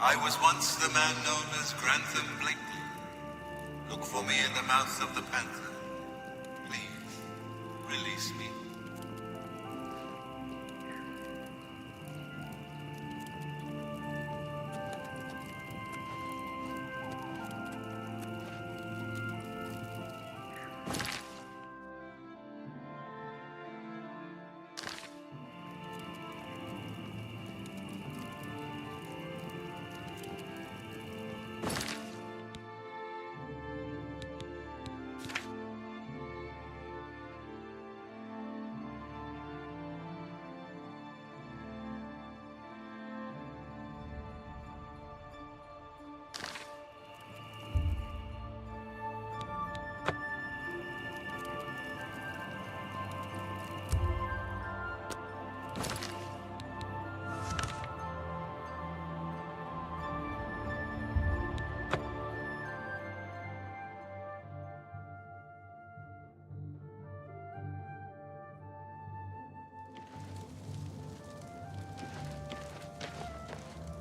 I was once the man known as Grantham Blakely. Look for me in the mouth of the panther. Please, release me.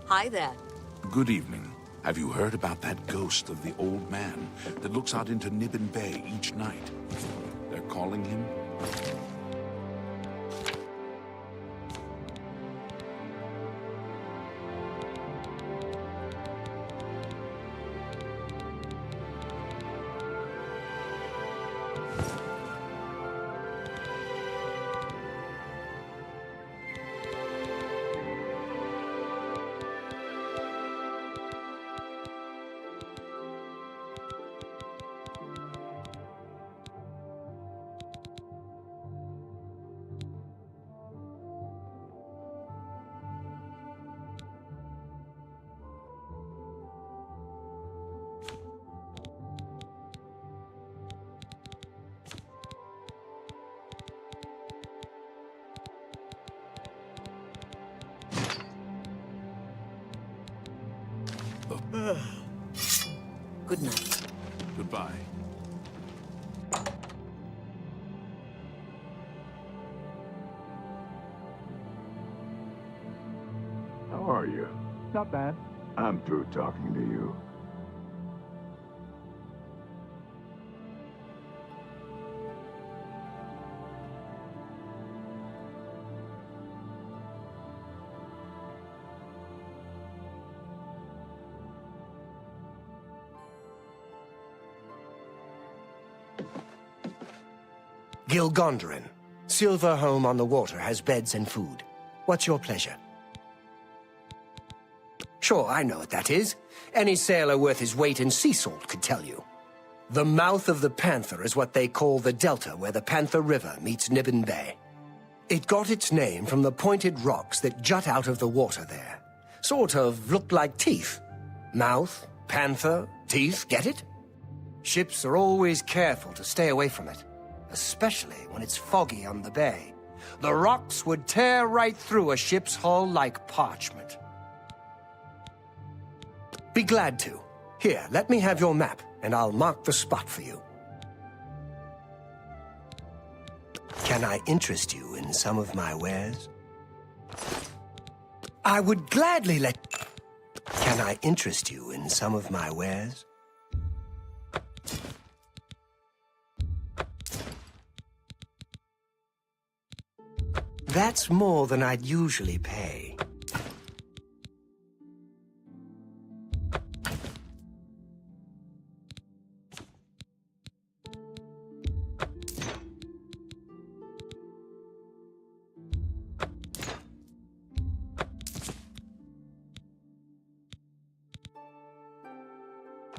Hi there. Good evening. Have you heard about that ghost of the old man that looks out into Nibbin Bay each night? They're calling him... Good night. Goodbye. How are you? Not bad. I'm through talking to you. Gilgondrin. Silver Home on the Water has beds and food. What's your pleasure? Sure, I know what that is. Any sailor worth his weight in sea salt could tell you. The mouth of the Panther is what they call the delta where the Panther River meets Nibbin Bay. It got its name from the pointed rocks that jut out of the water there. Sort of look like teeth. Mouth, panther, teeth, get it? Ships are always careful to stay away from it, especially when it's foggy on the bay. The rocks would tear right through a ship's hull like parchment. Be glad to. Here, let me have your map, and I'll mark the spot for you. Can I interest you in some of my wares? I would gladly let... Can I interest you in some of my wares? That's more than I'd usually pay.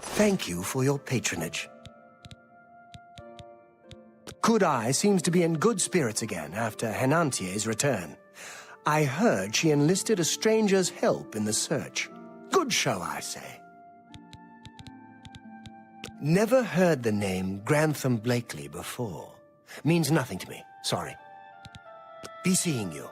Thank you for your patronage. Kudai seems to be in good spirits again after Henantier's return. I heard she enlisted a stranger's help in the search. Good show, I say. Never heard the name Grantham Blakely before. Means nothing to me. Sorry. Be seeing you.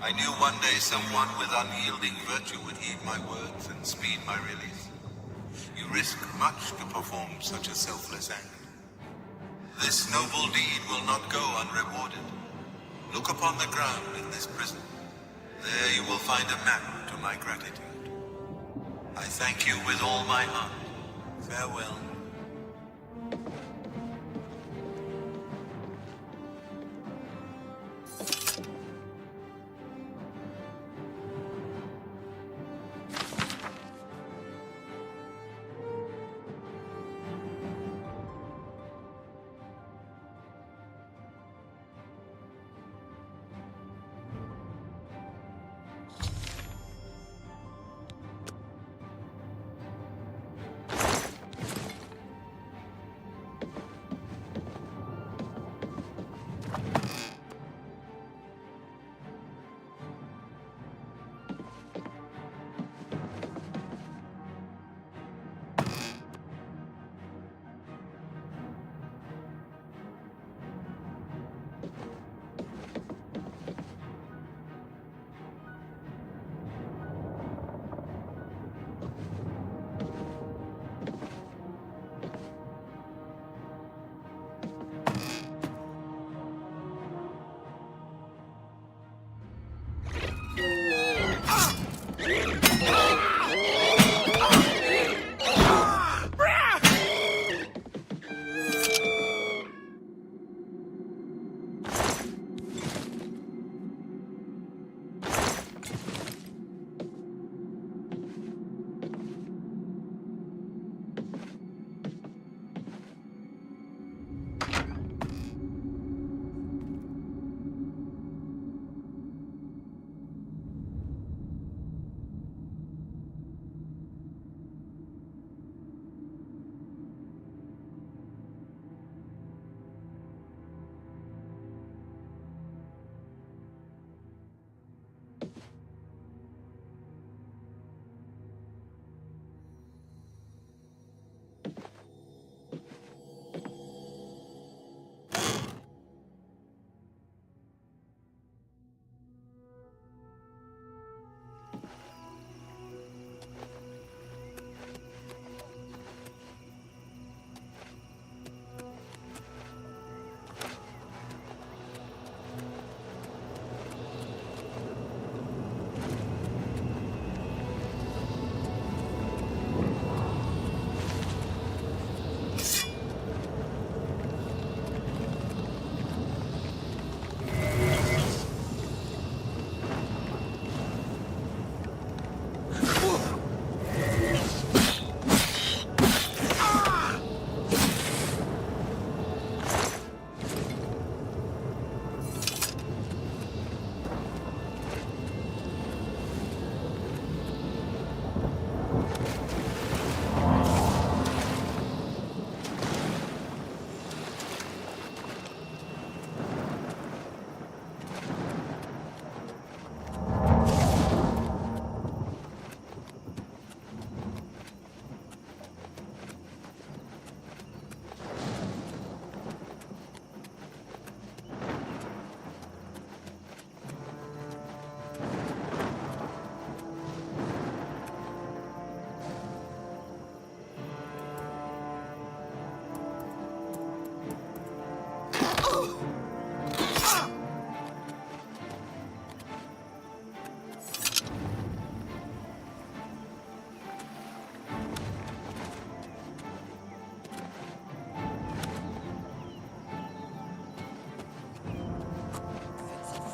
I knew one day someone with unyielding virtue would heed my words and speed my release. You risk much to perform such a selfless act. This noble deed will not go unrewarded. Look upon the ground in this prison. There you will find a map to my gratitude. I thank you with all my heart. Farewell.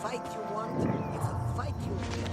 Fight you want, it's a fight you get.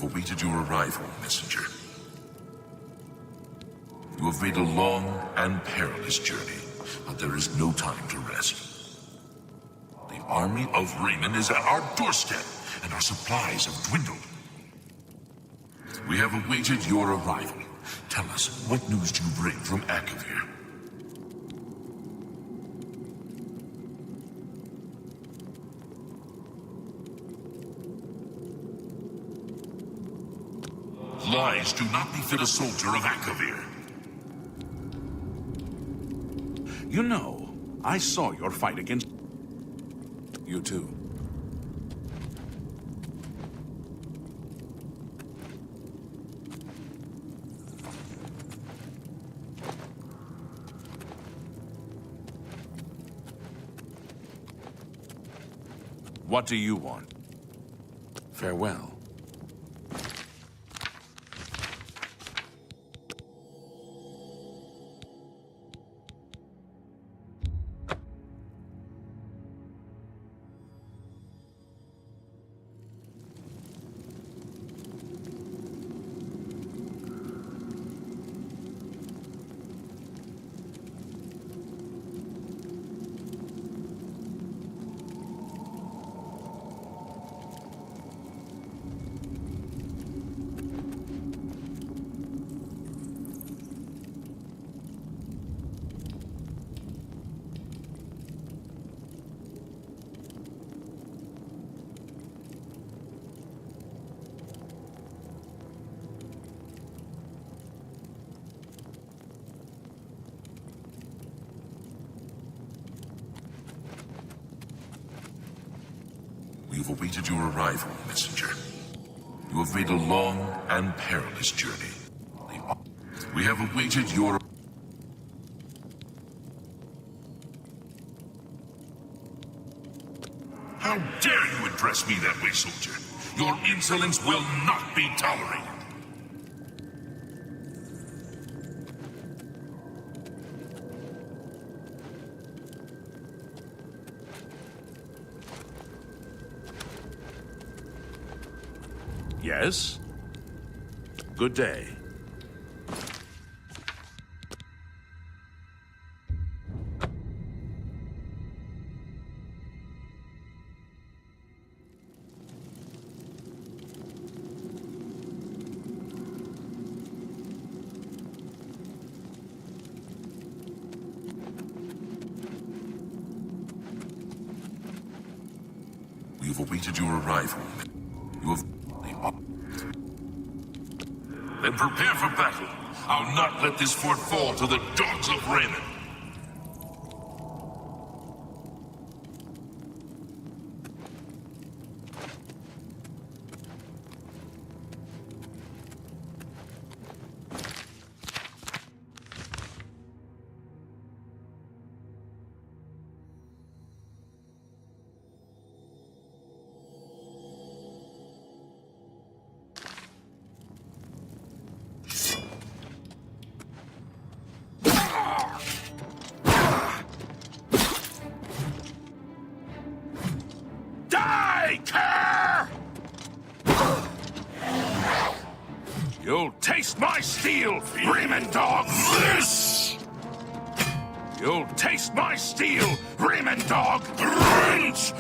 We've awaited your arrival, messenger. You have made a long and perilous journey, but there is no time to rest. The army of Raymond is at our doorstep, and our supplies have dwindled. We have awaited your arrival. Tell us, what news do you bring from Akavir? Lies do not befit a soldier of Akavir. You know, I saw your fight against... You too. What do you want? Farewell. We've awaited your arrival, messenger. You have made a long and perilous journey. We have awaited your... How dare you address me that way, soldier? Your insolence will not be tolerated. Yes? Good day. We have awaited your arrival. You have... Then prepare for battle. I'll not let this fort fall to the dogs of Raymond. You'll taste my steel, Raymond dog! This! You'll taste my steel, Raymond dog! Wrench!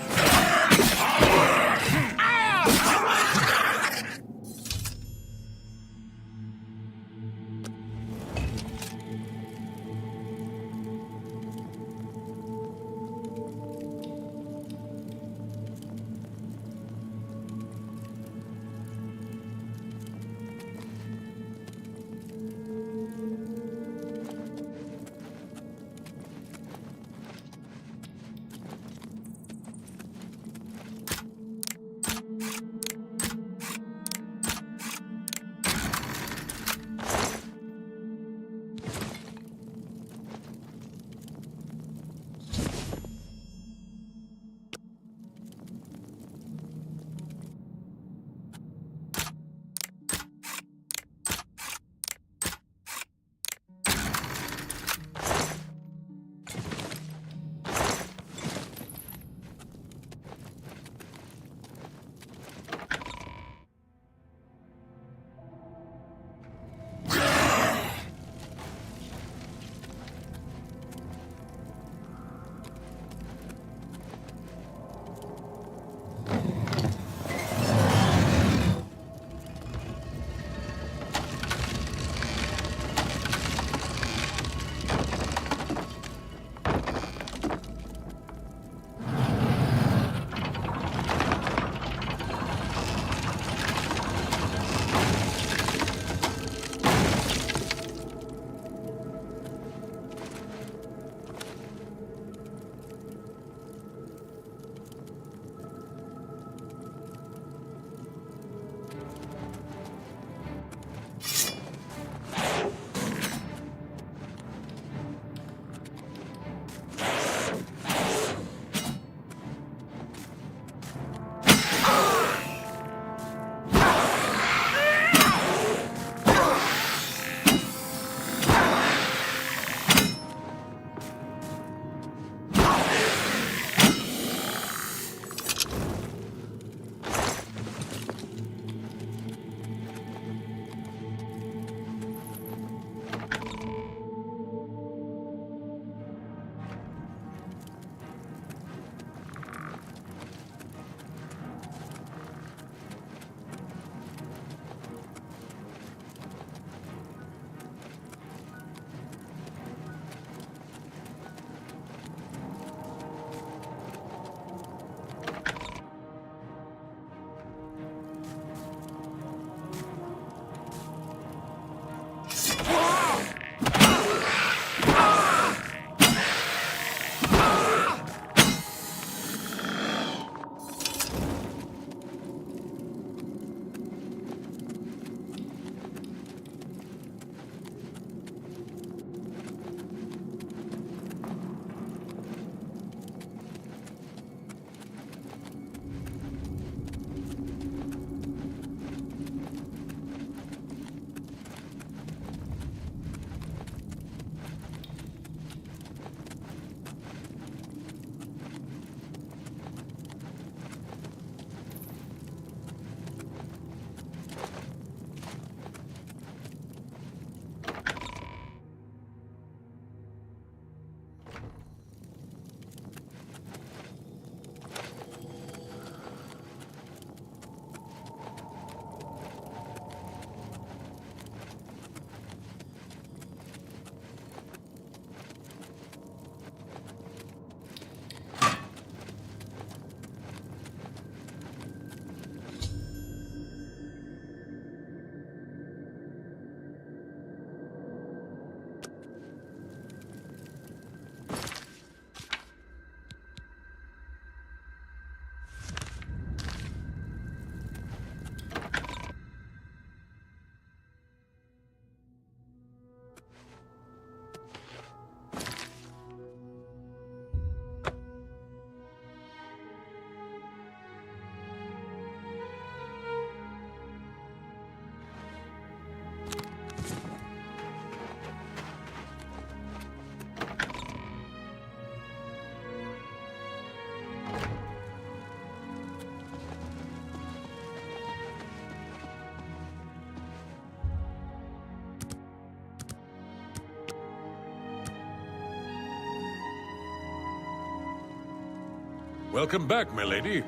Welcome back, milady.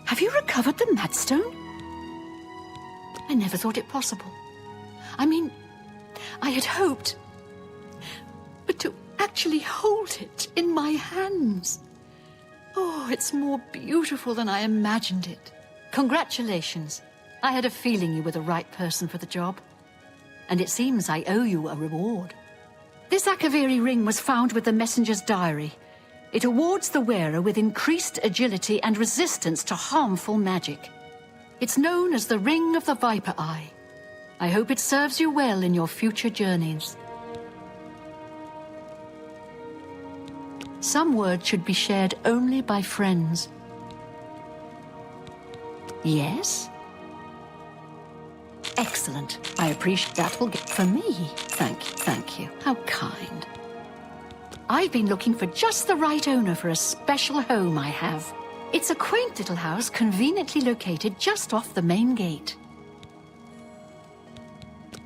Have you recovered the Madstone? I never thought it possible. I mean, I had hoped. But to actually hold it in my hands. Oh, it's more beautiful than I imagined it. Congratulations. I had a feeling you were the right person for the job. And it seems I owe you a reward. This Akaviri ring was found with the messenger's diary. It awards the wearer with increased agility and resistance to harmful magic. It's known as the Ring of the Viper Eye. I hope it serves you well in your future journeys. Some words should be shared only by friends. Yes? Excellent. I appreciate that will get for me. Thank you. How kind. I've been looking for just the right owner for a special home I have. It's a quaint little house conveniently located just off the main gate.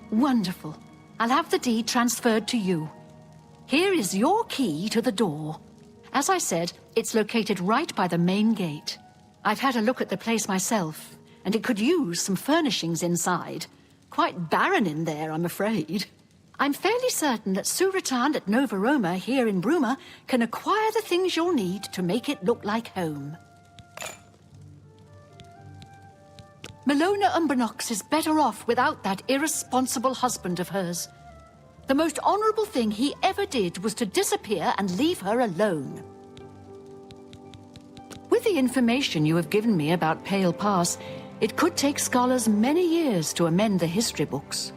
Wonderful. I'll have the deed transferred to you. Here is your key to the door. As I said, it's located right by the main gate. I've had a look at the place myself, and it could use some furnishings inside. Quite barren in there, I'm afraid. I'm fairly certain that Suratan at Nova Roma here in Bruma can acquire the things you'll need to make it look like home. Melona Umbernox is better off without that irresponsible husband of hers. The most honorable thing he ever did was to disappear and leave her alone. With the information you have given me about Pale Pass, it could take scholars many years to amend the history books.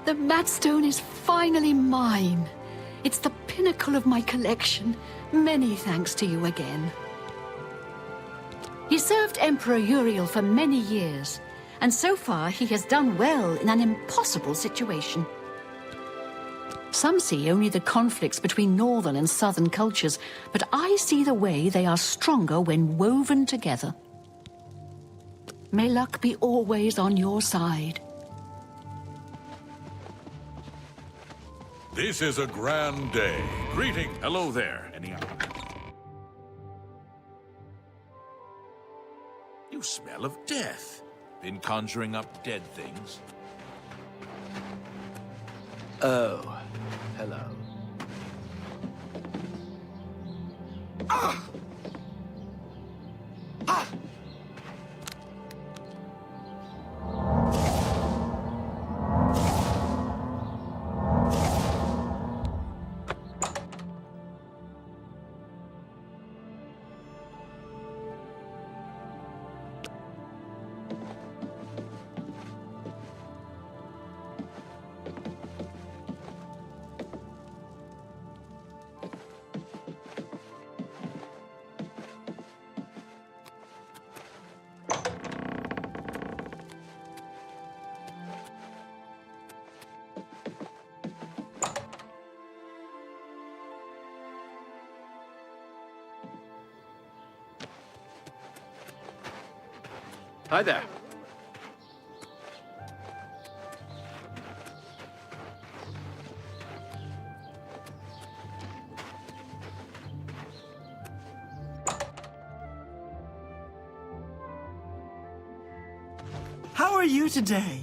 The Madstone is finally mine. It's the pinnacle of my collection. Many thanks to you again. He served Emperor Uriel for many years, and so far he has done well in an impossible situation. Some see only the conflicts between northern and southern cultures, but I see the way they are stronger when woven together. May luck be always on your side. This is a grand day. Greeting. Hello there, Eniana. You smell of death. Been conjuring up dead things? Oh, hello. Hi there. How are you today?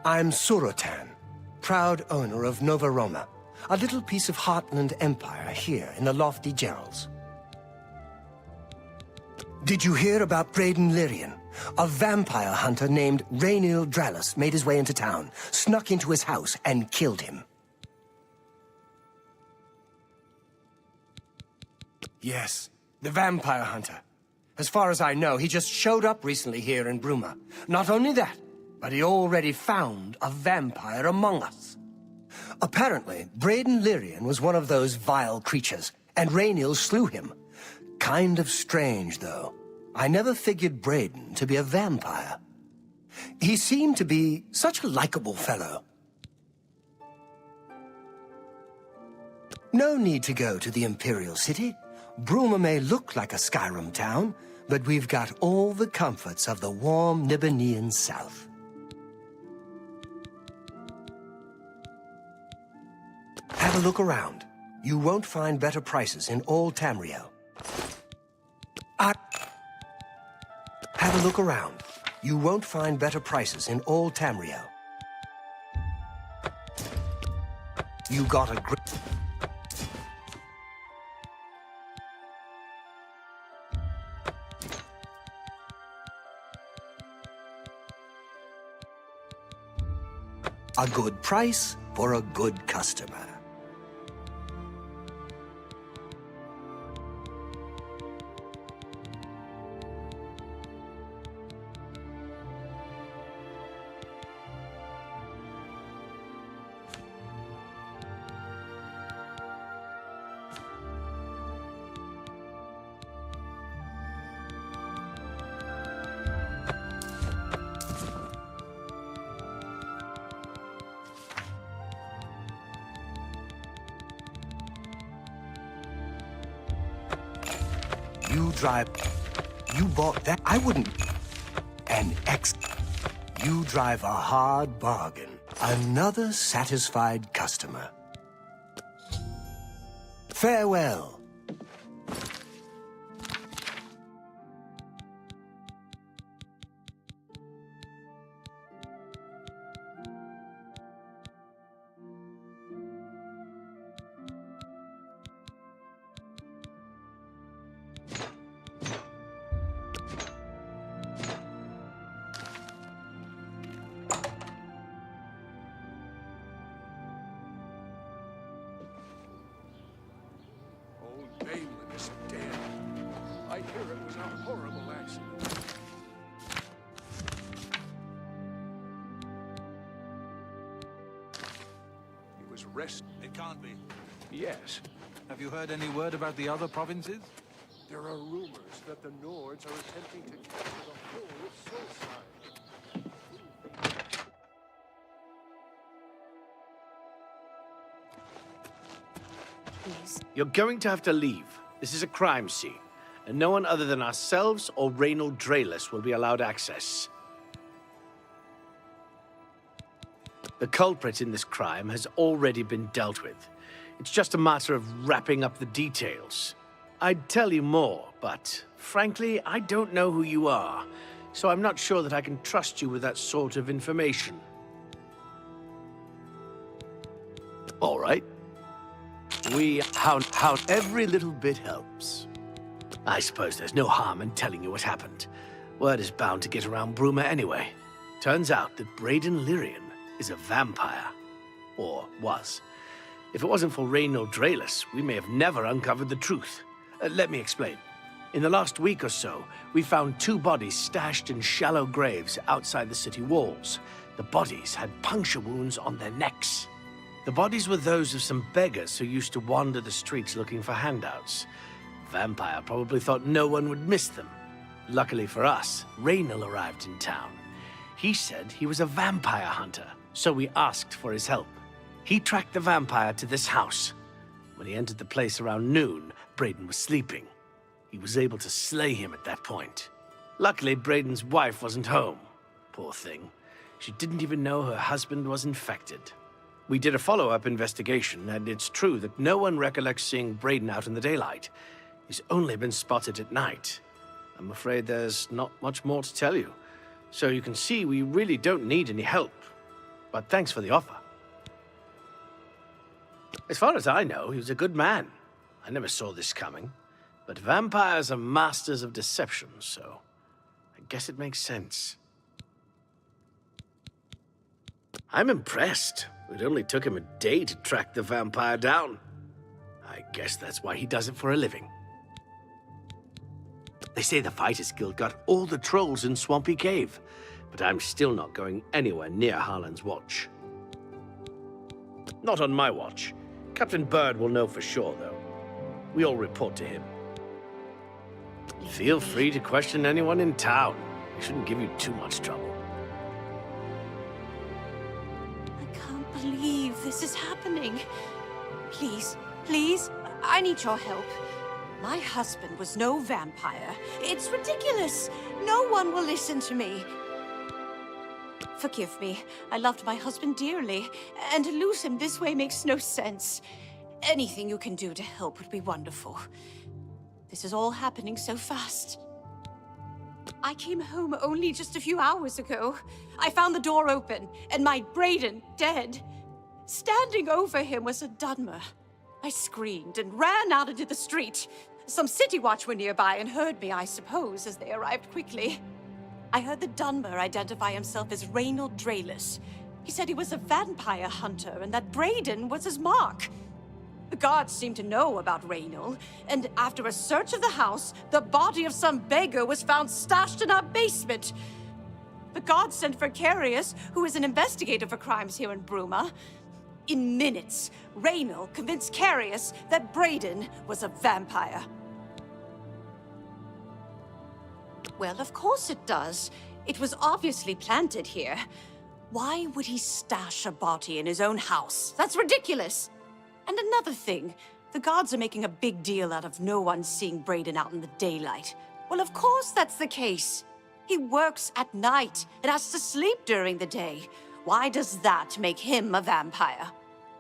I'm Suratan, proud owner of Nova Roma, a little piece of Heartland Empire here in the lofty Gerals. Did you hear about Braden Lyrian? A vampire hunter named Rainil Dralus made his way into town, snuck into his house, and killed him. Yes, the vampire hunter. As far as I know, he just showed up recently here in Bruma. Not only that, but he already found a vampire among us. Apparently, Braden Lyrian was one of those vile creatures, and Rainil slew him. Kind of strange, though. I never figured Braden to be a vampire. He seemed to be such a likable fellow. No need to go to the Imperial City. Bruma may look like a Skyrim town, but we've got all the comforts of the warm Nibbanean South. a look around. You won't find better prices in all Tamriel. Have a look around. You won't find better prices in all Tamriel. You got a great... A good price for a good customer. You bought that? I wouldn't. You drive a hard bargain. Another satisfied customer. Farewell. I hear it was a horrible accident. He was arrested. It can't be. Yes. Have you heard any word about the other provinces? There are rumors that the Nords are attempting to capture the whole of Soulside. Please. You're going to have to leave. This is a crime scene, and no one other than ourselves or Reynold Draelus will be allowed access. The culprit in this crime has already been dealt with. It's just a matter of wrapping up the details. I'd tell you more, but frankly, I don't know who you are, so I'm not sure that I can trust you with that sort of information. All right. How every little bit helps. I suppose there's no harm in telling you what happened. Word is bound to get around Bruma anyway. Turns out that Braden Lyrian is a vampire. Or was. If it wasn't for Reynold Draelus, we may have never uncovered the truth. Let me explain. In the last week or so, we found 2 bodies stashed in shallow graves outside the city walls. The bodies had puncture wounds on their necks. The bodies were those of some beggars who used to wander the streets looking for handouts. Vampire probably thought no one would miss them. Luckily for us, Reynold arrived in town. He said he was a vampire hunter, so we asked for his help. He tracked the vampire to this house. When he entered the place around noon, Braden was sleeping. He was able to slay him at that point. Luckily, Braden's wife wasn't home. Poor thing. She didn't even know her husband was infected. We did a follow-up investigation, and it's true that no one recollects seeing Braden out in the daylight. He's only been spotted at night. I'm afraid there's not much more to tell you. So you can see we really don't need any help. But thanks for the offer. As far as I know, he was a good man. I never saw this coming. But vampires are masters of deception, so I guess it makes sense. I'm impressed. It only took him a day to track the vampire down. I guess that's why he does it for a living. They say the Fighters Guild got all the trolls in Swampy Cave, but I'm still not going anywhere near Harlan's watch. Not on my watch. Captain Bird will know for sure, though. We all report to him. Feel free to question anyone in town. It shouldn't give you too much trouble. I can't believe this is happening. Please, please, I need your help. My husband was no vampire. It's ridiculous. No one will listen to me. Forgive me. I loved my husband dearly, and to lose him this way makes no sense. Anything you can do to help would be wonderful. This is all happening so fast. I came home only just a few hours ago. I found the door open, and my Brayden dead. Standing over him was a Dunmer. I screamed and ran out into the street. Some city watch were nearby and heard me, I suppose, as they arrived quickly. I heard the Dunmer identify himself as Reynold Draelus. He said he was a vampire hunter and that Brayden was his mark. The guards seemed to know about Reynold, and after a search of the house, the body of some beggar was found stashed in our basement. The guards sent for Carius, who is an investigator for crimes here in Bruma. In minutes, Reynold convinced Carius that Brayden was a vampire. Well, of course it does. It was obviously planted here. Why would he stash a body in his own house? That's ridiculous! And another thing, the guards are making a big deal out of no one seeing Brayden out in the daylight. Well, of course that's the case. He works at night and has to sleep during the day. Why does that make him a vampire?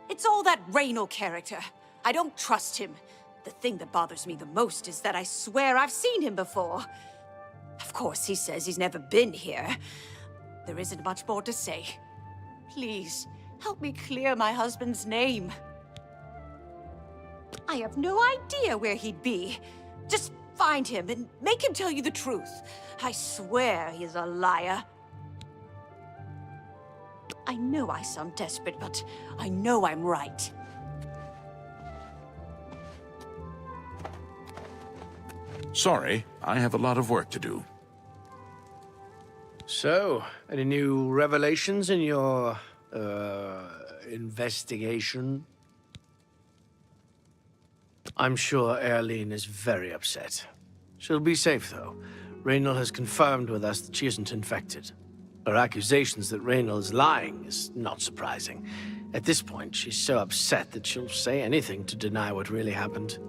It's all that Reynold character. I don't trust him. The thing that bothers me the most is that I swear I've seen him before. Of course, he says he's never been here. There isn't much more to say. Please, help me clear my husband's name. I have no idea where he'd be. Just find him and make him tell you the truth. I swear he's a liar. I know I sound desperate, but I know I'm right. Sorry, I have a lot of work to do. So, any new revelations in your, investigation? I'm sure Erlene is very upset. She'll be safe, though. Reynold has confirmed with us that she isn't infected. Her accusations that Reynold is lying is not surprising. At this point, she's so upset that she'll say anything to deny what really happened.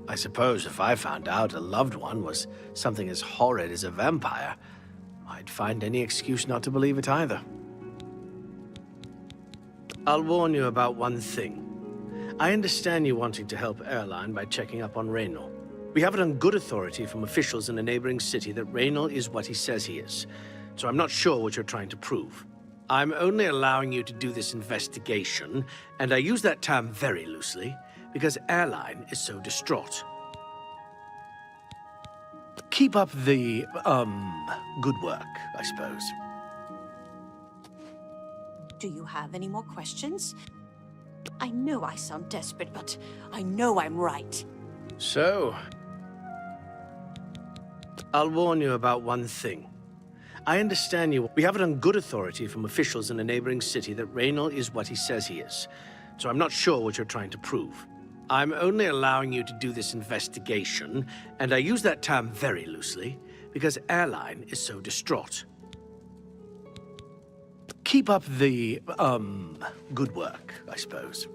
I suppose if I found out a loved one was something as horrid as a vampire, I'd find any excuse not to believe it either. I'll warn you about one thing. I understand you wanting to help Erline by checking up on Reynold. We have it on good authority from officials in a neighboring city that Reynold is what he says he is. So I'm not sure what you're trying to prove. I'm only allowing you to do this investigation, and I use that term very loosely, because Erline is so distraught. Keep up the, good work, I suppose. Do you have any more questions? I know I sound desperate, but I know I'm right. So, I'll warn you about one thing. I understand you. We have it on good authority from officials in a neighboring city that Reynold is what he says he is. So I'm not sure what you're trying to prove. I'm only allowing you to do this investigation, and I use that term very loosely, because Erline is so distraught. Keep up the, good work, I suppose.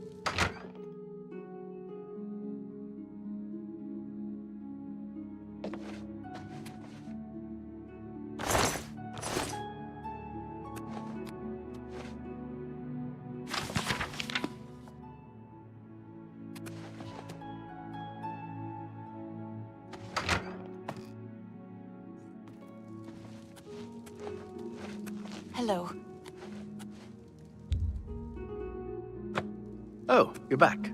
Hello. Oh, you're back.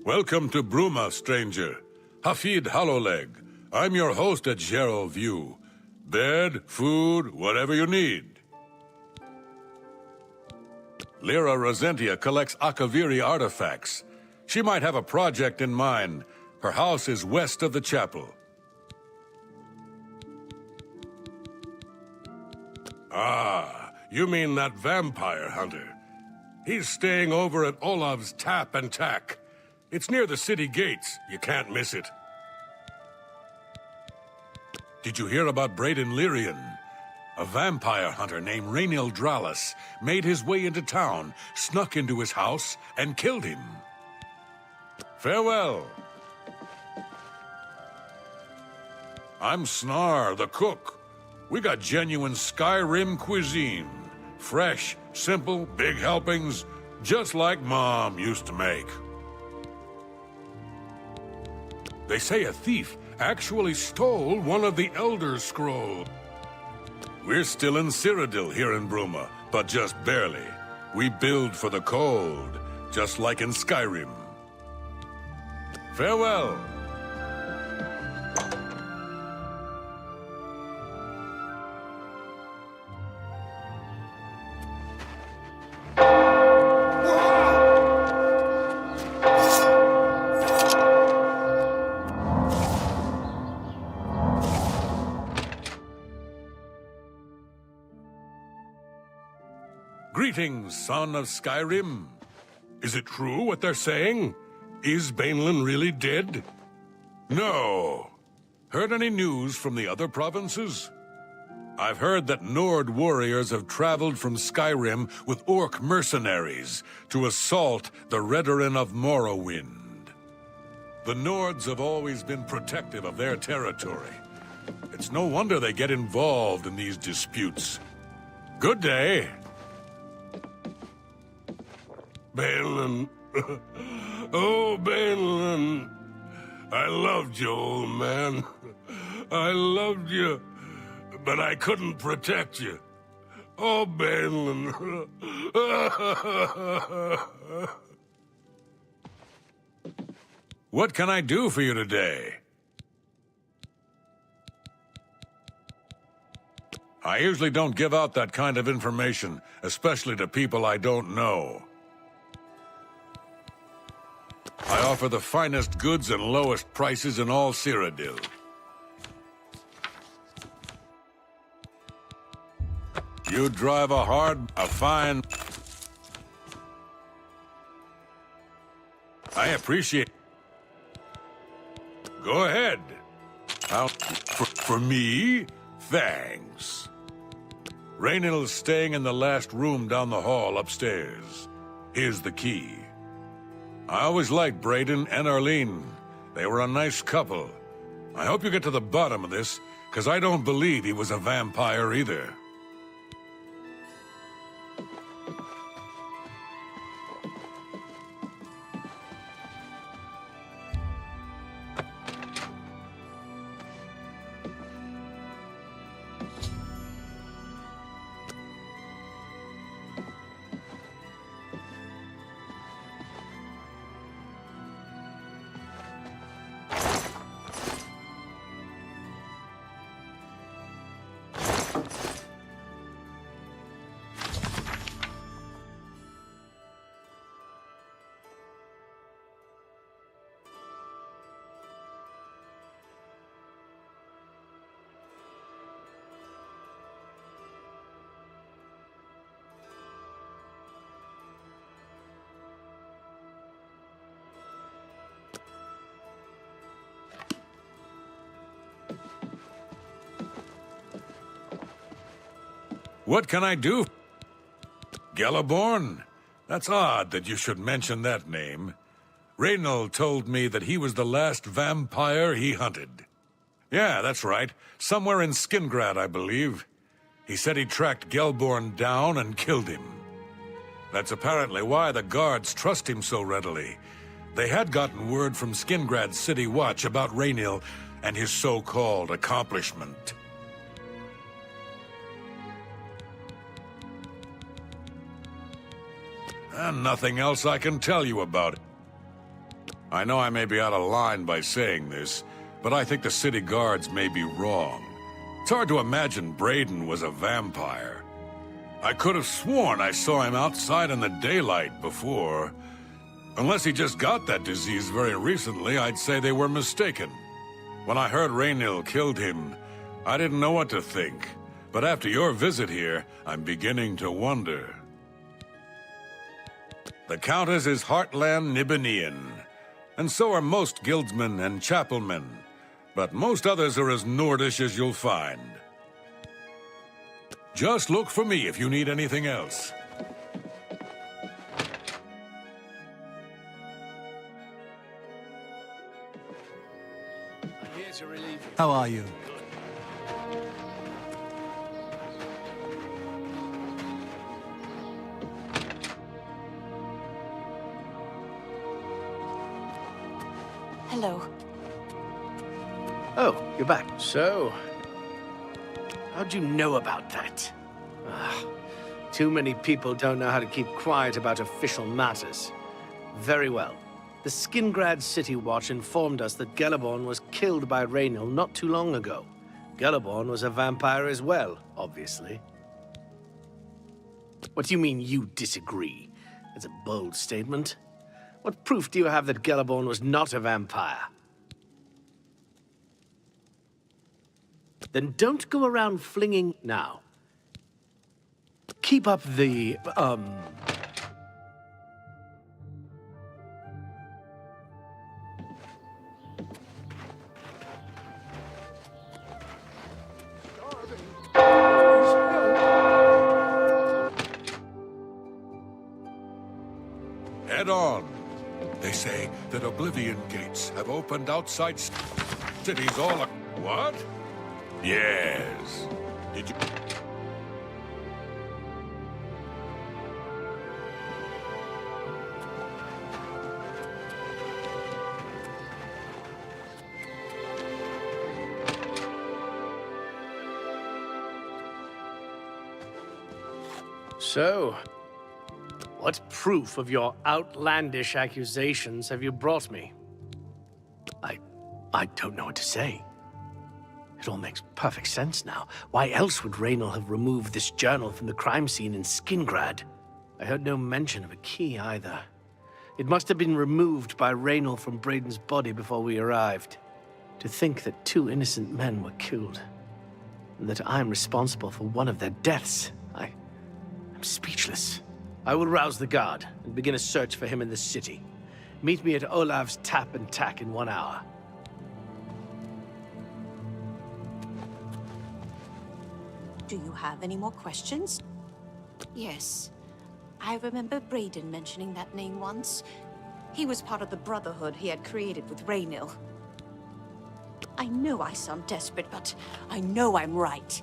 Welcome to Bruma, stranger. Hafid Hollowleg. I'm your host at Gerald View. Bed, food, whatever you need. Lyra Rosentia collects Akaviri artifacts. She might have a project in mind. Her house is west of the chapel. Ah, you mean that vampire hunter. He's staying over at Olav's Tap and Tack. It's near the city gates. You can't miss it. Did you hear about Braden Lyrian? A vampire hunter named Rainiel Dralis made his way into town, snuck into his house, and killed him. Farewell. I'm Snar, the cook. We got genuine Skyrim cuisine. Fresh, simple, big helpings, just like Mom used to make. They say a thief actually stole one of the Elder Scrolls. We're still in Cyrodiil here in Bruma, but just barely. We build for the cold, just like in Skyrim. Farewell. Greetings, son of Skyrim. Is it true what they're saying? Is Bainlin really dead? No. Heard any news from the other provinces? I've heard that Nord warriors have traveled from Skyrim with orc mercenaries to assault the Redoran of Morrowind. The Nords have always been protective of their territory. It's no wonder they get involved in these disputes. Good day. Bainlin. Oh, Bainlin. I loved you, old man. I loved you, but I couldn't protect you. Oh, Bainlin. What can I do for you today? I usually don't give out that kind of information, especially to people I don't know. I offer the finest goods and lowest prices in all Cyrodiil. You drive a fine... I appreciate... Go ahead. For me? Thanks. Rainil's staying in the last room down the hall upstairs. Here's the key. I always liked Braden and Arlene. They were a nice couple. I hope you get to the bottom of this, because I don't believe he was a vampire either. What can I do? Galaborn? That's odd that you should mention that name. Rainel told me that he was the last vampire he hunted. Yeah, that's right. Somewhere in Skingrad, I believe. He said he tracked Gelborn down and killed him. That's apparently why the guards trust him so readily. They had gotten word from Skingrad's City Watch about Rainel and his so-called accomplishment. And nothing else I can tell you about it. I know I may be out of line by saying this, but I think the city guards may be wrong. It's hard to imagine Braden was a vampire. I could have sworn I saw him outside in the daylight before. Unless he just got that disease very recently, I'd say they were mistaken. When I heard Rainil killed him, I didn't know what to think. But after your visit here, I'm beginning to wonder. The Countess is Heartland Nibenian, and so are most guildsmen and chapelmen. But most others are as Nordish as you'll find. Just look for me if you need anything else. I'm here to relieve you. How are you? Hello. Oh, you're back. So, how'd you know about that? Too many people don't know how to keep quiet about official matters. Very well. The Skingrad City Watch informed us that Gellerborn was killed by Raynil not too long ago. Gellerborn was a vampire as well, obviously. What do you mean you disagree? That's a bold statement. What proof do you have that Gellerborn was not a vampire? Then don't go around flinging now. Keep up the, Head on. They say that Oblivion gates have opened outside cities all. What? Yes. Did you? So, what proof of your outlandish accusations have you brought me? I don't know what to say. It all makes perfect sense now. Why else would Raynil have removed this journal from the crime scene in Skingrad? I heard no mention of a key either. It must have been removed by Raynil from Braden's body before we arrived. To think that 2 innocent men were killed, and that I'm responsible for one of their deaths, I'm speechless. I will rouse the guard and begin a search for him in the city. Meet me at Olav's Tap and Tack in 1 hour. Do you have any more questions? Yes. I remember Braden mentioning that name once. He was part of the Brotherhood he had created with Raynil. I know I sound desperate, but I know I'm right.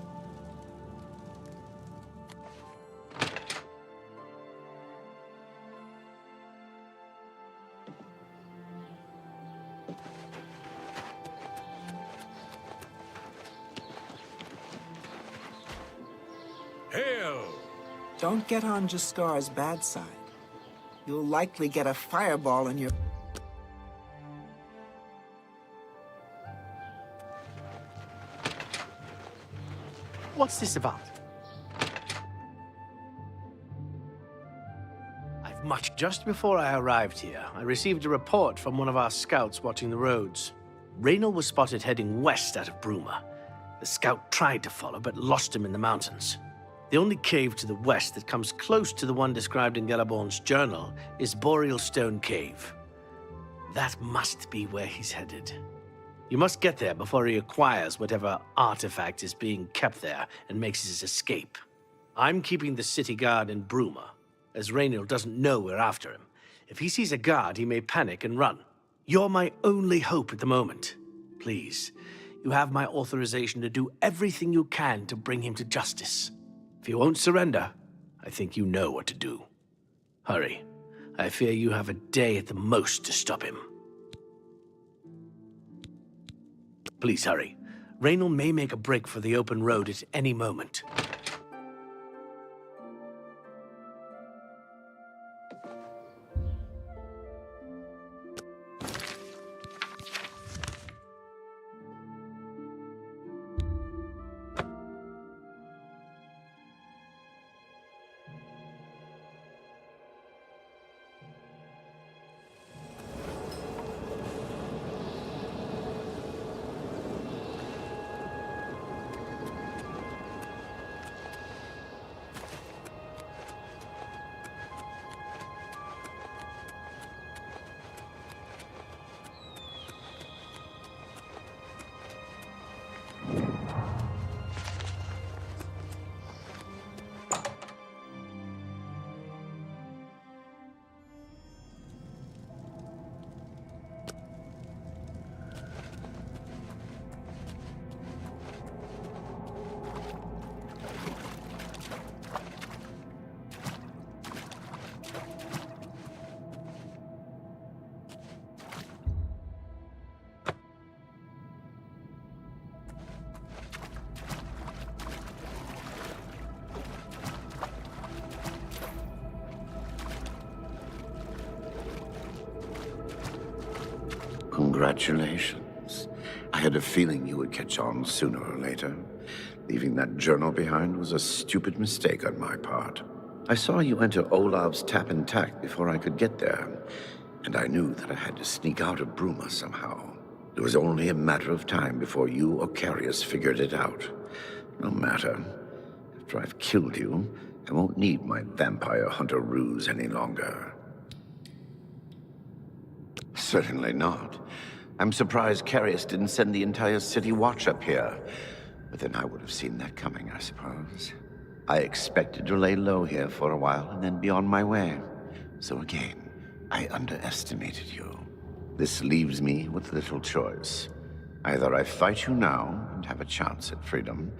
Hail! Don't get on Jaskar's bad side. You'll likely get a fireball in your... What's this about? Just before I arrived here, I received a report from one of our scouts watching the roads. Raynil was spotted heading west out of Bruma. The scout tried to follow, but lost him in the mountains. The only cave to the west that comes close to the one described in Gellerborn's journal is Boreal Stone Cave. That must be where he's headed. You must get there before he acquires whatever artifact is being kept there and makes his escape. I'm keeping the city guard in Bruma, as Raynil doesn't know we're after him. If he sees a guard, he may panic and run. You're my only hope at the moment. Please, you have my authorization to do everything you can to bring him to justice. If he won't surrender, I think you know what to do. Hurry. I fear you have a day at the most to stop him. Please hurry. Raynil may make a break for the open road at any moment. Congratulations. I had a feeling you would catch on sooner or later. Leaving that journal behind was a stupid mistake on my part. I saw you enter Olav's tap and tack before I could get there, and I knew that I had to sneak out of Bruma somehow. It was only a matter of time before you or Carius figured it out. No matter. After I've killed you, I won't need my vampire hunter ruse any longer. Certainly not. I'm surprised Carius didn't send the entire city watch up here. But then I would have seen that coming, I suppose. I expected to lay low here for a while and then be on my way. So again, I underestimated you. This leaves me with little choice. Either I fight you now and have a chance at freedom,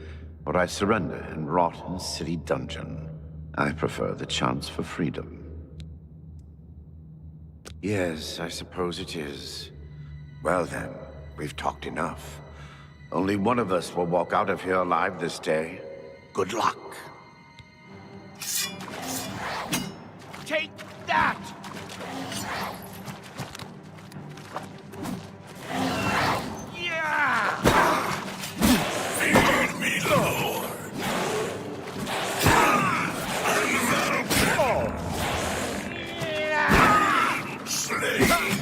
or I surrender and rot in a city dungeon. I prefer the chance for freedom. Yes, I suppose it is. Well then, we've talked enough. Only one of us will walk out of here alive this day. Good luck. Take that! Feed me, Lord. Slave.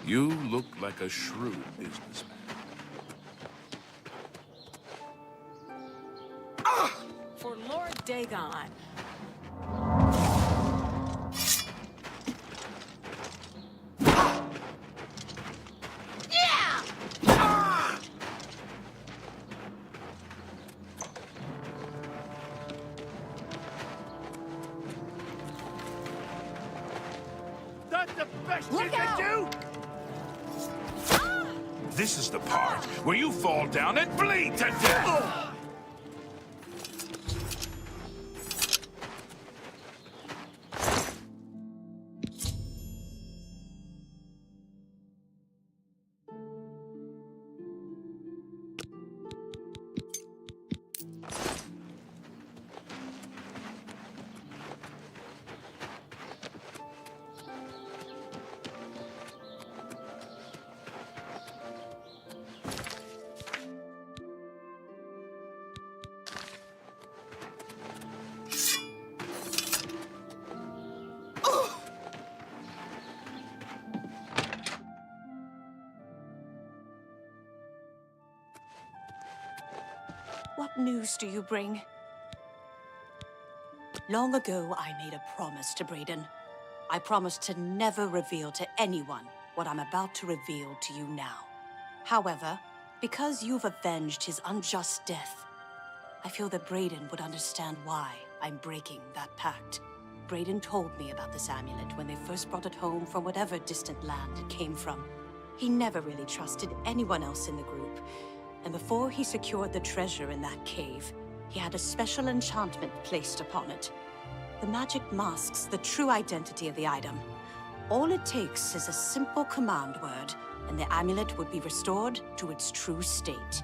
You look like a shrewd businessman. For Lord Dagon. That's the best you can do! This is the part where you fall down and bleed to death! What news do you bring? Long ago, I made a promise to Brayden. I promised to never reveal to anyone what I'm about to reveal to you now. However, because you've avenged his unjust death, I feel that Brayden would understand why I'm breaking that pact. Brayden told me about this amulet when they first brought it home from whatever distant land it came from. He never really trusted anyone else in the group, and before he secured the treasure in that cave, he had a special enchantment placed upon it. The magic masks the true identity of the item. All it takes is a simple command word, and the amulet would be restored to its true state.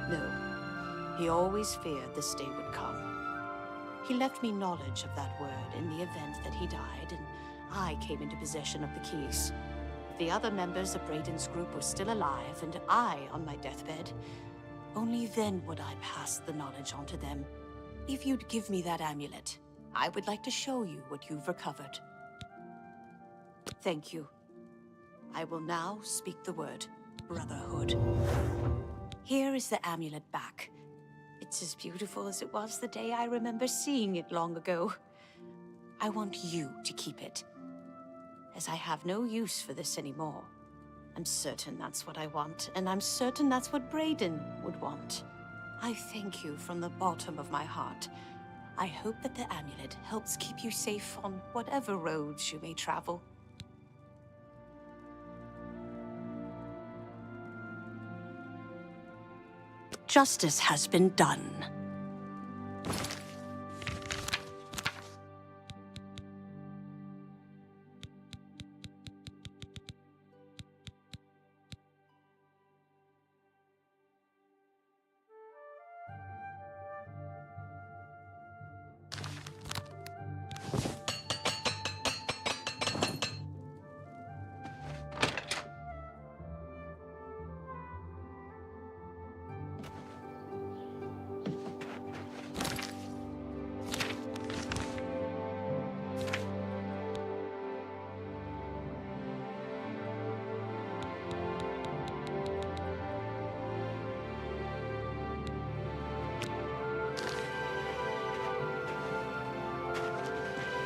No, he always feared this day would come. He left me knowledge of that word in the event that he died, and I came into possession of the keys. If the other members of Brayden's group were still alive, and I on my deathbed, only then would I pass the knowledge on to them. If you'd give me that amulet, I would like to show you what you've recovered. Thank you. I will now speak the word Brotherhood. Here is the amulet back. It's as beautiful as it was the day I remember seeing it long ago. I want you to keep it, as I have no use for this anymore. I'm certain that's what I want, and I'm certain that's what Brayden would want. I thank you from the bottom of my heart. I hope that the amulet helps keep you safe on whatever roads you may travel. Justice has been done.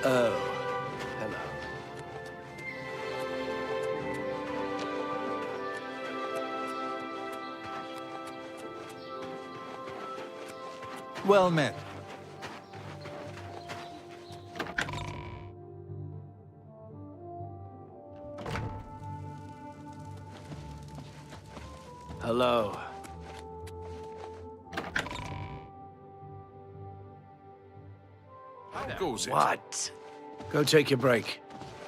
Oh, hello. Well met. Hello. How goes it? What? Go take your break.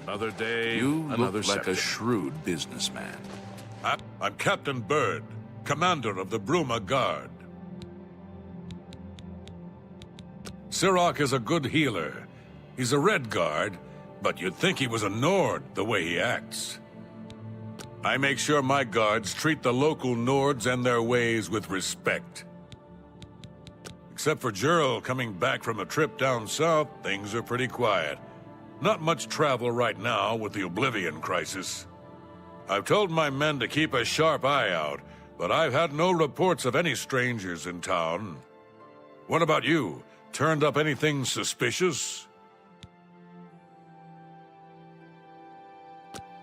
Another day, You another look like second. a shrewd businessman. I'm Captain Bird, commander of the Bruma Guard. Sirach is a good healer. He's a Red Guard, but you'd think he was a Nord the way he acts. I make sure my guards treat the local Nords and their ways with respect. Except for Gerald coming back from a trip down south, things are pretty quiet. Not much travel right now with the Oblivion crisis. I've told my men to keep a sharp eye out, but I've had no reports of any strangers in town. What about you? Turned up anything suspicious?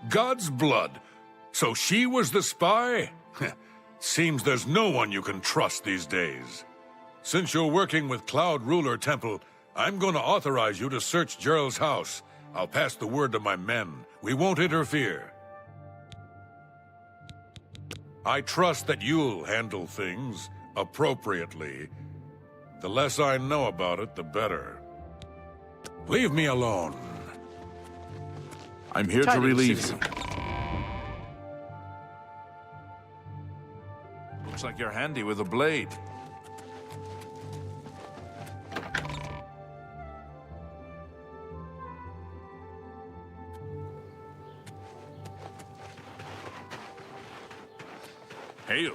God's blood. So she was the spy? Seems there's no one you can trust these days. Since you're working with Cloud Ruler Temple, I'm going to authorize you to search Gerald's house. I'll pass the word to my men. We won't interfere. I trust that you'll handle things appropriately. The less I know about it, the better. Leave me alone. I'm here to Tidings, relieve citizen. you. Looks like you're handy with a blade. Hail.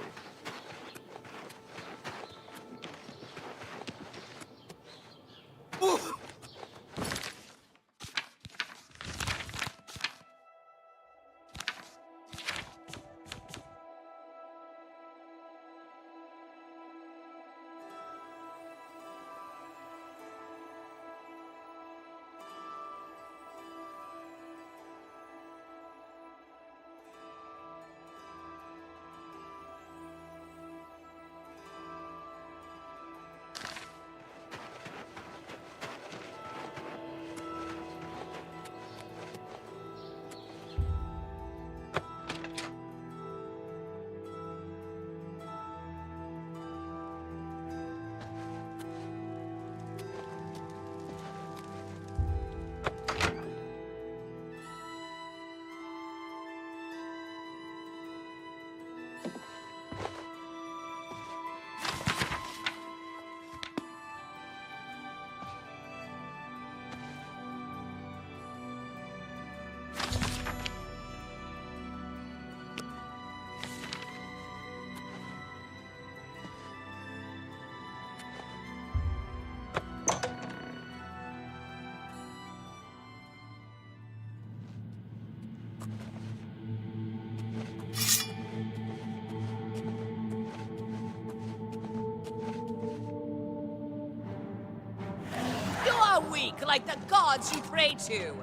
You are weak, like the gods you pray to.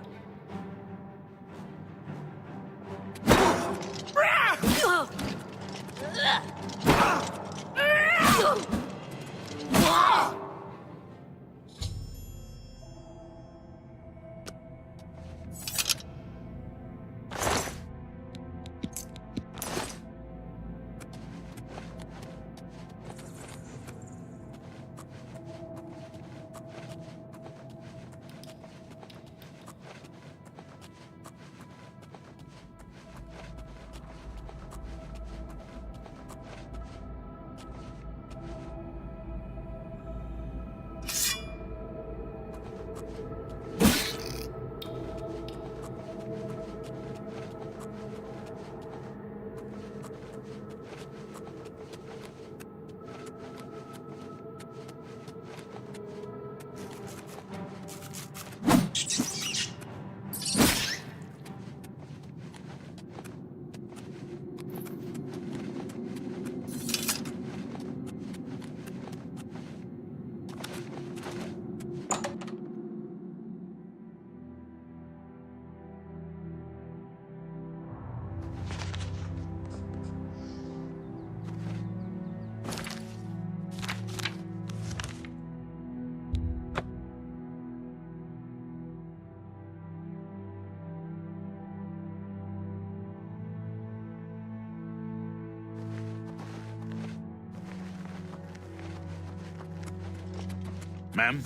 Ma'am?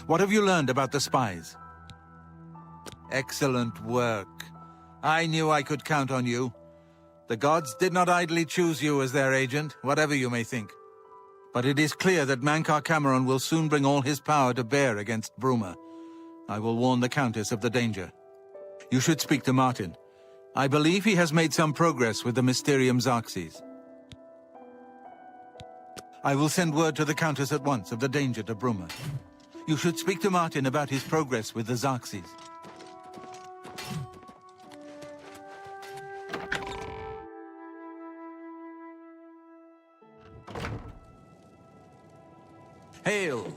What have you learned about the spies? Excellent work. I knew I could count on you. The gods did not idly choose you as their agent, whatever you may think. But it is clear that Mankar Cameron will soon bring all his power to bear against Bruma. I will warn the Countess of the danger. You should speak to Martin. I believe he has made some progress with the Mysterium Xarxes. I will send word to the Countess at once of the danger to Bruma. You should speak to Martin about his progress with the Xarxes. Hail!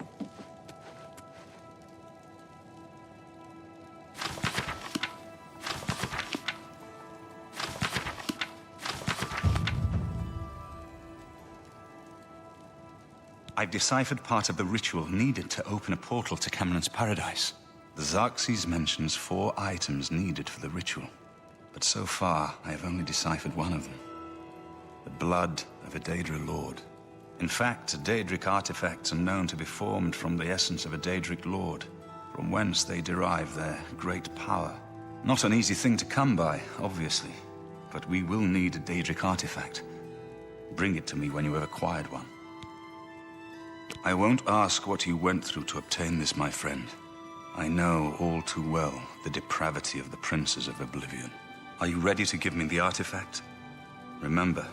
I've deciphered part of the ritual needed to open a portal to Cameron's paradise. The Xarxes mentions 4 items needed for the ritual, but so far I have only deciphered one of them. The blood of a Daedra Lord. In fact, Daedric artifacts are known to be formed from the essence of a Daedric Lord, from whence they derive their great power. Not an easy thing to come by, obviously, but we will need a Daedric artifact. Bring it to me when you have acquired one. I won't ask what you went through to obtain this, my friend. I know all too well the depravity of the princes of Oblivion. Are you ready to give me the artifact? Remember,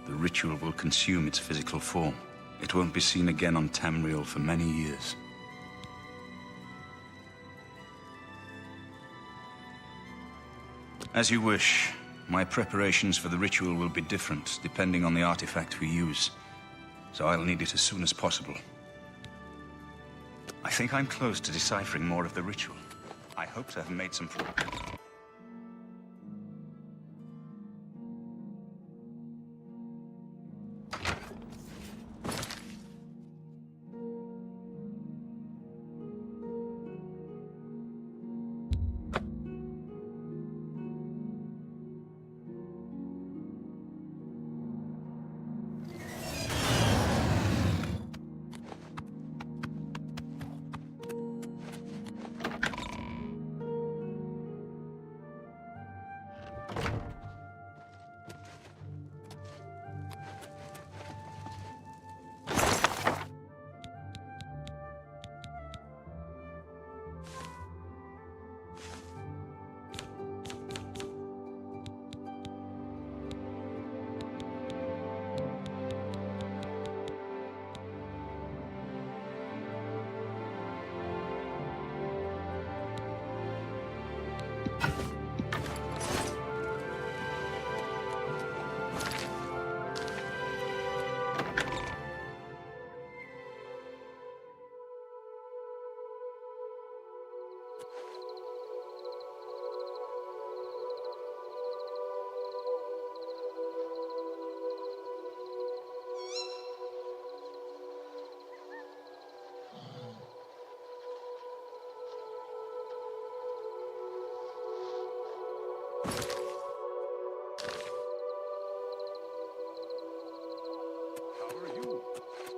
the ritual will consume its physical form. It won't be seen again on Tamriel for many years. As you wish. My preparations for the ritual will be different, depending on the artifact we use. So I'll need it as soon as possible. I think I'm close to deciphering more of the ritual. I hope to have made some progress.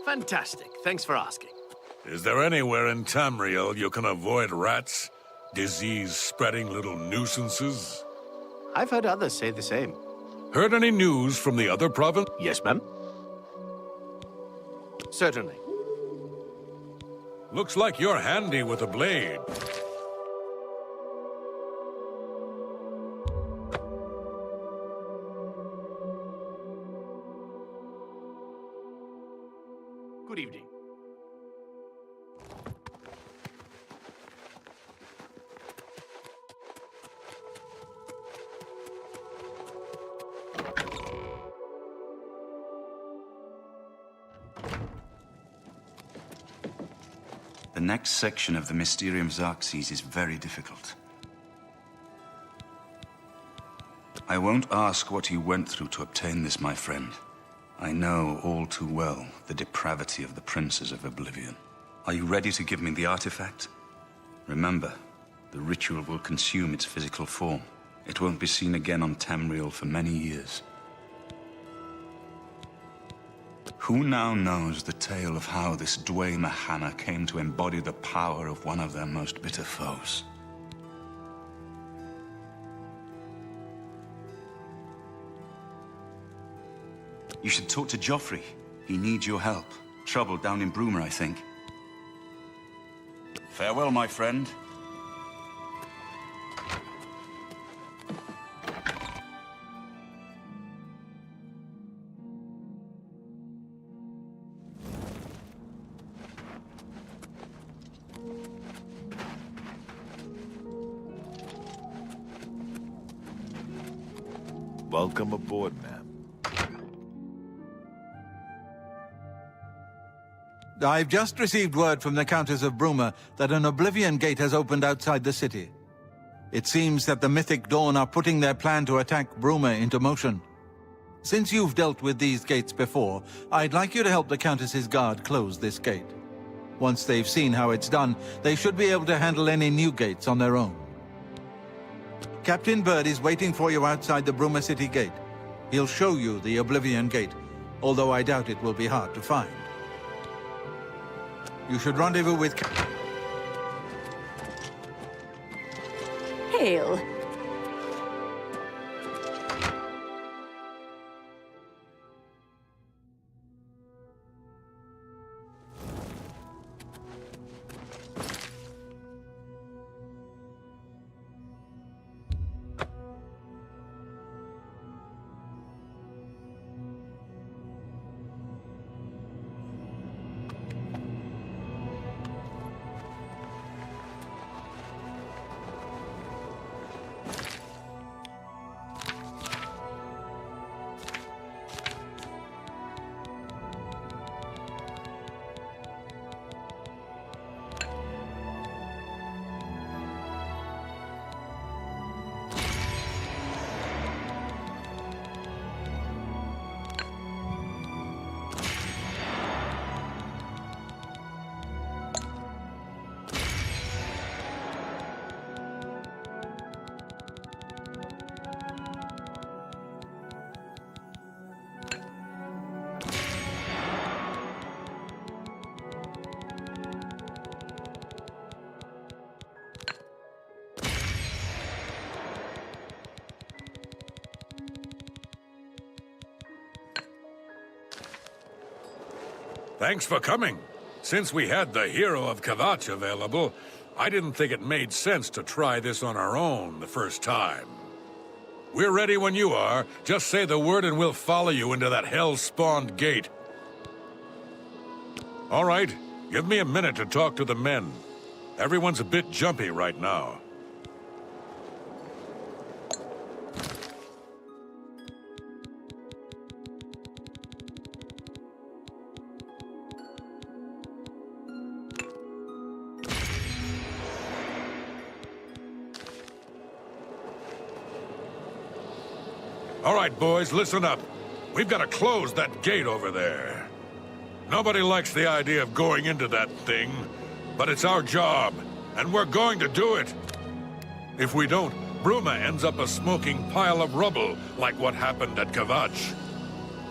Fantastic. Thanks for asking. Is there anywhere in Tamriel you can avoid rats? Disease-spreading little nuisances? I've heard others say the same. Heard any news from the other province? Yes, ma'am. Certainly. Looks like you're handy with a blade. Good evening. The next section of the Mysterium Xerxes is very difficult. I won't ask what you went through to obtain this, my friend. I know all too well the depravity of the princes of Oblivion. Are you ready to give me the artifact? Remember, the ritual will consume its physical form. It won't be seen again on Tamriel for many years. Who now knows the tale of how this Dwemer hammer came to embody the power of one of their most bitter foes? You should talk to Joffrey. He needs your help. Trouble down in Bruma, I think. Farewell, my friend. Welcome aboard, ma'am. I've just received word from the Countess of Bruma that an Oblivion gate has opened outside the city. It seems that the Mythic Dawn are putting their plan to attack Bruma into motion. Since you've dealt with these gates before, I'd like you to help the Countess's guard close this gate. Once they've seen how it's done, they should be able to handle any new gates on their own. Captain Bird is waiting for you outside the Bruma City gate. He'll show you the Oblivion gate, although I doubt it will be hard to find. You should rendezvous with... Hail. Thanks for coming. Since we had the hero of Kvatch available, I didn't think it made sense to try this on our own the first time. We're ready when you are. Just say the word and we'll follow you into that hell-spawned gate. All right, give me a minute to talk to the men. Everyone's a bit jumpy right now. All right, boys, listen up. We've got to close that gate over there. Nobody likes the idea of going into that thing, but it's our job, and we're going to do it. If we don't, Bruma ends up a smoking pile of rubble, like what happened at Kvatch.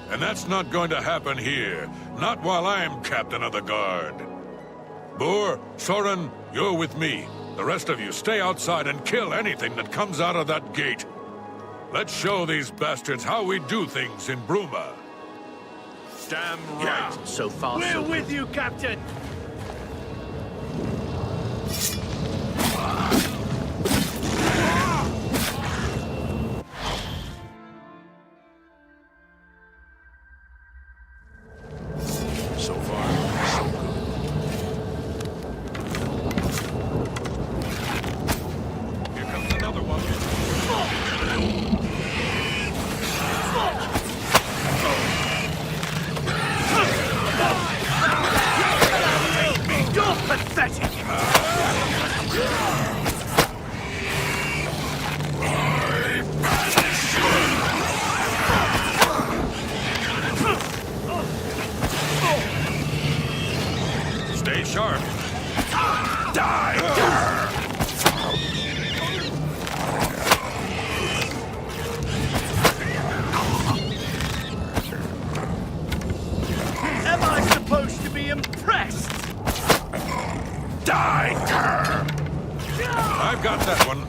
And that's not going to happen here. Not while I'm captain of the guard. Boor, Soren, you're with me. The rest of you stay outside and kill anything that comes out of that gate. Let's show these bastards how we do things in Bruma. Damn right. Yeah. So far, We're so with you, Captain! So far, so good. Here comes another one. You're pathetic! Stay sharp. Am I supposed to be impressed? I've got that one.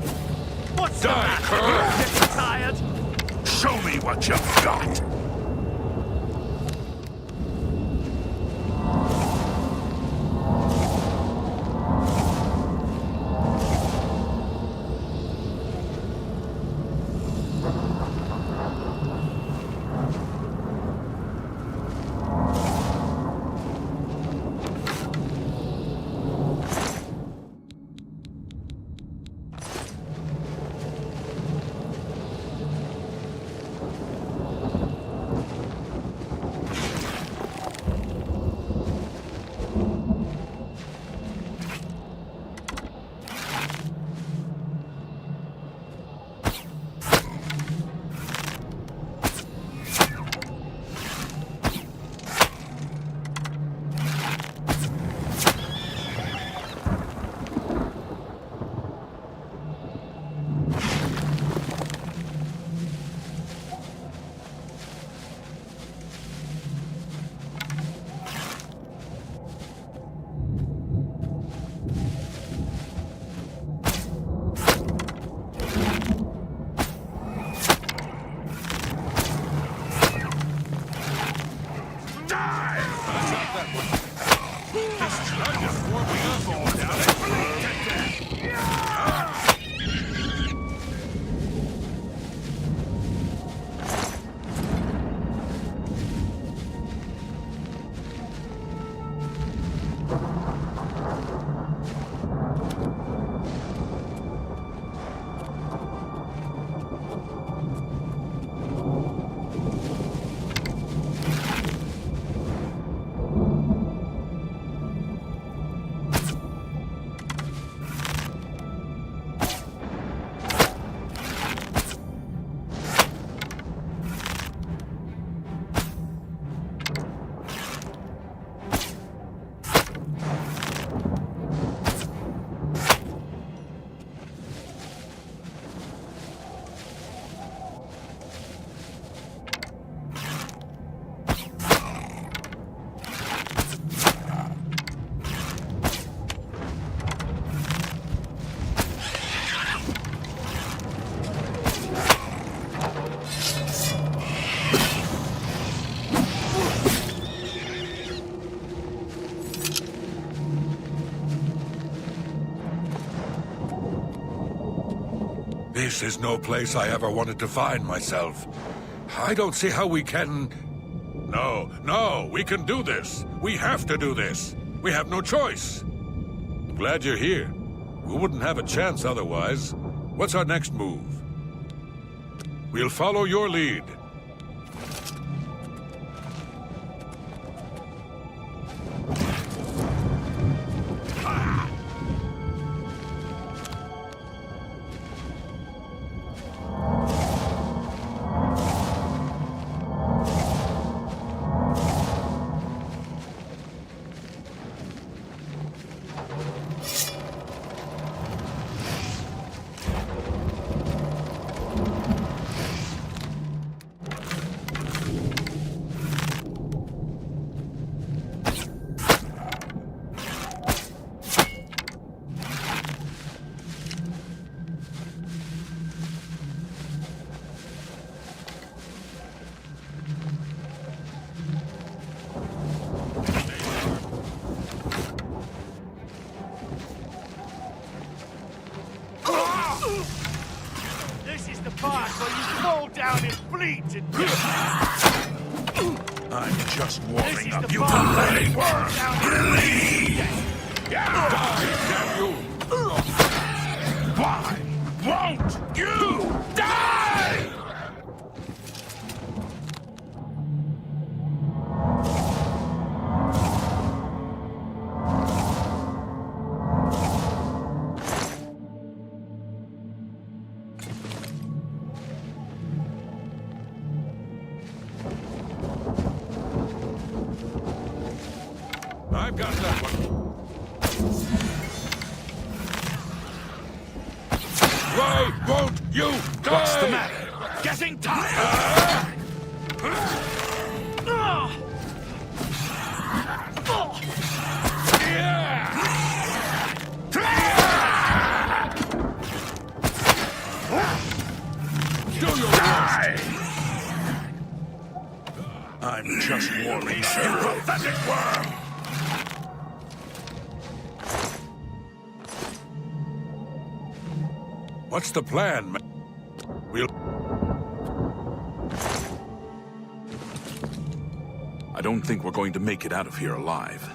What's Die, the matter? cur! Getting tired? Show me what you've got! This is no place I ever wanted to find myself. I don't see how we can... No, we can do this. We have to do this. We have no choice. I'm glad you're here. We wouldn't have a chance otherwise. What's our next move? We'll follow your lead. bleeds in I'm just warming up. You bleed! Damn you! Why won't you die? I've got that one. Why won't you die? What's the matter? Getting tired? Do your worst. I'm just warming up. You pathetic worm! What's the plan, man? We'll... I don't think we're going to make it out of here alive.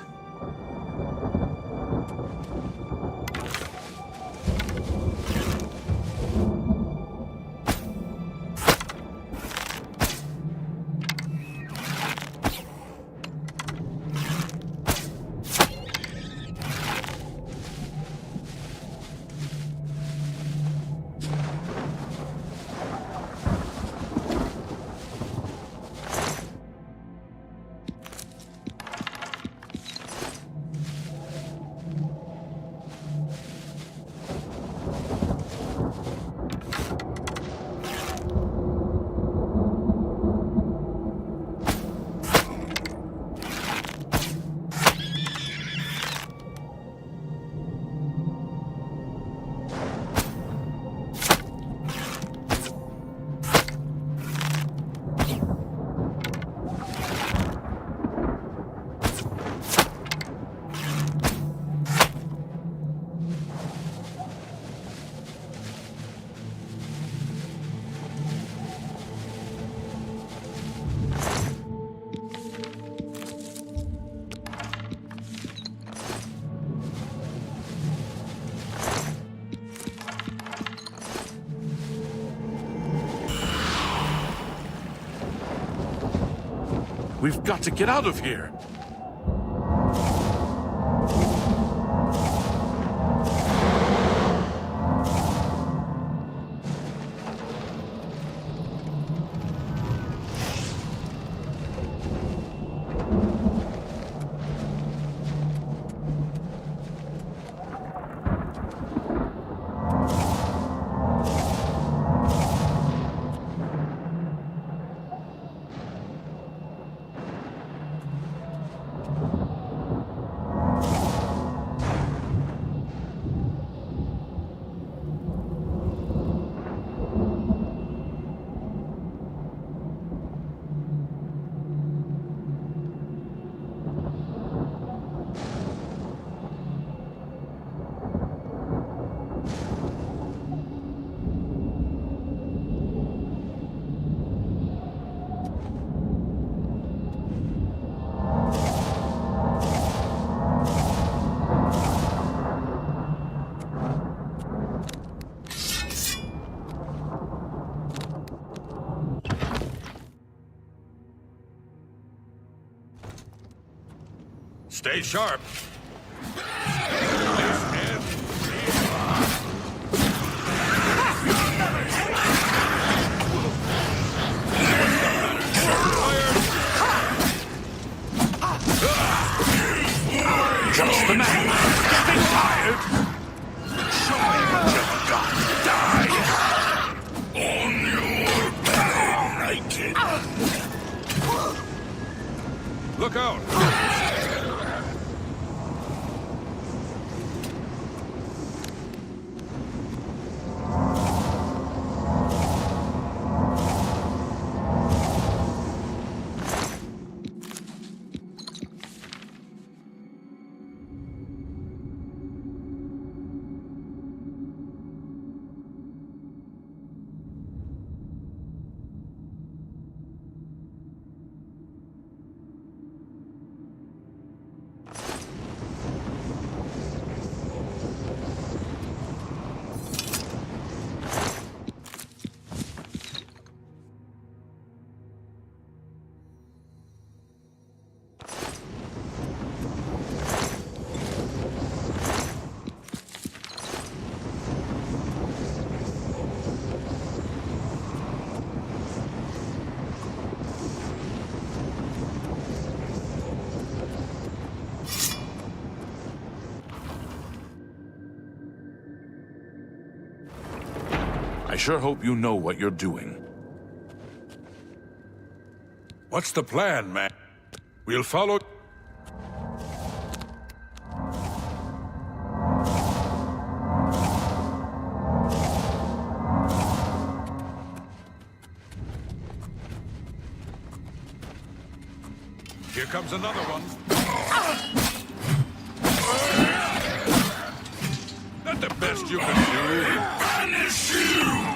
We've got to get out of here. Stay sharp. Just the man. Getting tired? Show me what you've got. Die! On your back, kid. Look out! sure hope you know what you're doing. What's the plan, man? We'll follow... Here comes another one. Not the best you can do. Finish you!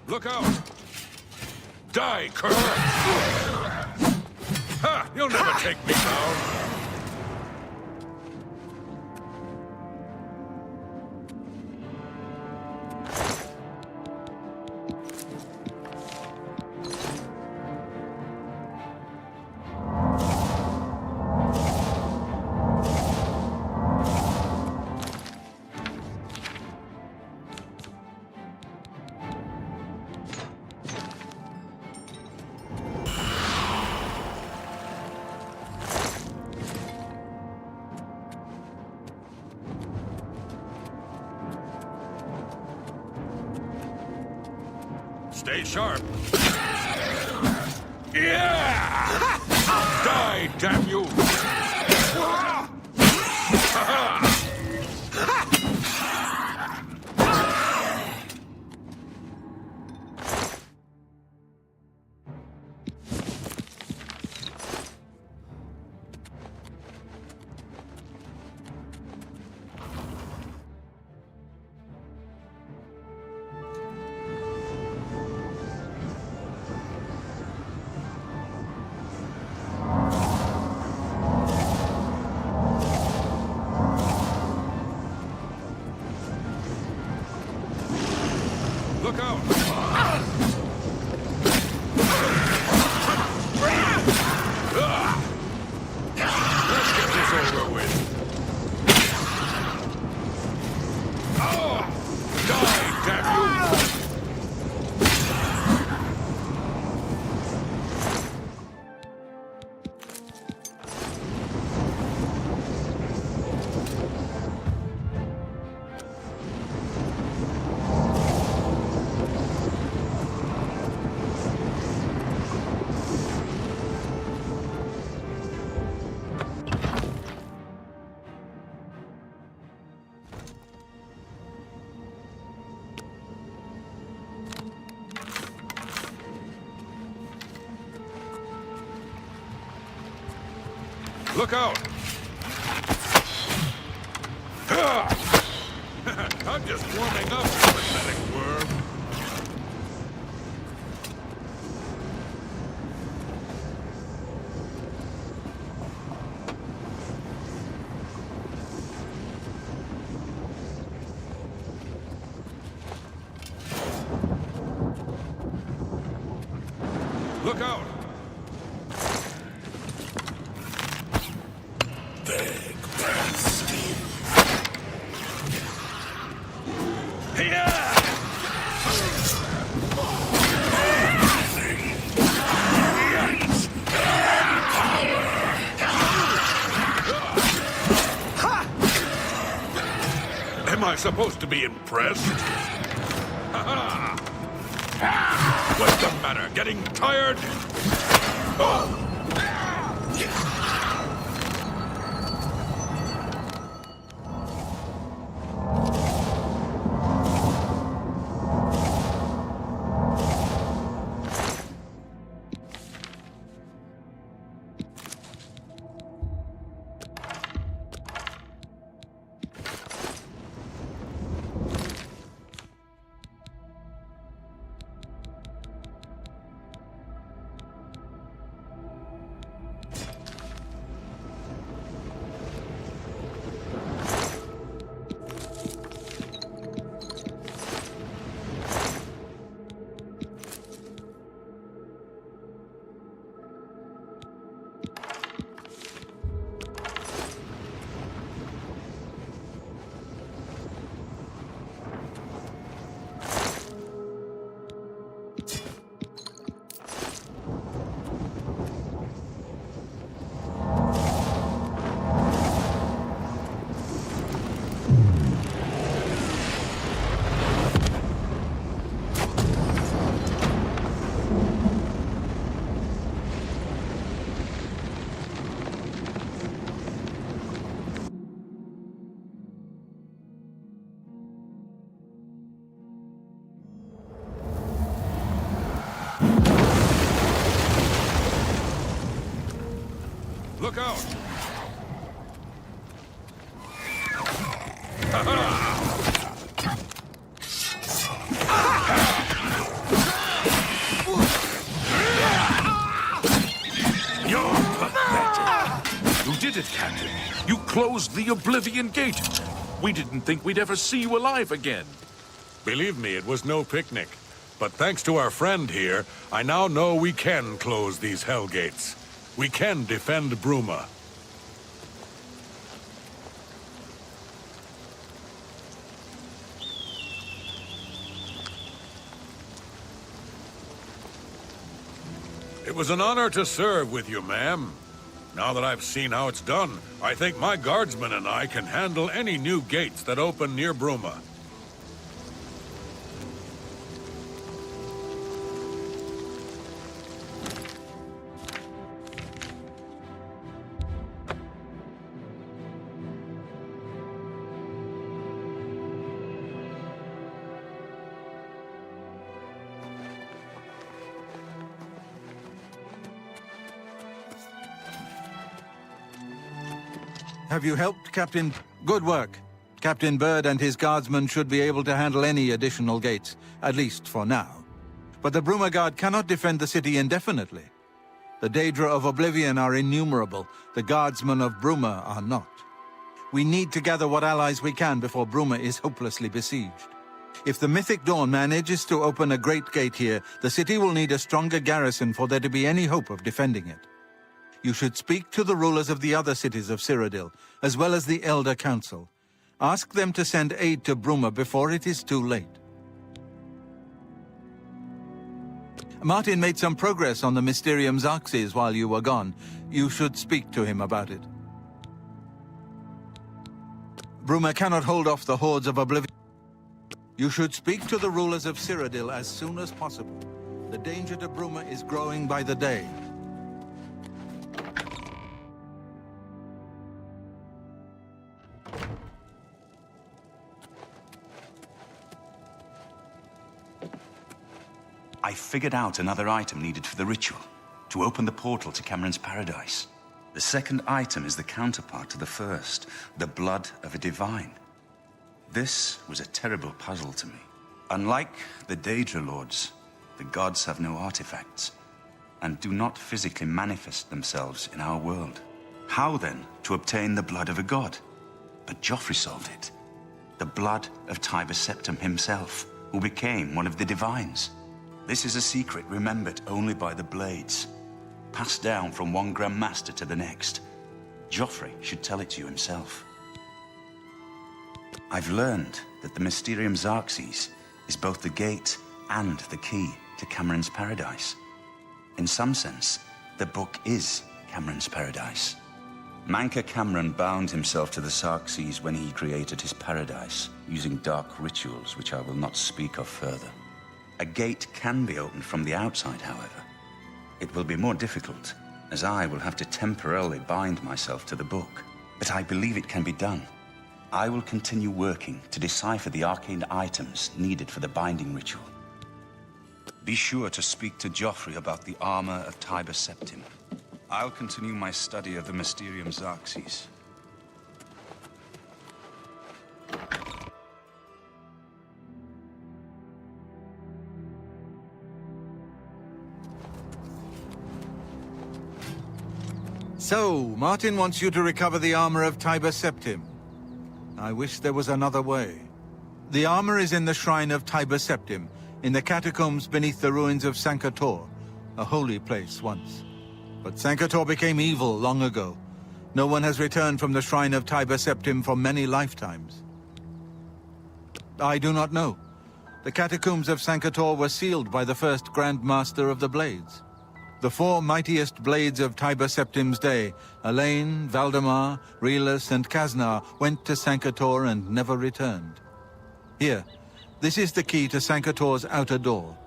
Look out! Die, cur! Ha! You'll never take me down! Stay sharp. Yeah! Die, damn you! Look out! I'm just warming up, pathetic worm. Look out! Am I supposed to be impressed? What's the matter? Getting tired? Oh. Look out! You're pathetic. You did it, Captain. You closed the Oblivion Gate. We didn't think we'd ever see you alive again. Believe me, it was no picnic. But thanks to our friend here, I now know we can close these hell gates. We can defend Bruma. It was an honor to serve with you, ma'am. Now that I've seen how it's done, I think my guardsmen and I can handle any new gates that open near Bruma. Have you helped, Captain? Good work. Captain Bird and his guardsmen should be able to handle any additional gates, at least for now. But the Bruma Guard cannot defend the city indefinitely. The Daedra of Oblivion are innumerable. The guardsmen of Bruma are not. We need to gather what allies we can before Bruma is hopelessly besieged. If the Mythic Dawn manages to open a great gate here, the city will need a stronger garrison for there to be any hope of defending it. You should speak to the rulers of the other cities of Cyrodiil, as well as the Elder Council. Ask them to send aid to Bruma before it is too late. Martin made some progress on the Mysterium Xarxes while you were gone. You should speak to him about it. Bruma cannot hold off the hordes of Oblivion. You should speak to the rulers of Cyrodiil as soon as possible. The danger to Bruma is growing by the day. I figured out another item needed for the ritual, to open the portal to Cameron's paradise. The second item is the counterpart to the first, the blood of a divine. This was a terrible puzzle to me. Unlike the Daedra Lords, the gods have no artifacts, and do not physically manifest themselves in our world. How, then, to obtain the blood of a god? But Joffrey solved it. The blood of Tiber Septim himself, who became one of the divines. This is a secret remembered only by the Blades, passed down from one Grand Master to the next. Joffrey should tell it to you himself. I've learned that the Mysterium Xarxes is both the gate and the key to Cameron's paradise. In some sense, the book is Cameron's paradise. Manca Cameron bound himself to the Xarxes when he created his paradise, using dark rituals which I will not speak of further. A gate can be opened from the outside, however. It will be more difficult, as I will have to temporarily bind myself to the book. But I believe it can be done. I will continue working to decipher the arcane items needed for the binding ritual. Be sure to speak to Joffrey about the armor of Tiber Septim. I'll continue my study of the Mysterium Xarxes. So, Martin wants you to recover the armor of Tiber Septim. I wish there was another way. The armor is in the shrine of Tiber Septim, in the catacombs beneath the ruins of Sankator, a holy place once. But Sankator became evil long ago. No one has returned from the shrine of Tiber Septim for many lifetimes. I do not know. The catacombs of Sankator were sealed by the first Grand Master of the Blades. The four mightiest blades of Tiber Septim's day, Elaine, Valdemar, Relus, and Kaznar, went to Sankator and never returned. Here, this is the key to Sankator's outer door.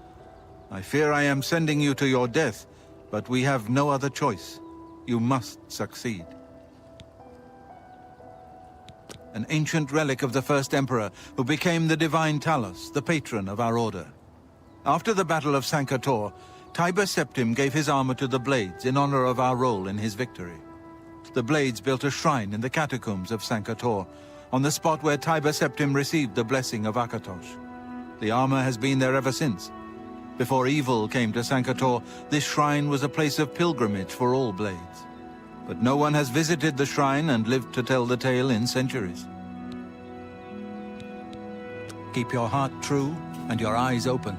I fear I am sending you to your death, but we have no other choice. You must succeed. An ancient relic of the first emperor, who became the divine Talos, the patron of our order. After the Battle of Sankator, Tiber Septim gave his armor to the Blades in honor of our role in his victory. The Blades built a shrine in the catacombs of Sankator, on the spot where Tiber Septim received the blessing of Akatosh. The armor has been there ever since. Before evil came to Sankator, this shrine was a place of pilgrimage for all Blades. But no one has visited the shrine and lived to tell the tale in centuries. Keep your heart true and your eyes open.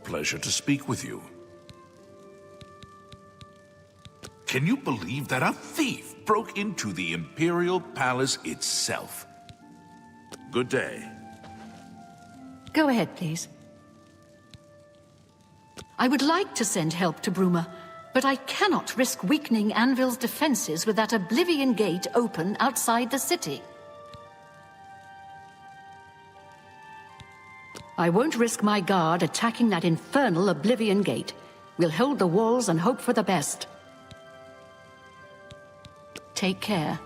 Pleasure to speak with you. Can you believe that a thief broke into the Imperial Palace itself? Good day. Go ahead, please. I would like to send help to Bruma, but I cannot risk weakening Anvil's defenses with that Oblivion gate open outside the city. I won't risk my guard attacking that infernal Oblivion gate. We'll hold the walls and hope for the best. Take care.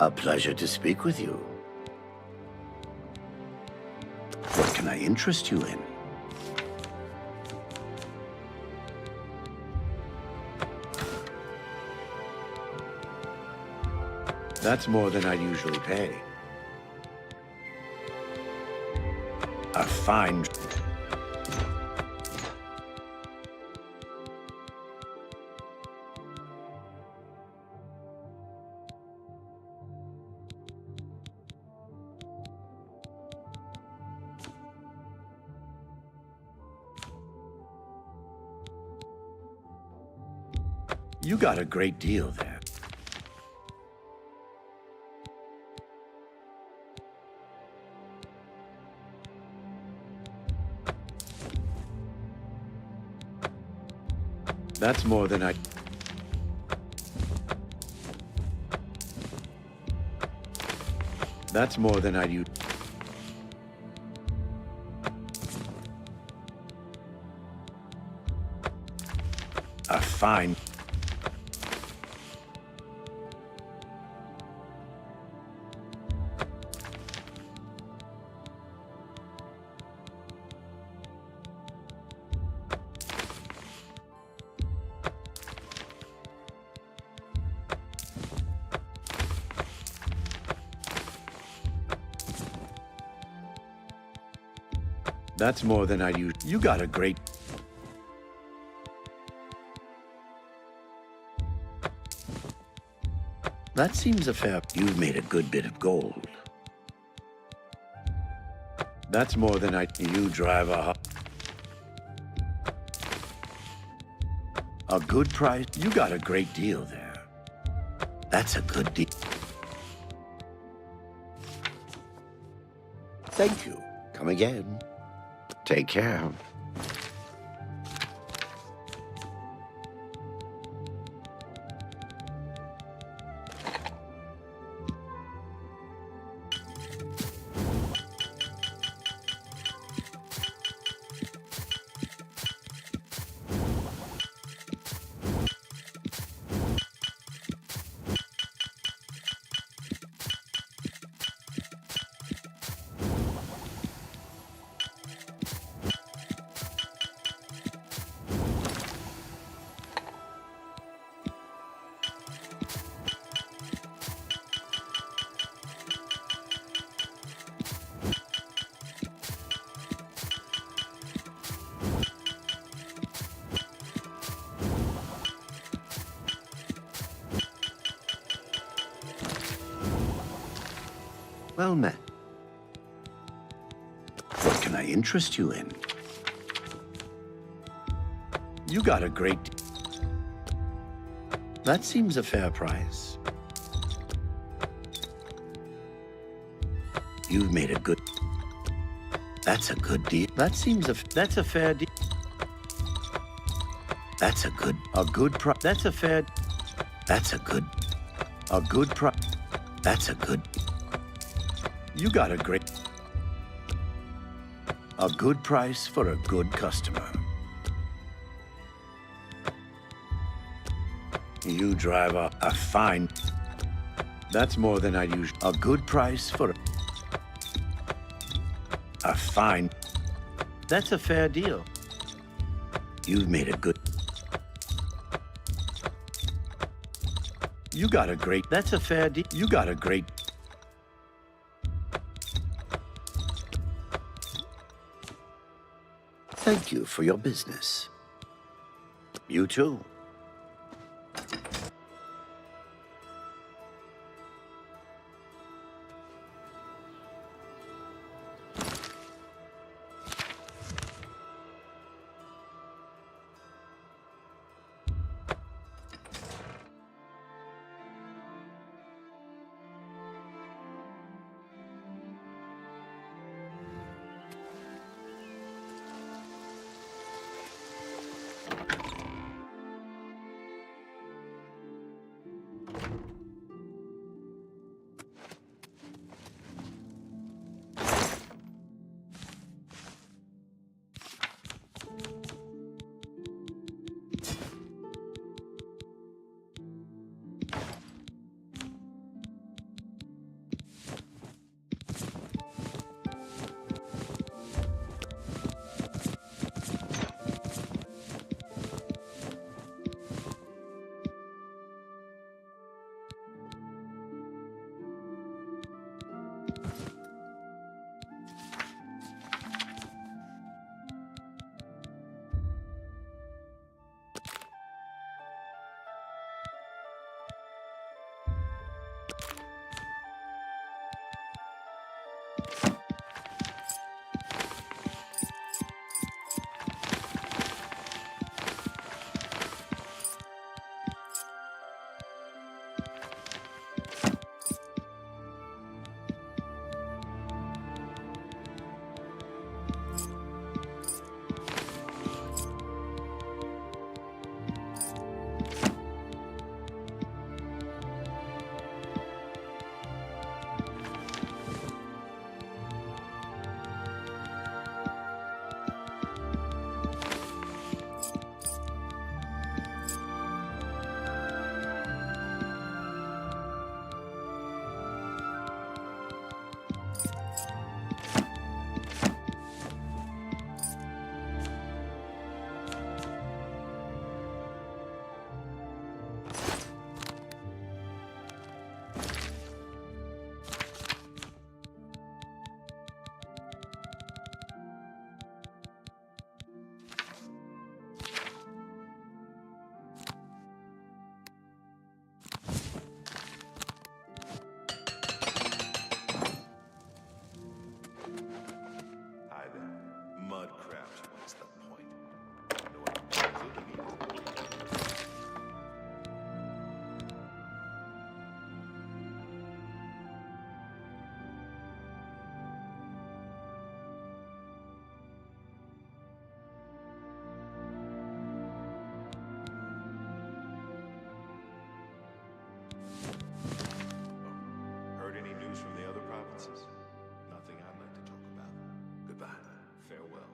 A pleasure to speak with you. What can I interest you in? That's more than I'd usually pay. A fine... You got a great deal there. That's more than I... That's more than I'd use. A fine... That's more than I'd use. You got a great... That seems a fair... You've made a good bit of gold. That's more than I... You drive a good price. You got a great deal there. That's a good deal. Thank you. Come again. Take care. Well met. What can I interest you in? You got a great... That seems a fair price. You've made a good... That's a good deal. That seems That's a fair deal. That's a good price. That's a fair... That's a good price. That's a good... You got a great... A good price for a good customer. You drive a fine... That's more than I'd use. A good price for a fine... That's a fair deal. You've made a good... You got a great... That's a fair deal. You got a great... Thank you for your business. You too. mudcraft. What's the point? No one including you. Heard any news from the other provinces? Nothing I'd like to talk about. Goodbye. Farewell.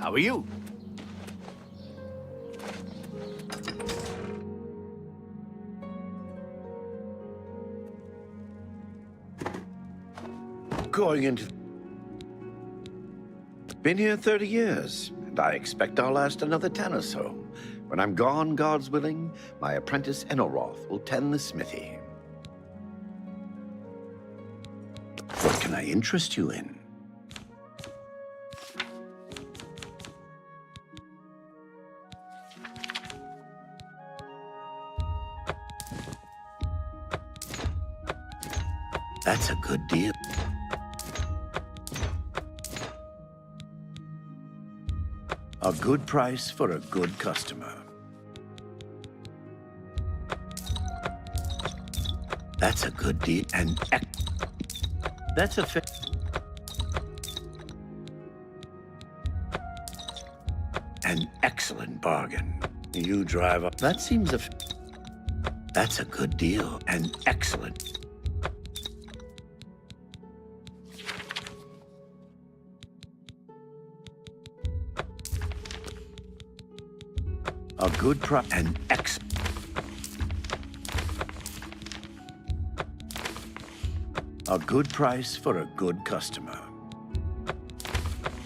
How are you? Going into... Been here 30 years, and I expect I'll last another 10 or so. When I'm gone, God's willing, my apprentice Enelroth will tend the smithy. What can I interest you in? That's a good deal. A good price for a good customer. That's a good deal, and that's a an excellent bargain. You drive up. That seems that's a good deal, an excellent. A good price, an a good price for a good customer.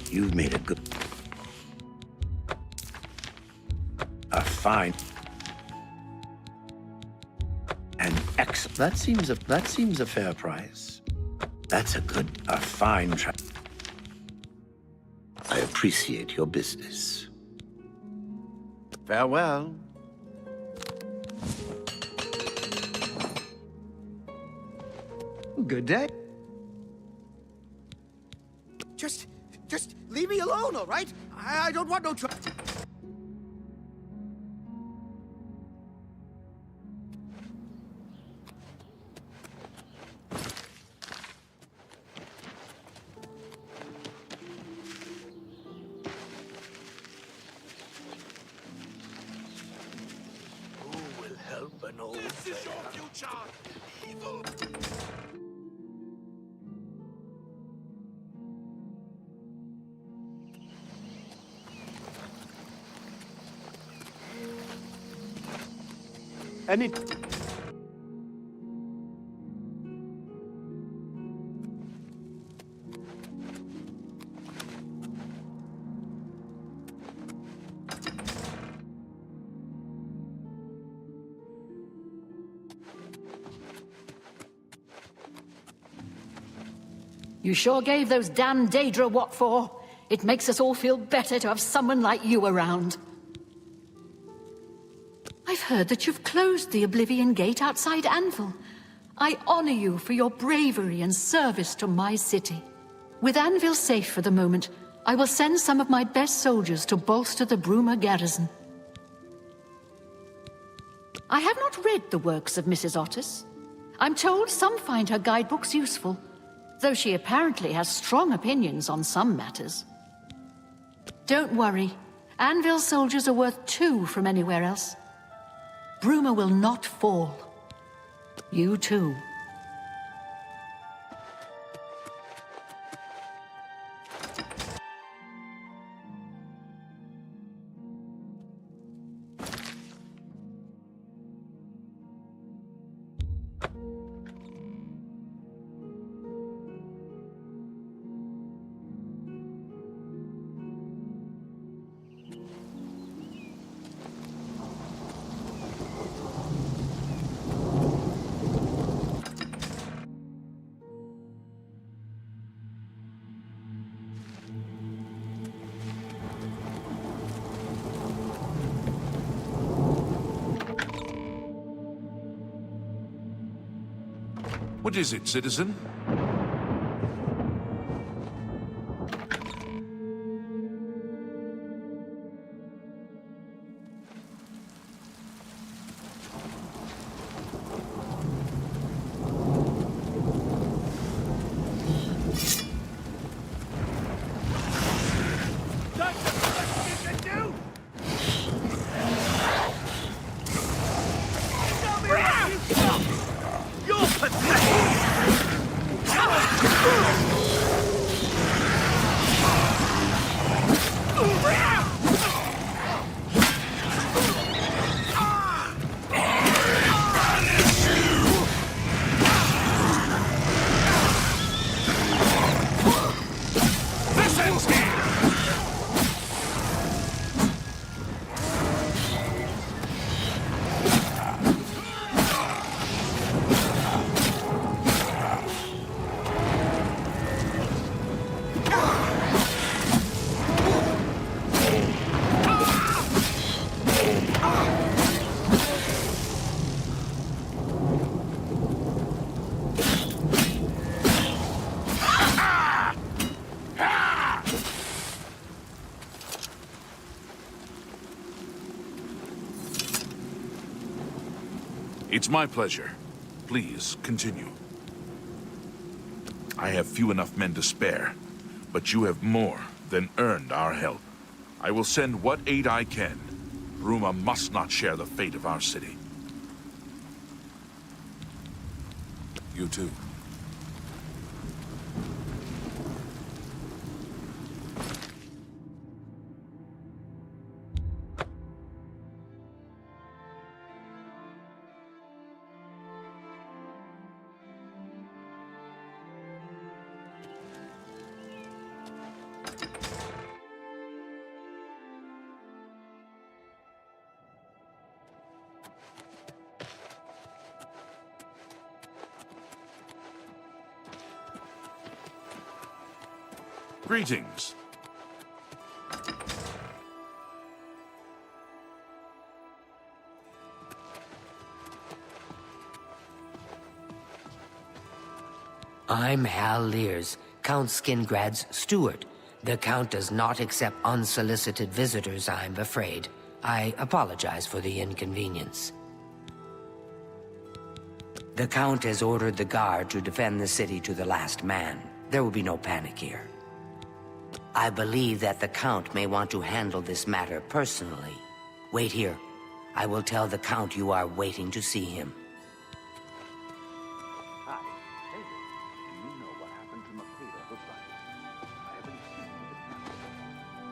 You've made a good... A fine... An that seems a fair price. That's a good... A fine I appreciate your business. Farewell. Good day. Just leave me alone, all right? I don't want no trouble. Who will help an old This is your future, evil. Any... You sure gave those damn Daedra what for. It makes us all feel better to have someone like you around. I've heard that you've closed the Oblivion Gate outside Anvil. I honor you for your bravery and service to my city. With Anvil safe for the moment, I will send some of my best soldiers to bolster the Bruma garrison. I have not read the works of Mrs. Otis. I'm told some find her guidebooks useful, though she apparently has strong opinions on some matters. Don't worry. Anvil's soldiers are worth 2 from anywhere else. Bruma will not fall. You too. What is it, citizen? You're pathetic! It's my pleasure. Please, continue. I have few enough men to spare, but you have more than earned our help. I will send what aid I can. Bruma must not share the fate of our city. You too. Greetings. I'm Hal Lears, Count Skingrad's steward. The Count does not accept unsolicited visitors, I'm afraid. I apologize for the inconvenience. The Count has ordered the guard to defend the city to the last man. There will be no panic here. I believe that the Count may want to handle this matter personally. Wait here. I will tell the Count you are waiting to see him. Hi, David. Do you know what happened to Makeda the Bucket? I haven't seen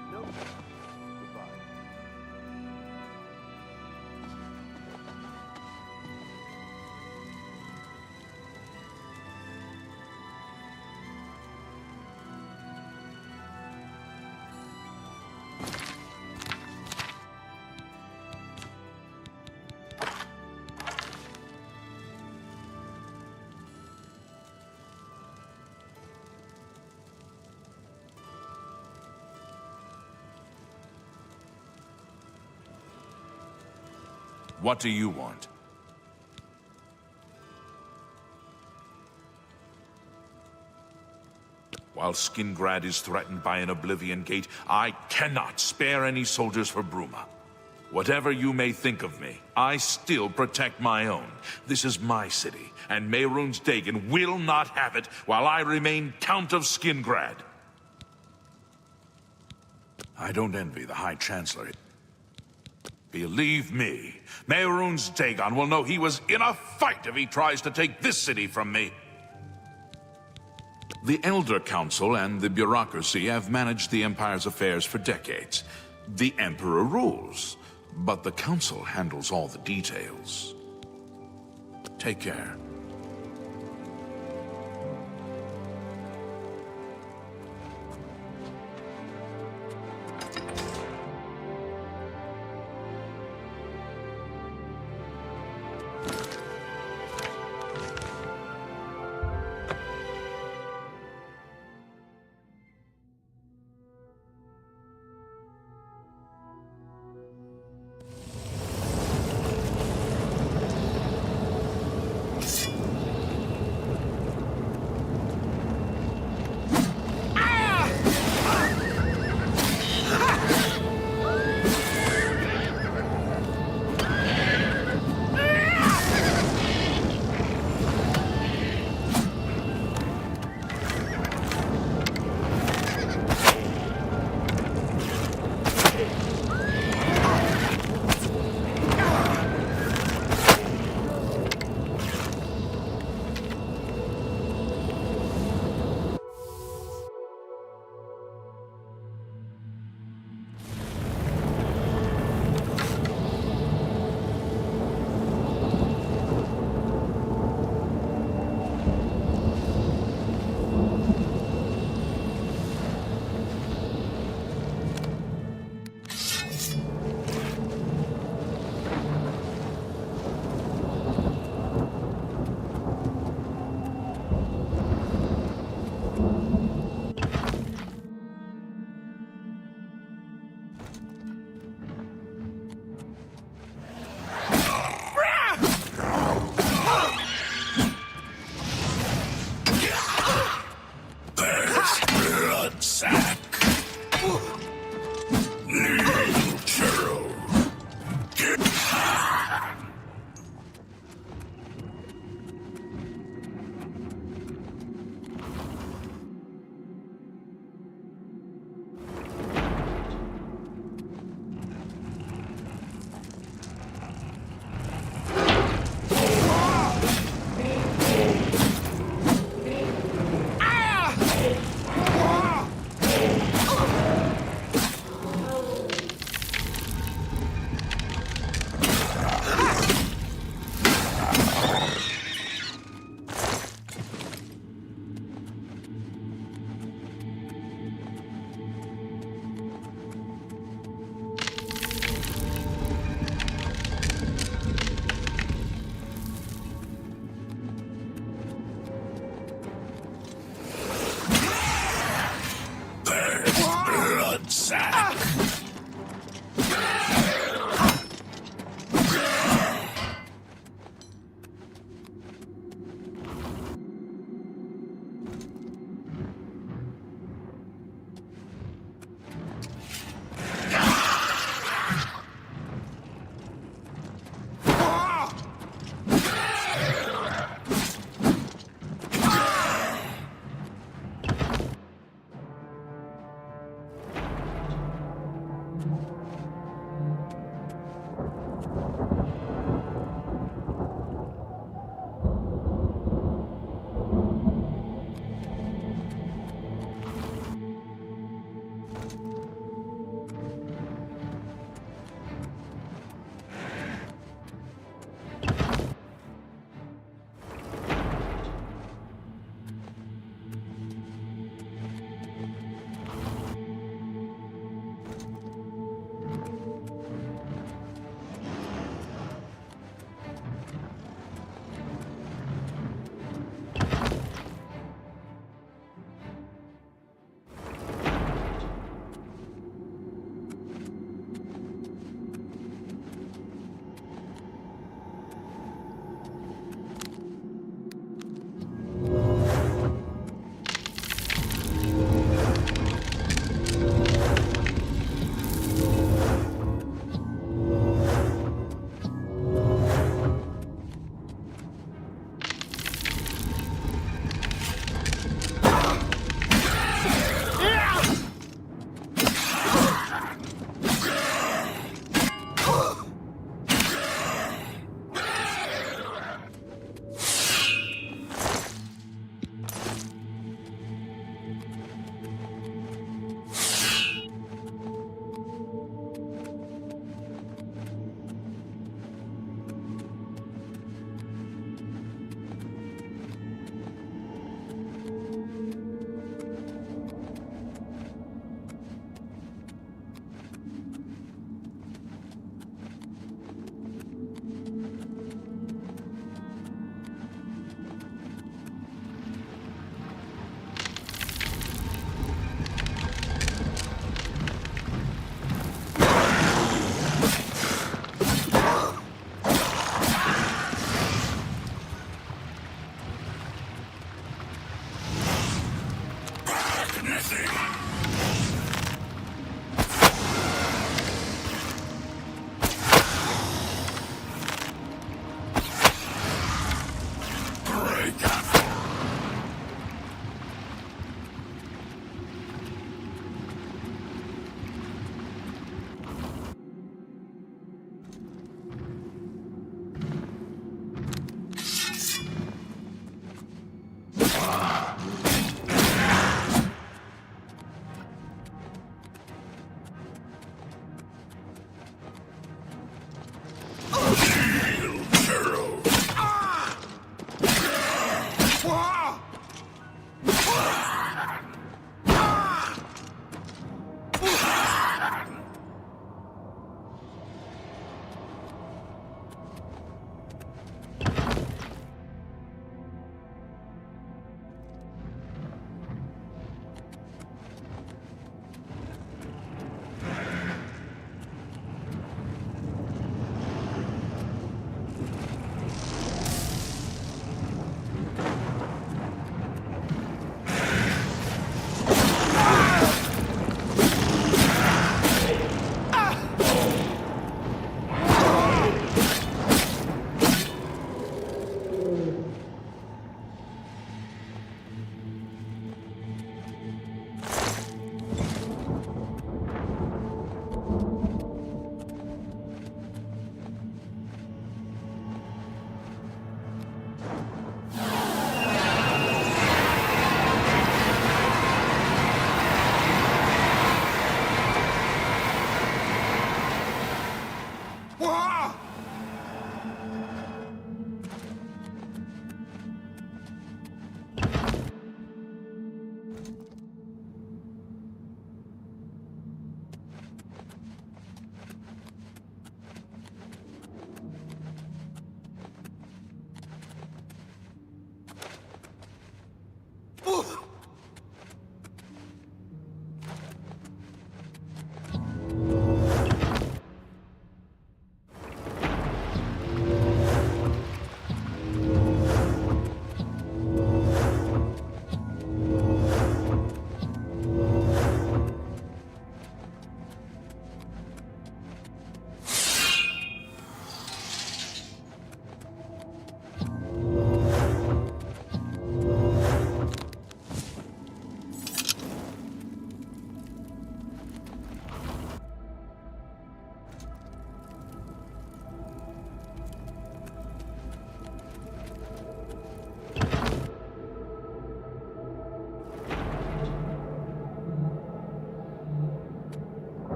the No. Goodbye. What do you want? While Skingrad is threatened by an Oblivion gate, I cannot spare any soldiers for Bruma. Whatever you may think of me, I still protect my own. This is my city, and Mehrunes Dagon will not have it while I remain Count of Skingrad. I don't envy the High Chancellor. Believe me, Mehrunes Dagon will know he was in a fight if he tries to take this city from me. The Elder Council and the bureaucracy have managed the Empire's affairs for decades. The Emperor rules, but the Council handles all the details. Take care.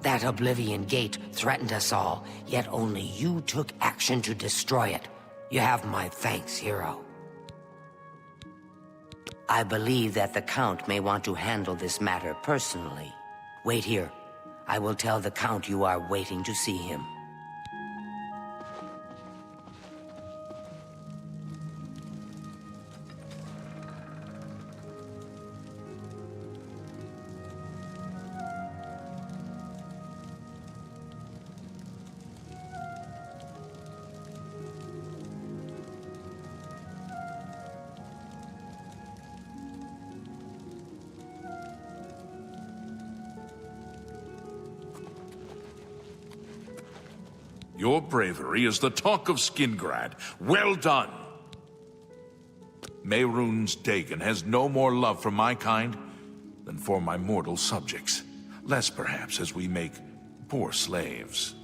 That Oblivion gate threatened us all, yet only you took action to destroy it. You have my thanks, hero. I believe that the Count may want to handle this matter personally. Wait here. I will tell the Count you are waiting to see him. Your bravery is the talk of Skingrad. Well done! Mehrunes Dagon has no more love for my kind than for my mortal subjects. Less, perhaps, as we make poor slaves.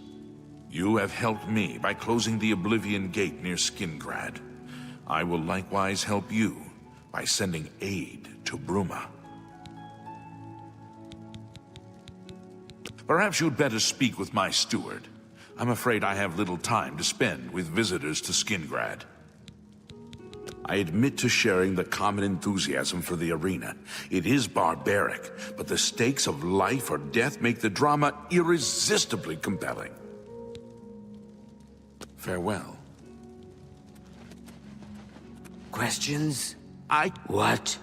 You have helped me by closing the Oblivion Gate near Skingrad. I will likewise help you by sending aid to Bruma. Perhaps you'd better speak with my steward. I'm afraid I have little time to spend with visitors to Skingrad. I admit to sharing the common enthusiasm for the arena. It is barbaric, but the stakes of life or death make the drama irresistibly compelling. Farewell. Questions? What?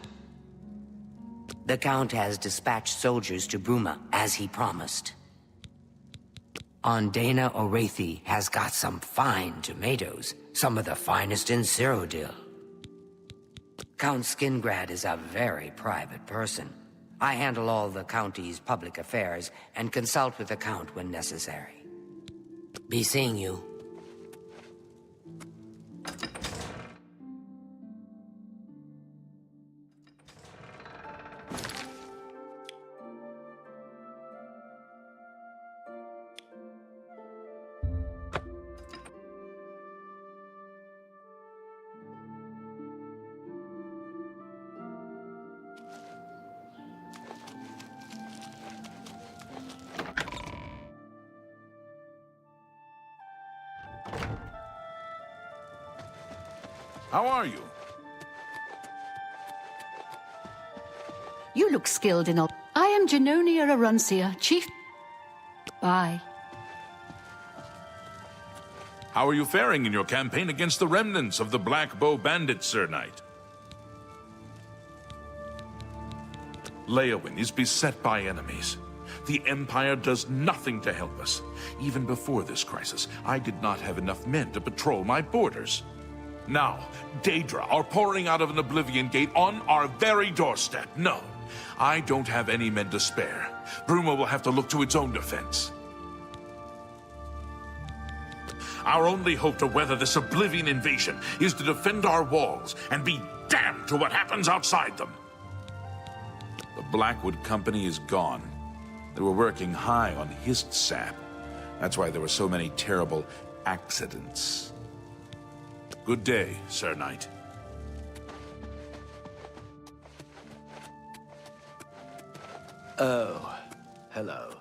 The Count has dispatched soldiers to Bruma, as he promised. Ondana Orethi has got some fine tomatoes, some of the finest in Cyrodiil. Count Skingrad is a very private person. I handle all the county's public affairs and consult with the Count when necessary. Be seeing you. How are you? You look skilled in all. I am Genonia Aruncia, Chief. Bye. How are you faring in your campaign against the remnants of the Black Bow Bandits, Sir Knight? Leowyn is beset by enemies. The Empire does nothing to help us. Even before this crisis, I did not have enough men to patrol my borders. Now, Daedra are pouring out of an Oblivion Gate on our very doorstep. No, I don't have any men to spare. Bruma will have to look to its own defense. Our only hope to weather this Oblivion invasion is to defend our walls and be damned to what happens outside them. The Blackwood Company is gone. They were working high on hissed sap. That's why there were so many terrible accidents. Good day, Sir Knight. Oh, hello.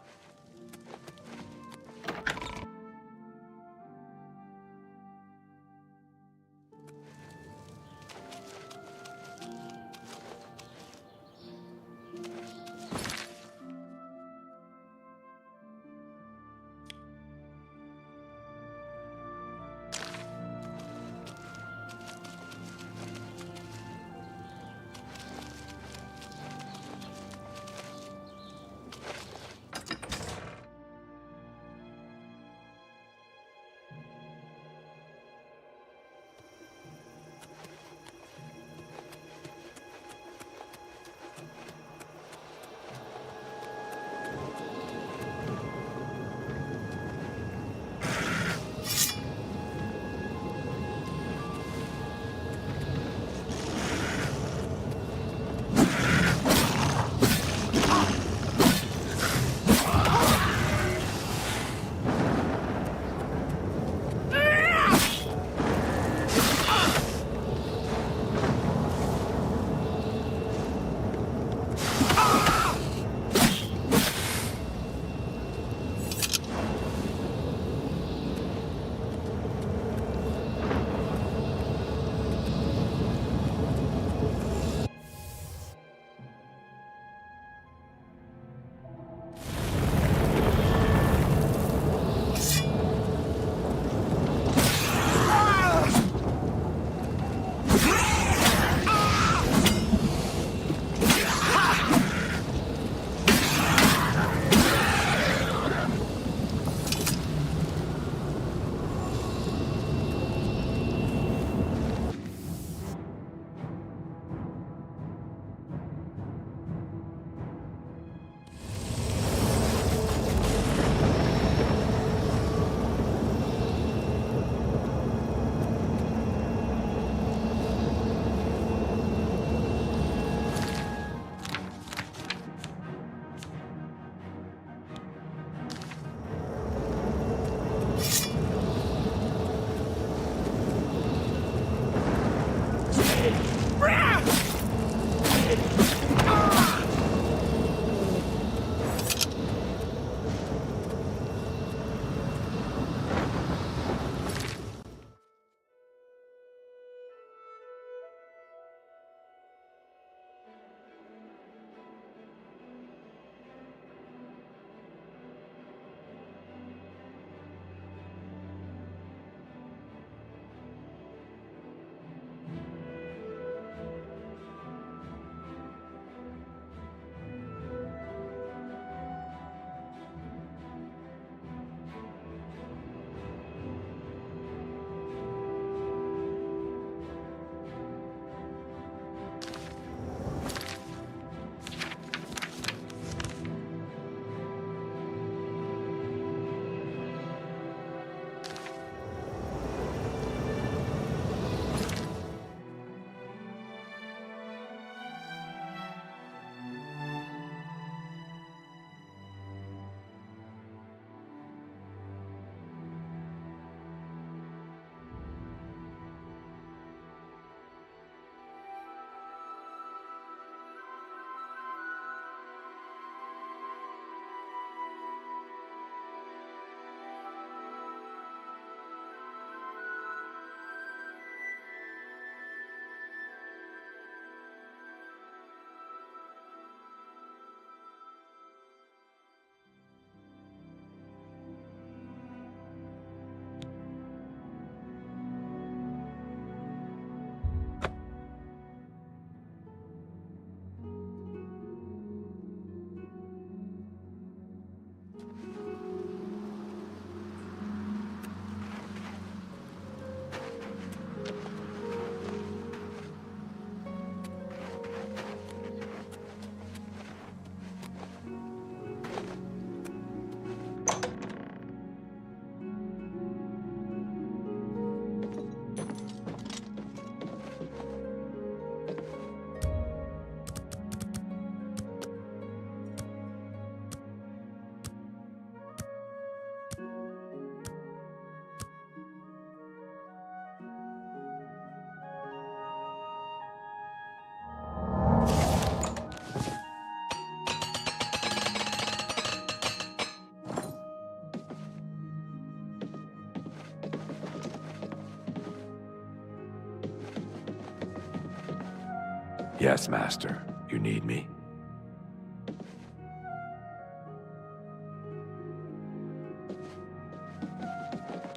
Yes, Master. You need me?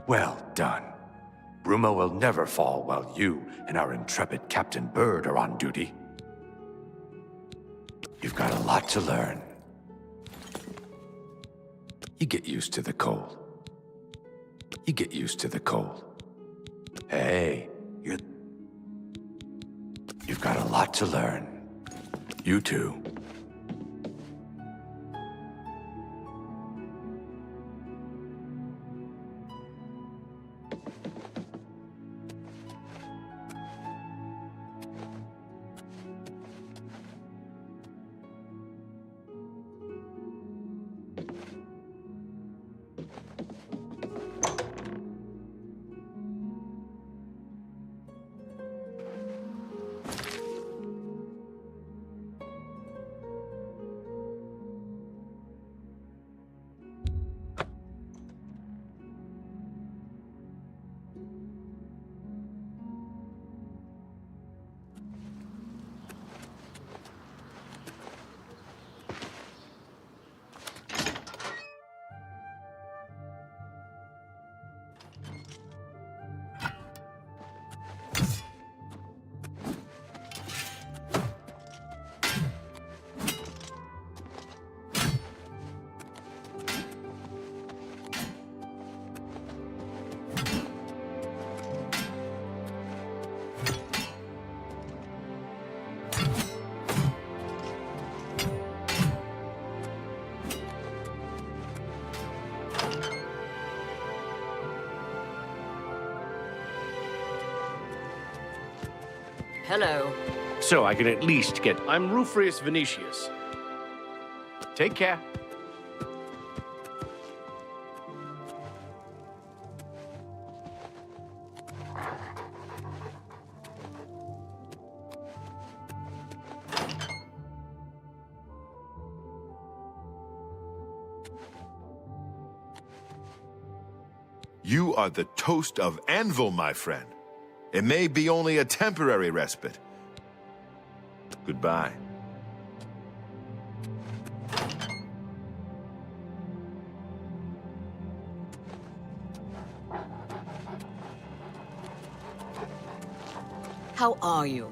Well done. Bruma will never fall while you and our intrepid Captain Bird are on duty. You've got a lot to learn. You get used to the cold. You get used to the cold. Hey, you've got a lot to learn. You too. Hello. So I can at least get... I'm Rufrius Venetius. Take care. You are the toast of Anvil, my friend. It may be only a temporary respite. Goodbye. How are you?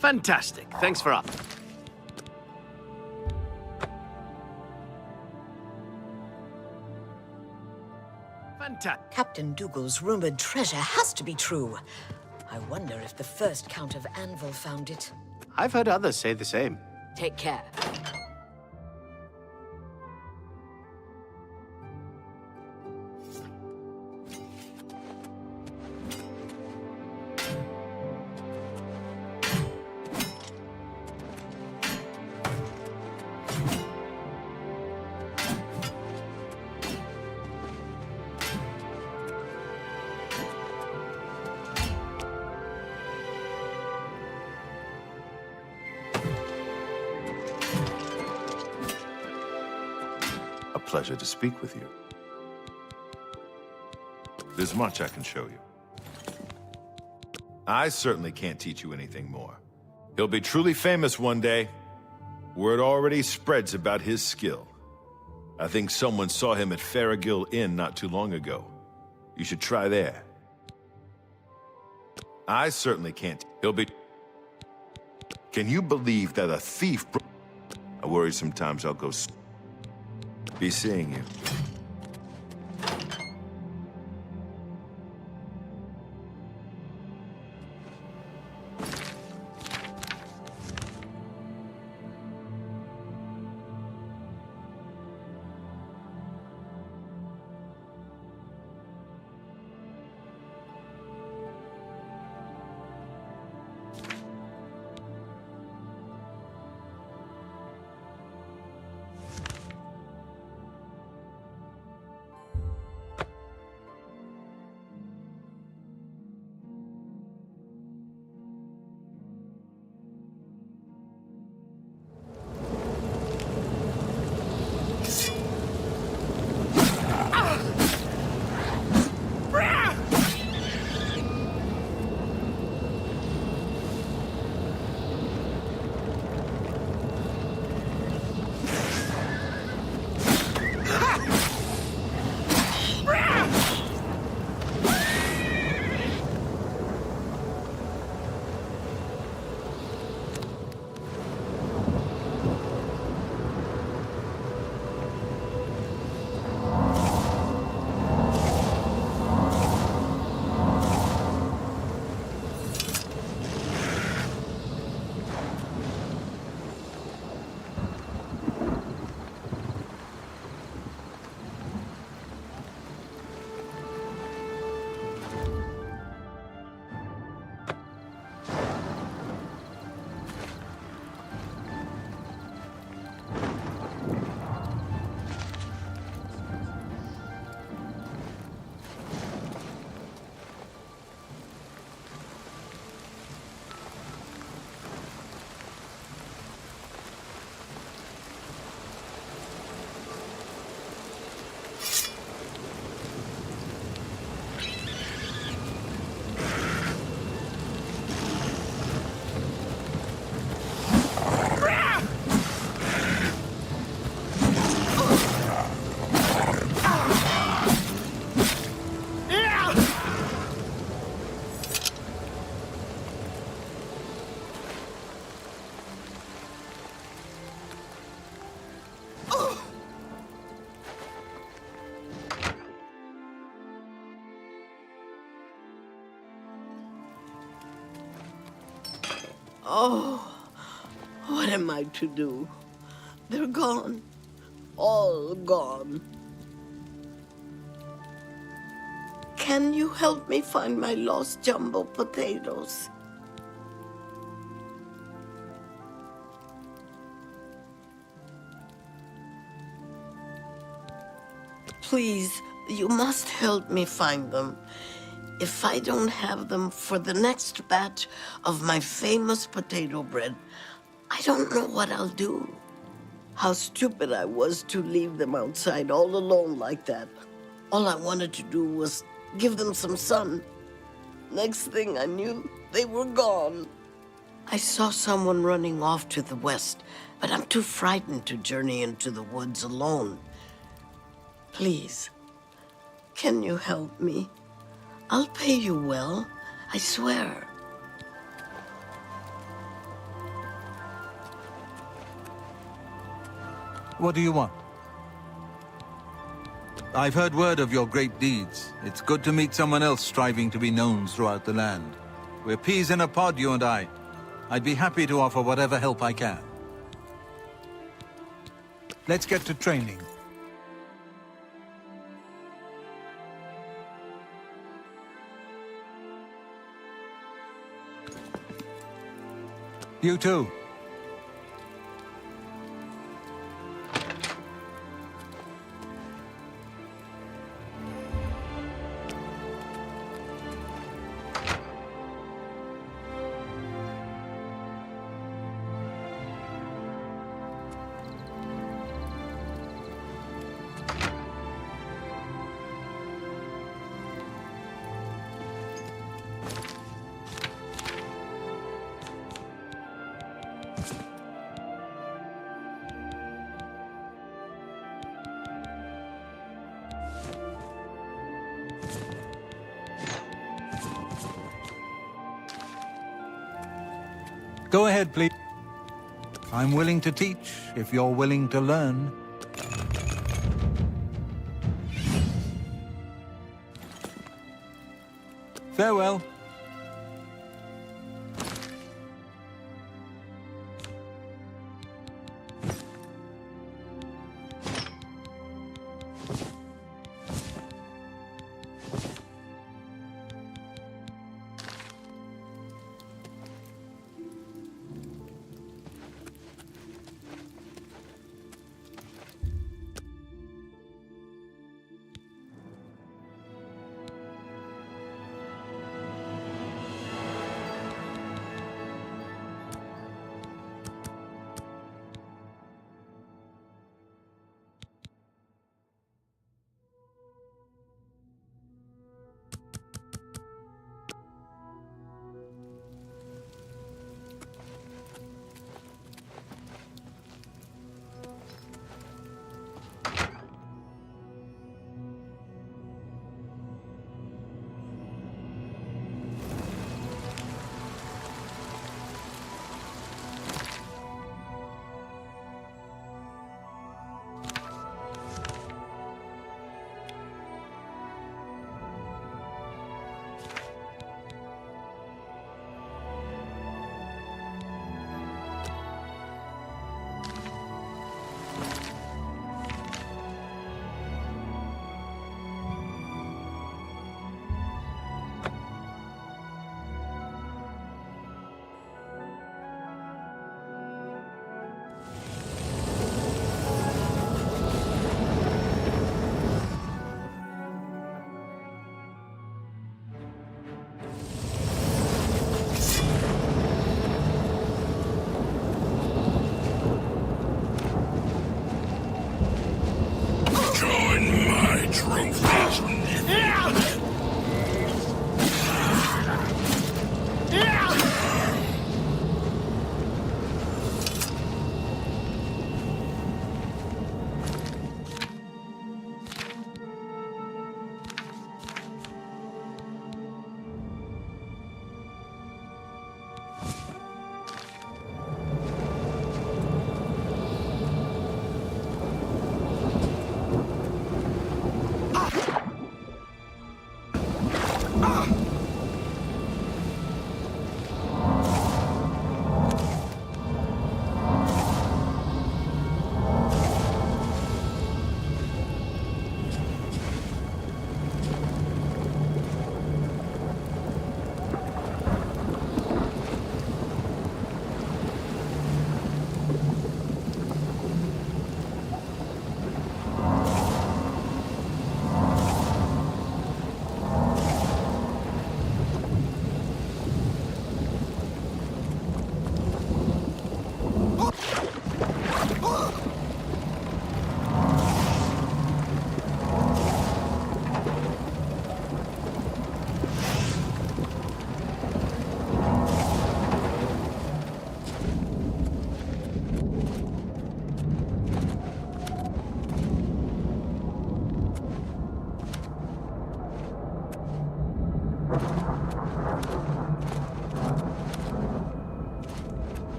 Fantastic. Thanks for up. Captain Dougal's rumored treasure has to be true. I wonder if the first Count of Anvil found it. I've heard others say the same. Take care. Pleasure to speak with you. There's much I can show you. I certainly can't teach you anything more. He'll be truly famous one day. Word already spreads about his skill. I think someone saw him at Farragill Inn not too long ago. You should try there. I certainly can't. He'll be... Can you believe that a thief... I worry sometimes I'll go... Be seeing you. Oh, what am I to do? They're gone. All gone. Can you help me find my lost jumbo potatoes? Please, you must help me find them. If I don't have them for the next batch of my famous potato bread, I don't know what I'll do. How stupid I was to leave them outside all alone like that. All I wanted to do was give them some sun. Next thing I knew, they were gone. I saw someone running off to the west, but I'm too frightened to journey into the woods alone. Please, can you help me? I'll pay you well, I swear. What do you want? I've heard word of your great deeds. It's good to meet someone else striving to be known throughout the land. We're peas in a pod, you and I. I'd be happy to offer whatever help I can. Let's get to training. You too. Go ahead, please. I'm willing to teach if you're willing to learn. Farewell.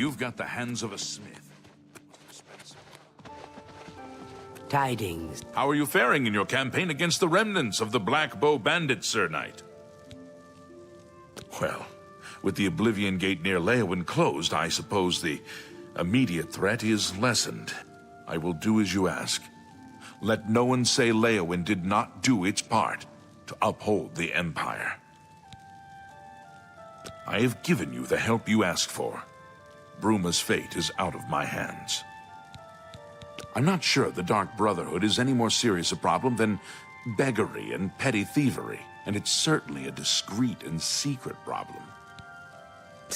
You've got the hands of a smith. Tidings. How are you faring in your campaign against the remnants of the Black Bow Bandits, Sir Knight? Well, with the Oblivion Gate near Leowin closed, I suppose the immediate threat is lessened. I will do as you ask. Let no one say Leowin did not do its part to uphold the Empire. I have given you the help you asked for. Bruma's fate is out of my hands. I'm not sure the Dark Brotherhood is any more serious a problem than beggary and petty thievery, and it's certainly a discreet and secret problem.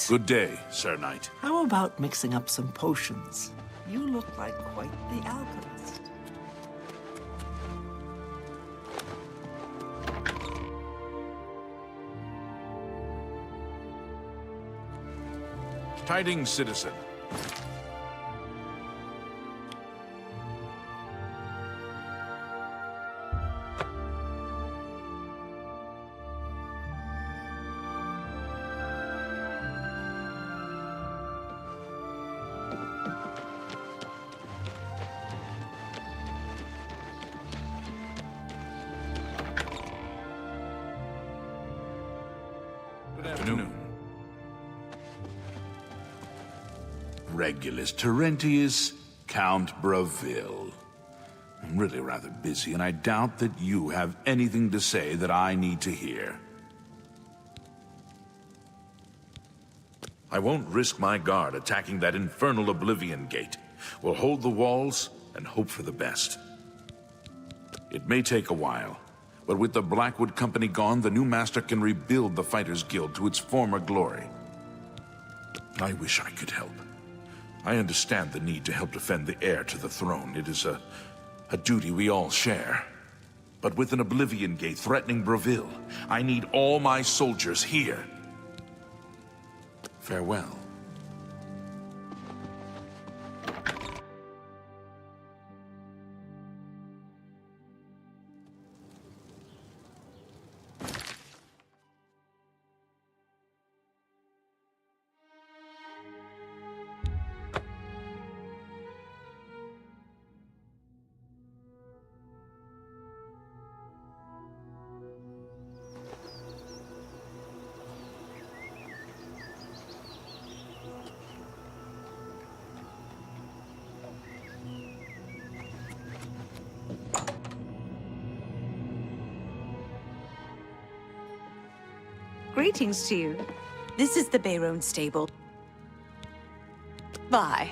Good day, Sir Knight. How about mixing up some potions? You look like quite the alchemist. Tidings, citizen. Good afternoon. Regulus Terentius, Count Bravil. I'm really rather busy, and I doubt that you have anything to say that I need to hear. I won't risk my guard attacking that infernal Oblivion Gate. We'll hold the walls and hope for the best. It may take a while, but with the Blackwood Company gone, the new master can rebuild the Fighters Guild to its former glory. I wish I could help. I understand the need to help defend the heir to the throne. It is a duty we all share. But with an Oblivion Gate threatening Bravil, I need all my soldiers here. Farewell. Greetings to you. This is the Bayron stable. Bye.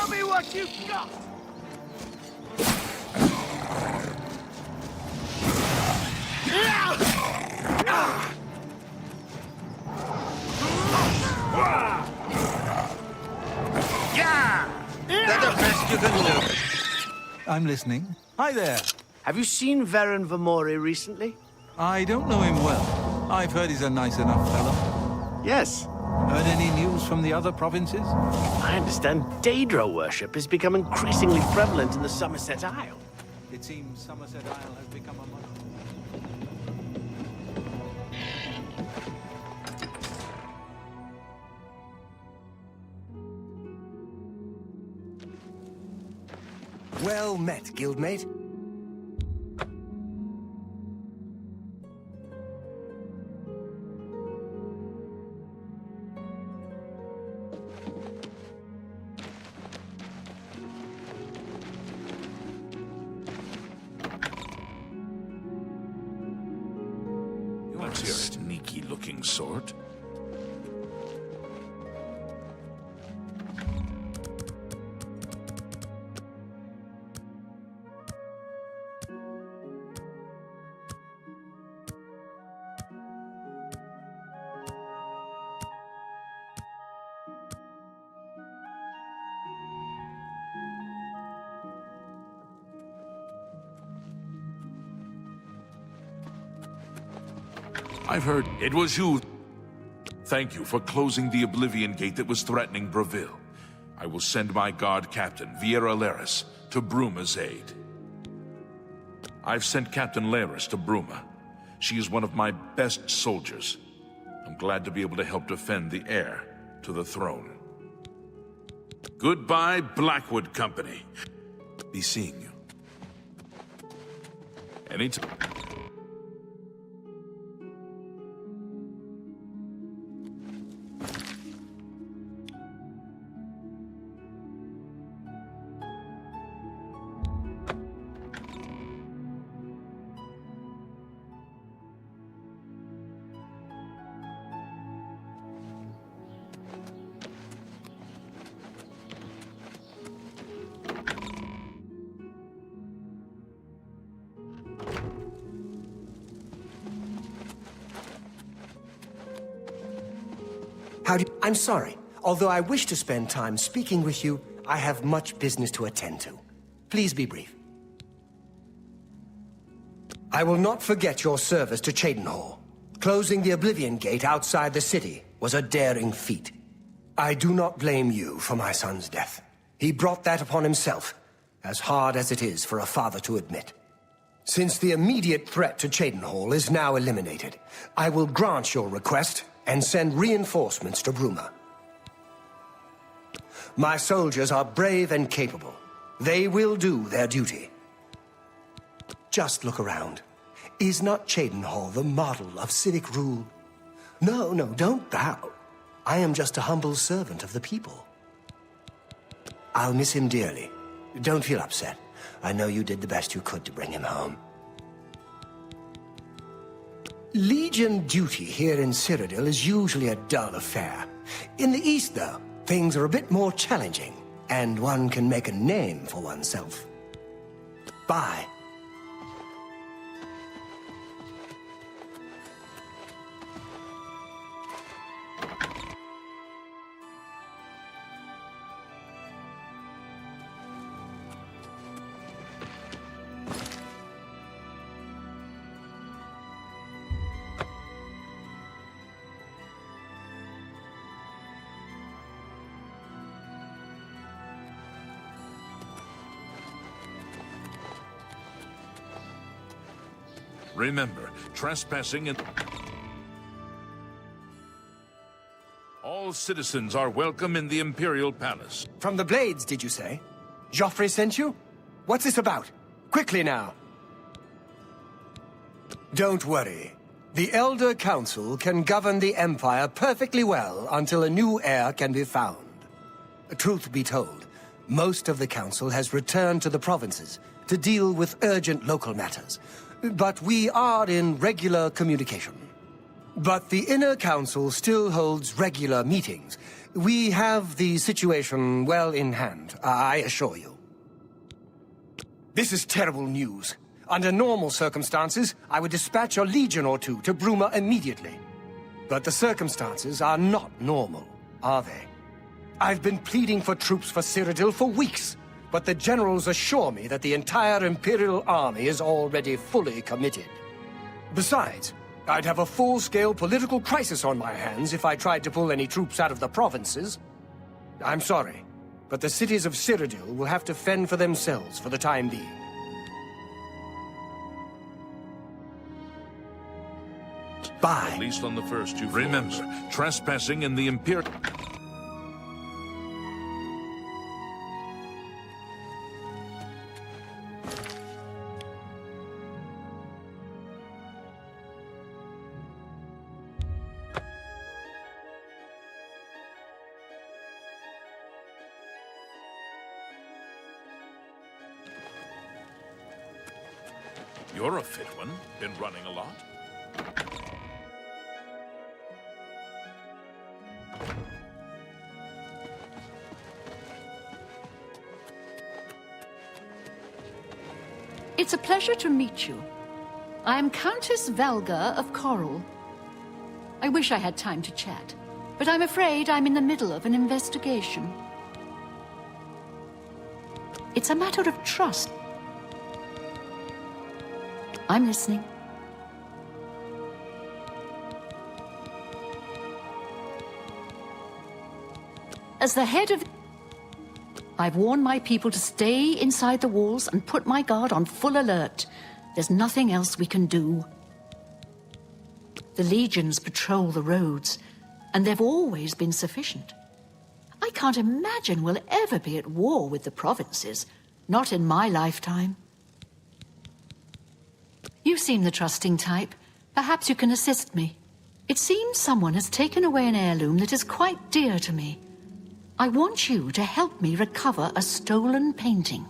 Show me what you got! Yeah! That's the best you can do. I'm listening. Hi there. Have you seen Varen Vamori recently? I don't know him well. I've heard he's a nice enough fellow. Yes. Heard any news from the other provinces? I understand Daedra worship has become increasingly prevalent in the Somerset Isle. It seems Somerset Isle has become a monarch. Well met, guildmate. Let's hear it. Sneaky-looking sort. I've heard it was you. Thank you for closing the Oblivion gate that was threatening Breville. I will send my guard captain, Viera Laris, to Bruma's aid. I've sent Captain Laris to Bruma. She is one of my best soldiers. I'm glad to be able to help defend the heir to the throne. Goodbye, Blackwood Company. Be seeing you. Anytime. I'm sorry. Although I wish to spend time speaking with you, I have much business to attend to. Please be brief. I will not forget your service to Cheydinhal. Closing the Oblivion Gate outside the city was a daring feat. I do not blame you for my son's death. He brought that upon himself, as hard as it is for a father to admit. Since the immediate threat to Cheydinhal is now eliminated, I will grant your request and send reinforcements to Bruma. My soldiers are brave and capable. They will do their duty. Just look around. Is not Cheydinhal the model of civic rule? No, don't bow. I am just a humble servant of the people. I'll miss him dearly. Don't feel upset. I know you did the best you could to bring him home. Legion duty here in Cyrodiil is usually a dull affair. In the East, though, things are a bit more challenging, and one can make a name for oneself. Bye. Remember, trespassing and... All citizens are welcome in the Imperial Palace. From the Blades, did you say? Joffrey sent you? What's this about? Quickly now. Don't worry. The Elder Council can govern the Empire perfectly well until a new heir can be found. Truth be told, most of the Council has returned to the provinces to deal with urgent local matters. But we are in regular communication. But the Inner Council still holds regular meetings. We have the situation well in hand, I assure you. This is terrible news. Under normal circumstances, I would dispatch a legion or two to Bruma immediately. But the circumstances are not normal, are they? I've been pleading for troops for Cyrodiil for weeks, but the generals assure me that the entire Imperial army is already fully committed. Besides, I'd have a full-scale political crisis on my hands if I tried to pull any troops out of the provinces. I'm sorry, but the cities of Cyrodiil will have to fend for themselves for the time being. Bye. At least on the first two floors. Remember, trespassing in the Imperial... You're a fit one. Been running a lot. It's a pleasure to meet you. I am Countess Valga of Coral. I wish I had time to chat, but I'm afraid I'm in the middle of an investigation. It's a matter of trust. I'm listening. As the head of... I've warned my people to stay inside the walls and put my guard on full alert. There's nothing else we can do. The legions patrol the roads, and they've always been sufficient. I can't imagine we'll ever be at war with the provinces, not in my lifetime. You seem the trusting type. Perhaps you can assist me. It seems someone has taken away an heirloom that is quite dear to me. I want you to help me recover a stolen painting.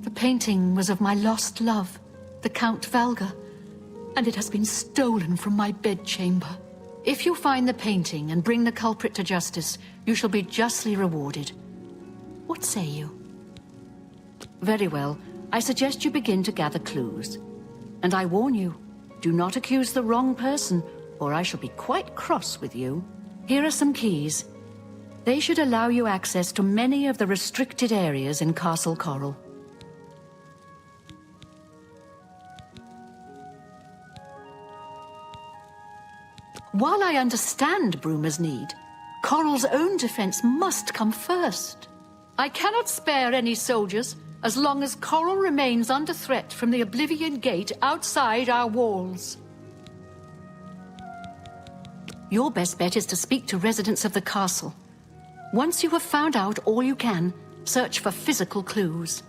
The painting was of my lost love, the Count Valga, and it has been stolen from my bedchamber. If you find the painting and bring the culprit to justice, you shall be justly rewarded. What say you? Very well. I suggest you begin to gather clues. And I warn you, do not accuse the wrong person, or I shall be quite cross with you. Here are some keys. They should allow you access to many of the restricted areas in Castle Coral. While I understand Bruma's need, Coral's own defense must come first. I cannot spare any soldiers as long as Coral remains under threat from the Oblivion Gate outside our walls. Your best bet is to speak to residents of the castle. Once you have found out all you can, search for physical clues.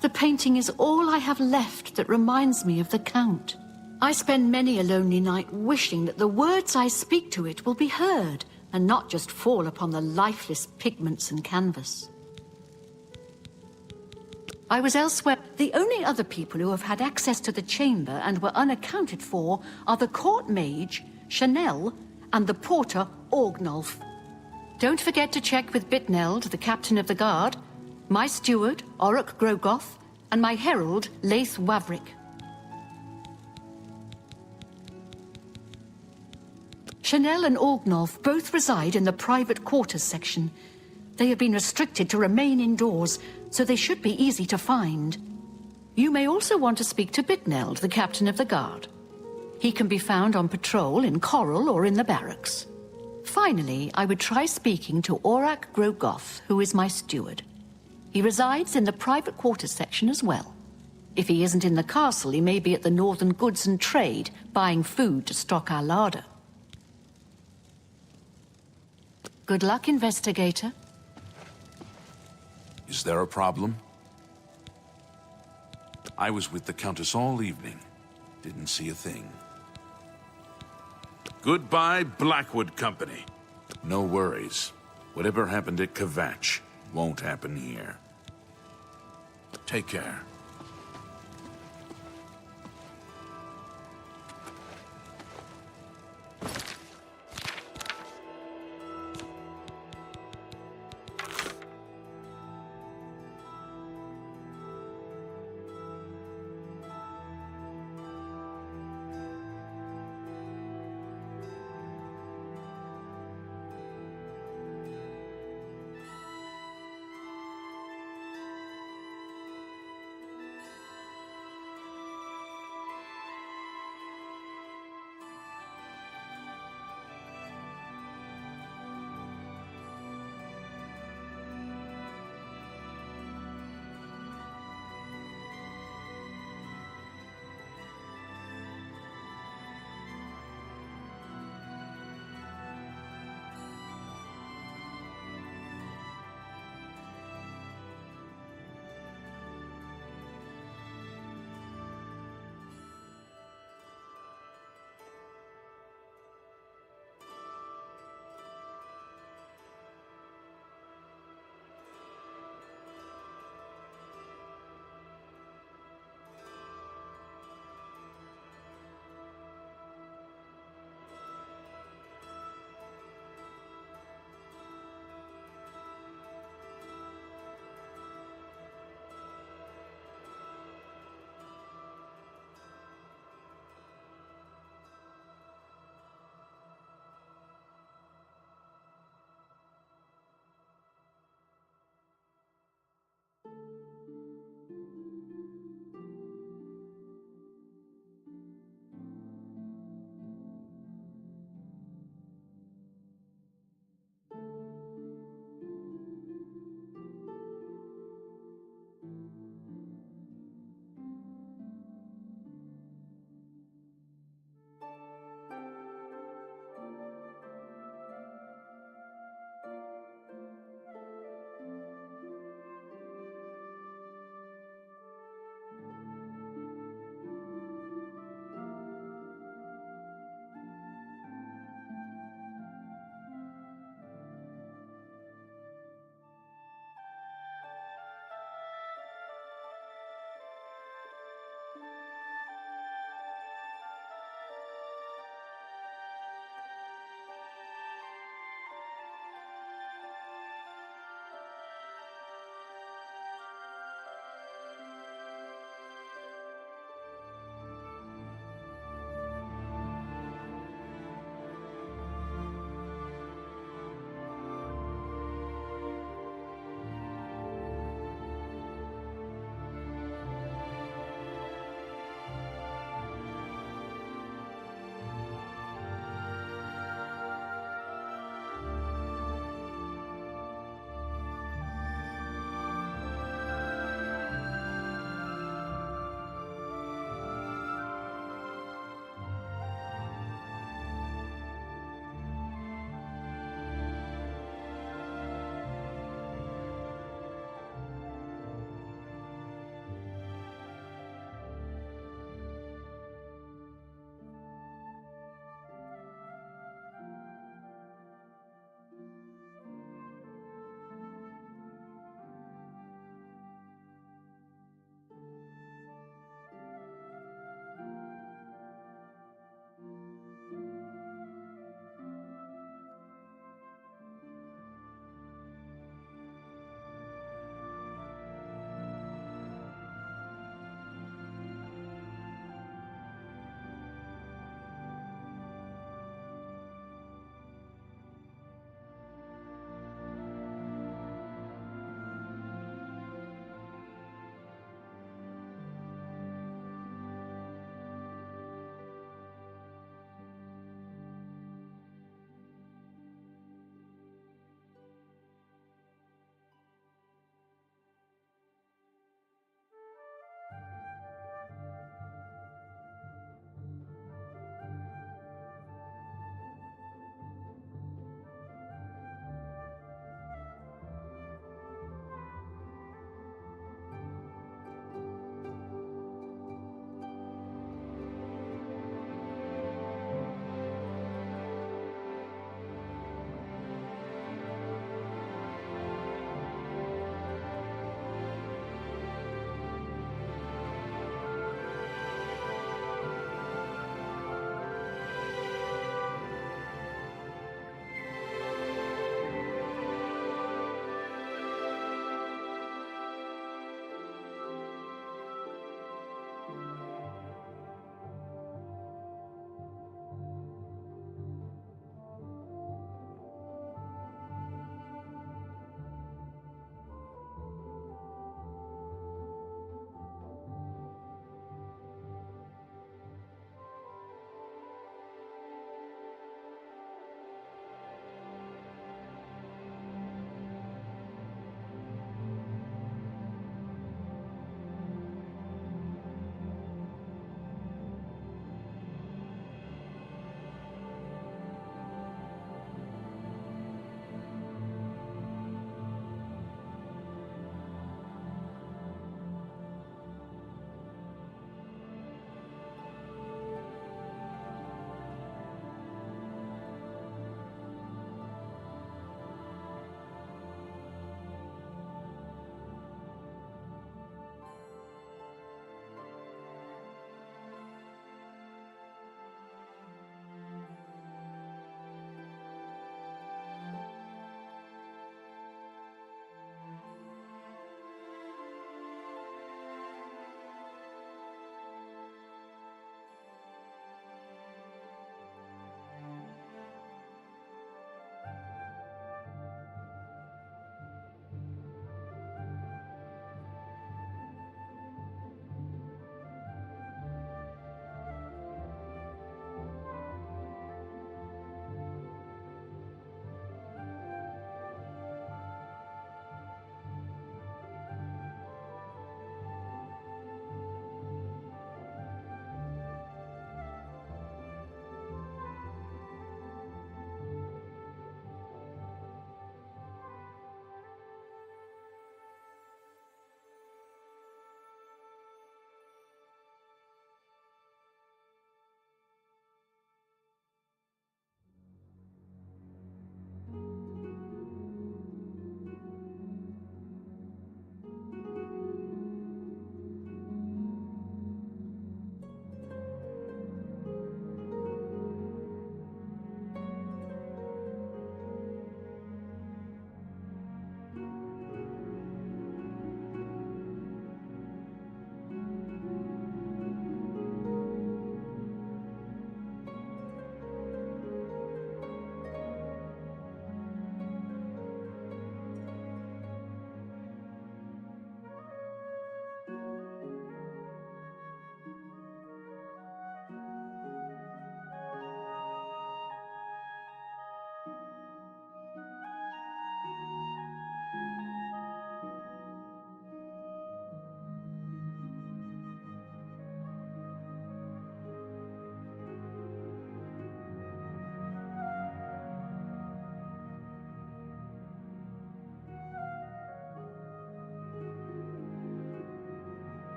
The painting is all I have left that reminds me of the Count. I spend many a lonely night wishing that the words I speak to it will be heard and not just fall upon the lifeless pigments and canvas. I was elsewhere. The only other people who have had access to the chamber and were unaccounted for are the court mage, Chanel, and the porter, Orgnolf. Don't forget to check with Bitneld, the captain of the guard, my steward, Orok Grogoth, and my herald, Laith Wavrick. Chanel and Orgnolf both reside in the private quarters section. They have been restricted to remain indoors, so they should be easy to find. You may also want to speak to Bitneld, the captain of the guard. He can be found on patrol in Coral or in the barracks. Finally, I would try speaking to Orak Grogoth, who is my steward. He resides in the private quarters section as well. If he isn't in the castle, he may be at the Northern Goods and Trade, buying food to stock our larder. Good luck, investigator. Is there a problem? I was with the Countess all evening. Didn't see a thing. Goodbye, Blackwood Company. No worries. Whatever happened at Kvatch won't happen here. Take care.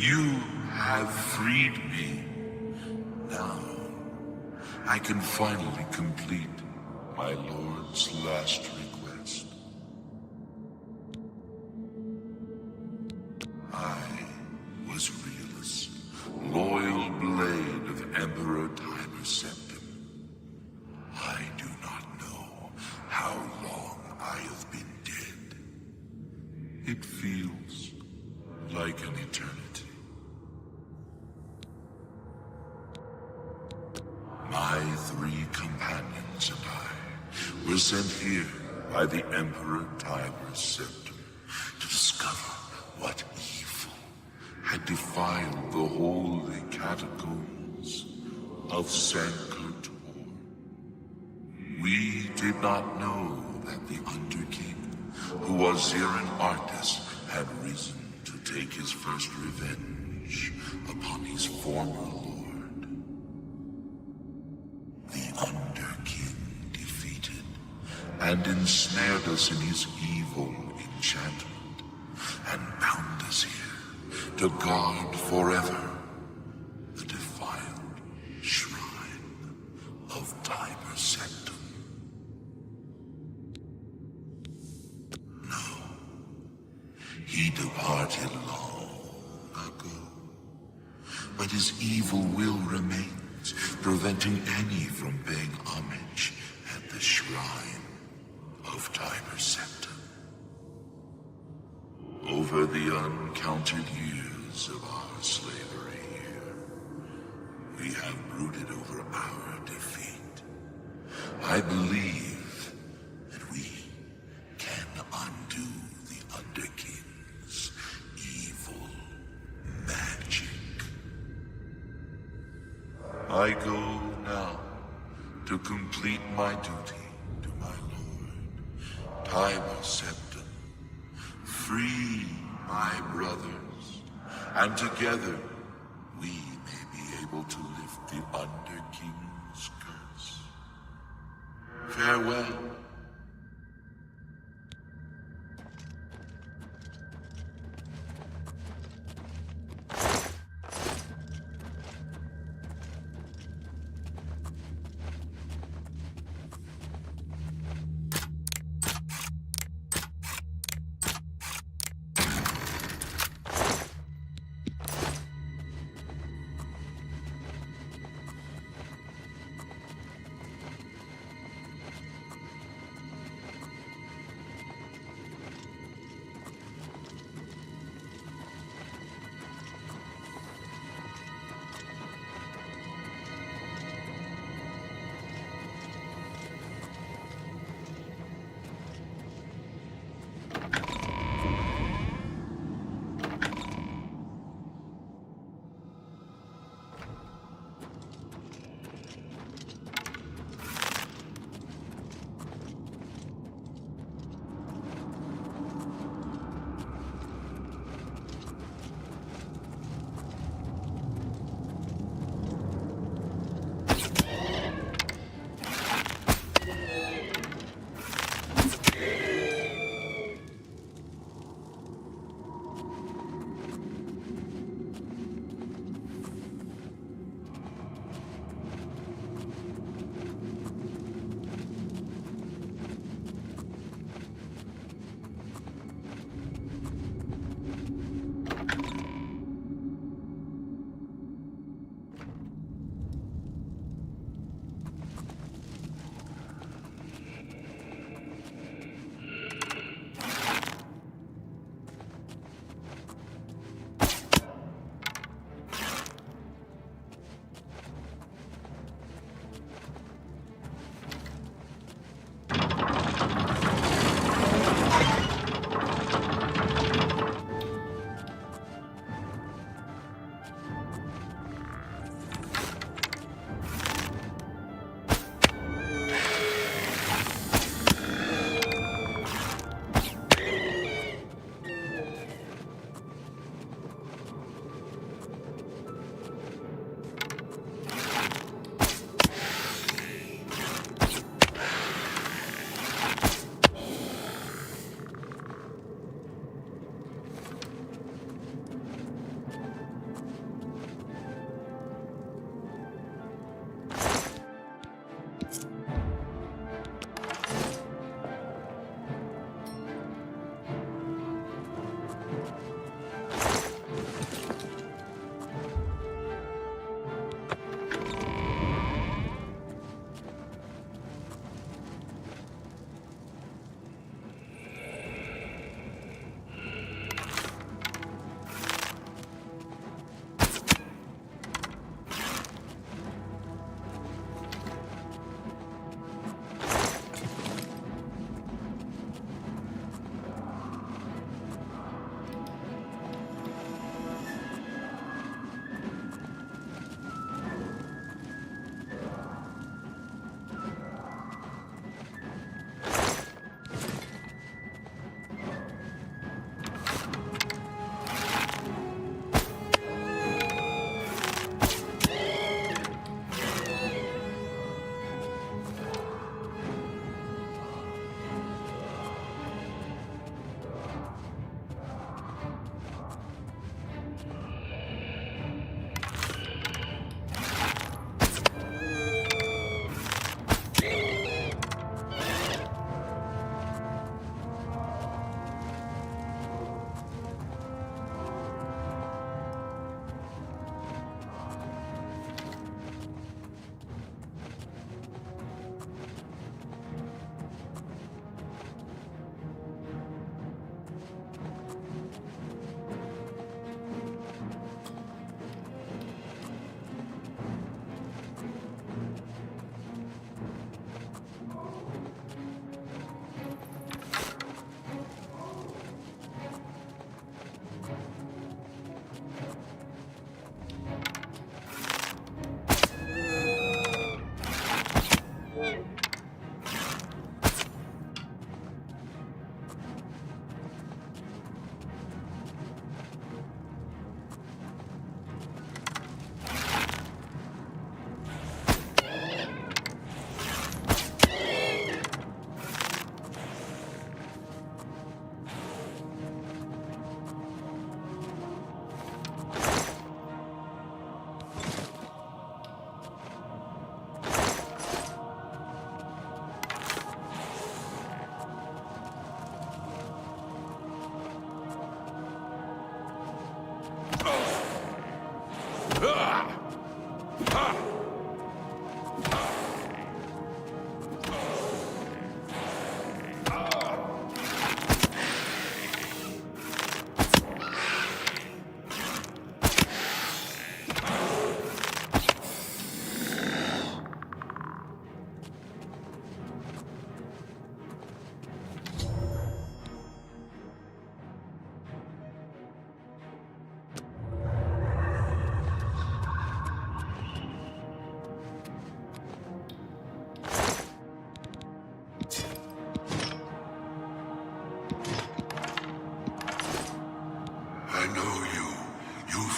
You have freed me. Now, I can finally complete my lord's last request. I was Realus, loyal blade of Emperor Tiber Septim. I do not know how long I have been dead. It feels like an eternity. My 3 companions and I were sent here by the Emperor Tiber Septim to discover what evil had defiled the holy catacombs of Sankar-Tor. We did not know that the Underking, who was Zirin Artis, had risen to take his first revenge upon his former lord. The Underking defeated and ensnared us in his evil enchantment and bound us here to guard forever the defiled shrine of Tiber Septim. No, he departed long ago, but his evil will remains, preventing any from paying homage at the shrine of Tiber Septim. Over the uncounted years of our slavery here, we have brooded over our defeat. I believe that we can undo the Underking's evil magic. I go now to complete my duty to my lord, Tiber Septim. Free my brothers, and together we may be able to lift the Underking's curse. Farewell.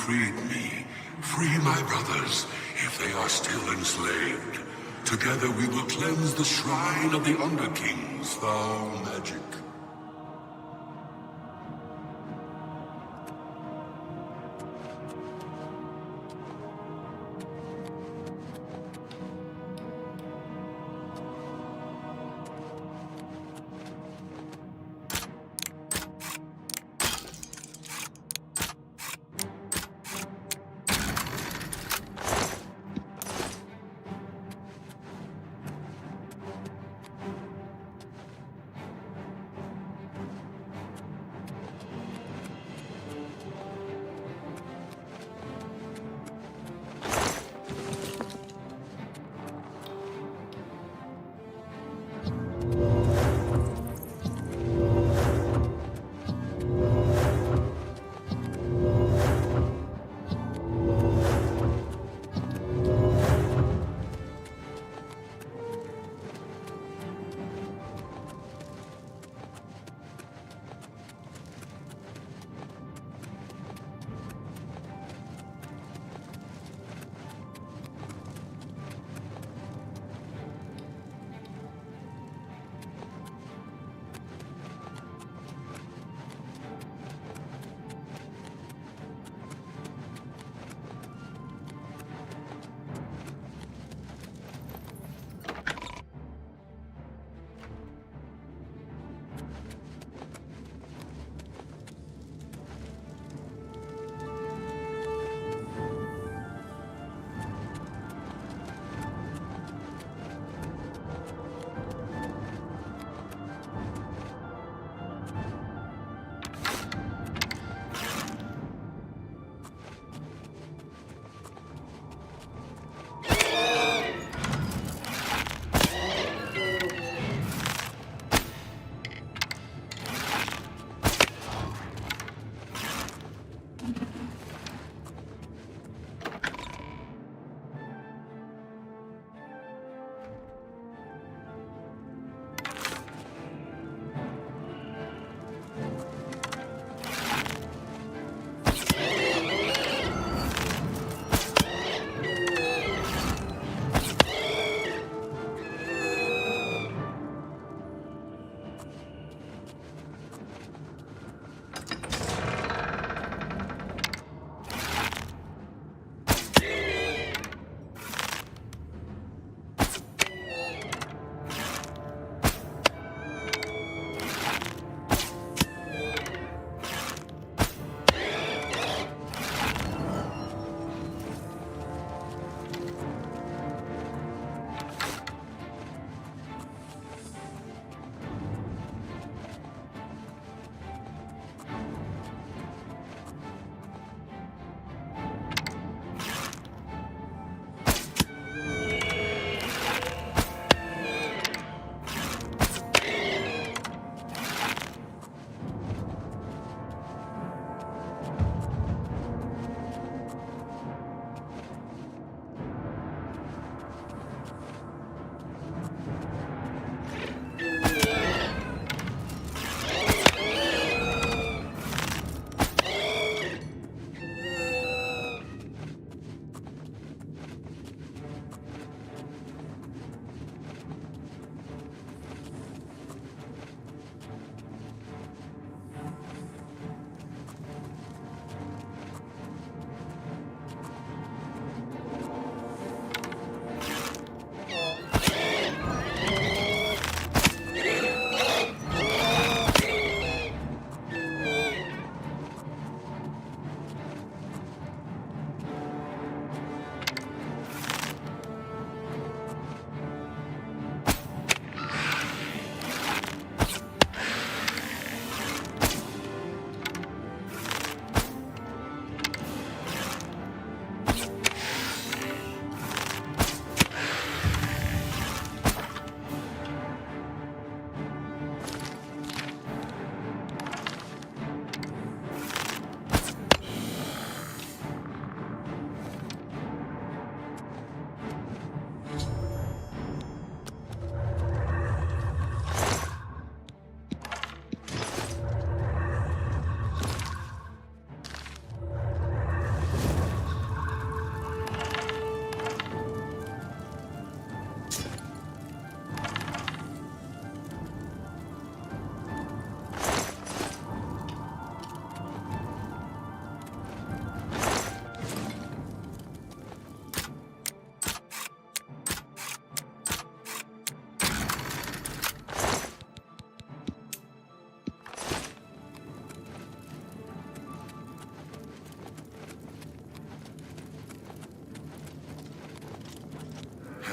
freed me. Free my brothers, if they are still enslaved. Together we will cleanse the shrine of the Underking's foul magic.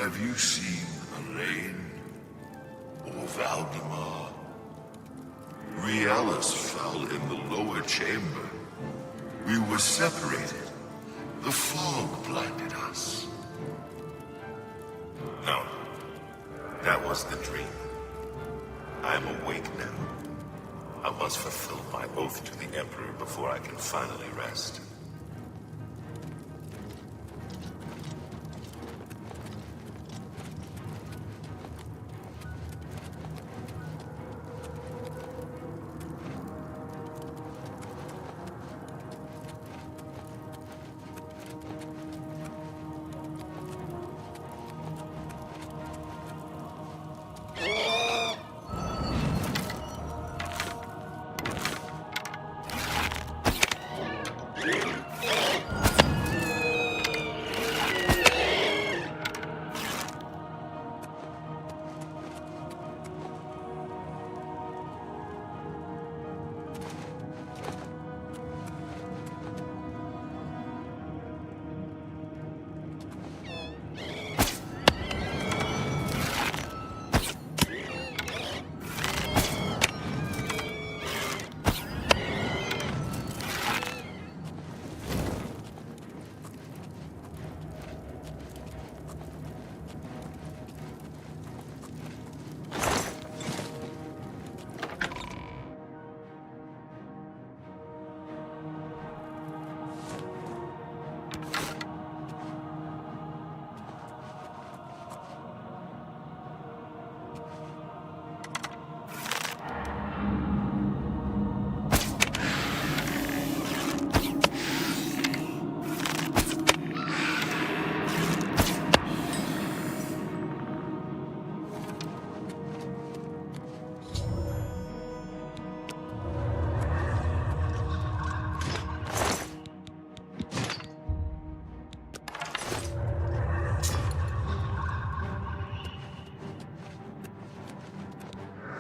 Have you seen Elaine? Or Valdemar? Rielus fell in the lower chamber. We were separated. The fog blinded us. No. That was the dream. I am awake now. I must fulfill my oath to the Emperor before I can finally rest.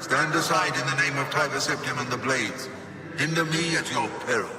Stand aside in the name of Tiger Septim and the Blades. Hinder me at your peril.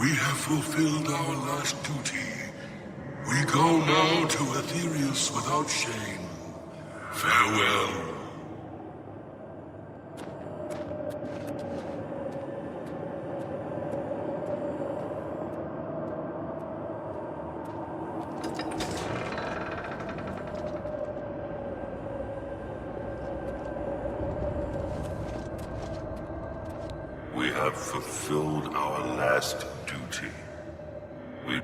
We have fulfilled our last duty. We go now to Aetherius without shame. Farewell. We have fulfilled our last duty. We...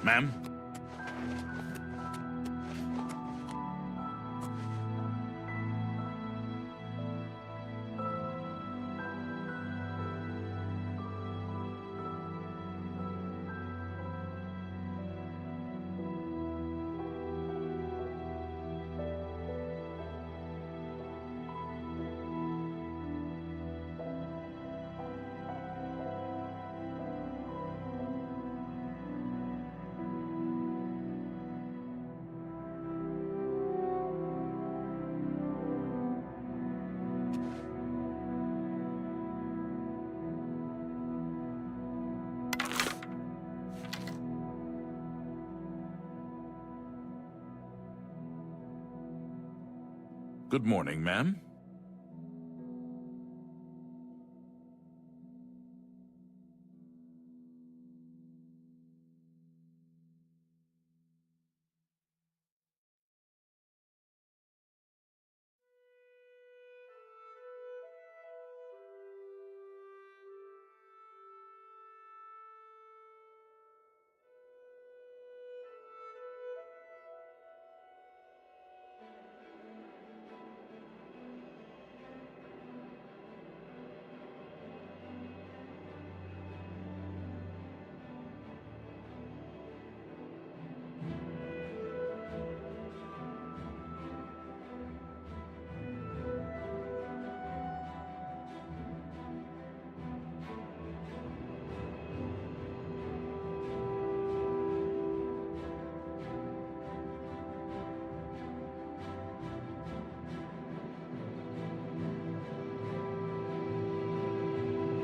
Ma'am? Good morning, ma'am.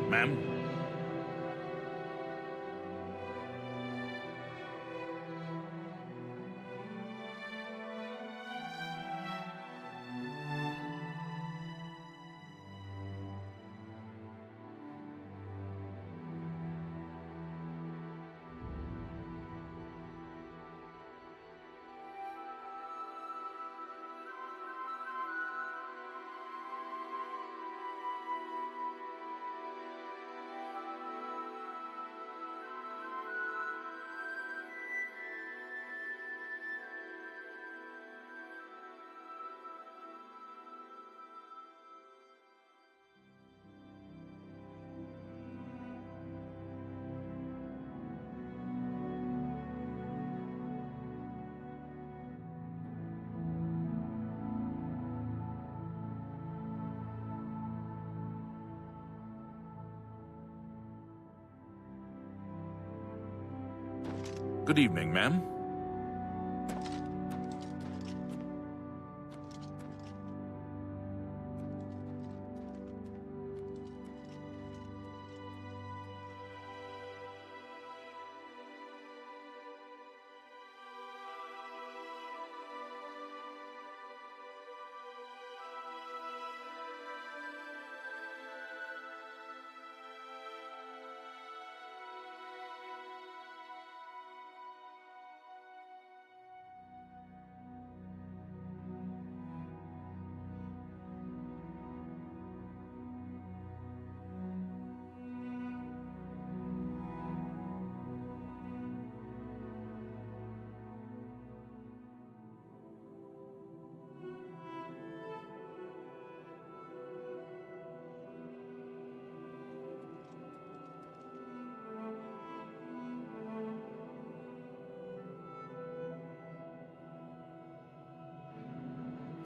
Ma'am? Good evening, ma'am.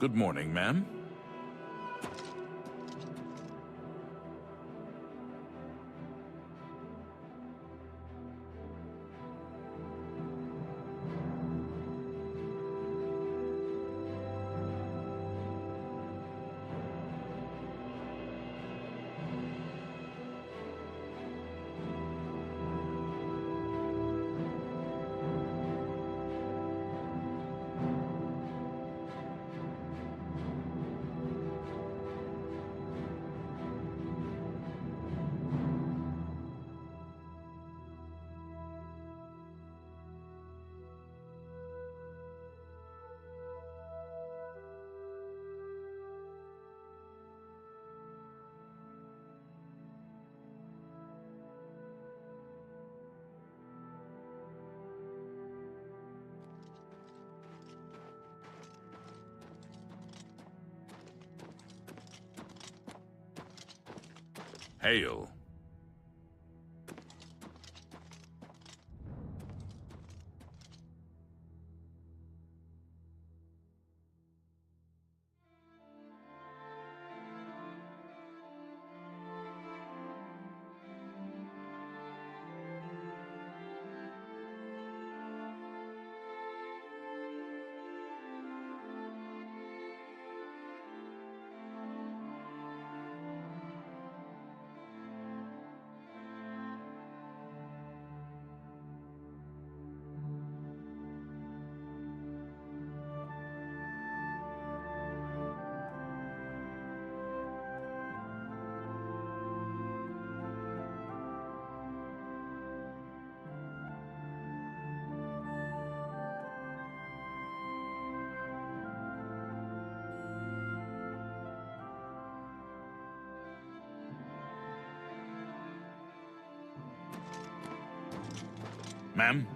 Good morning, ma'am. Hail. Ma'am?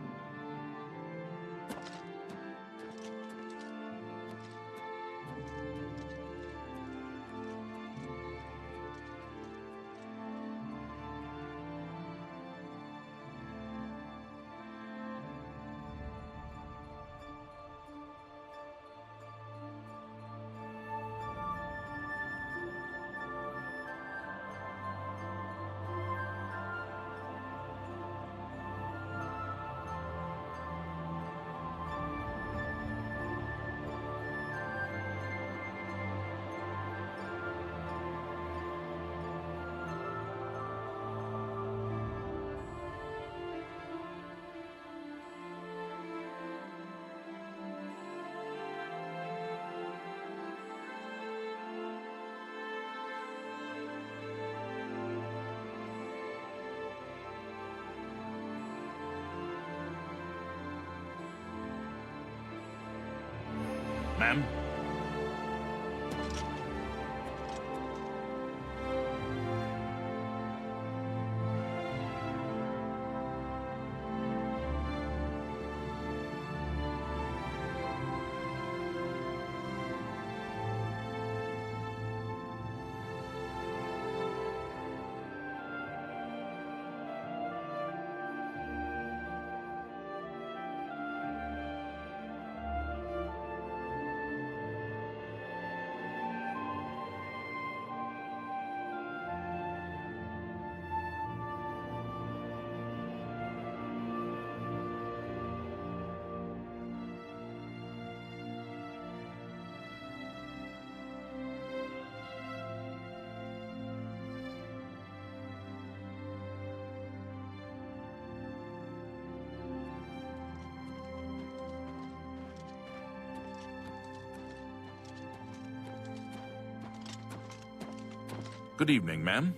Ma'am? Good evening, ma'am.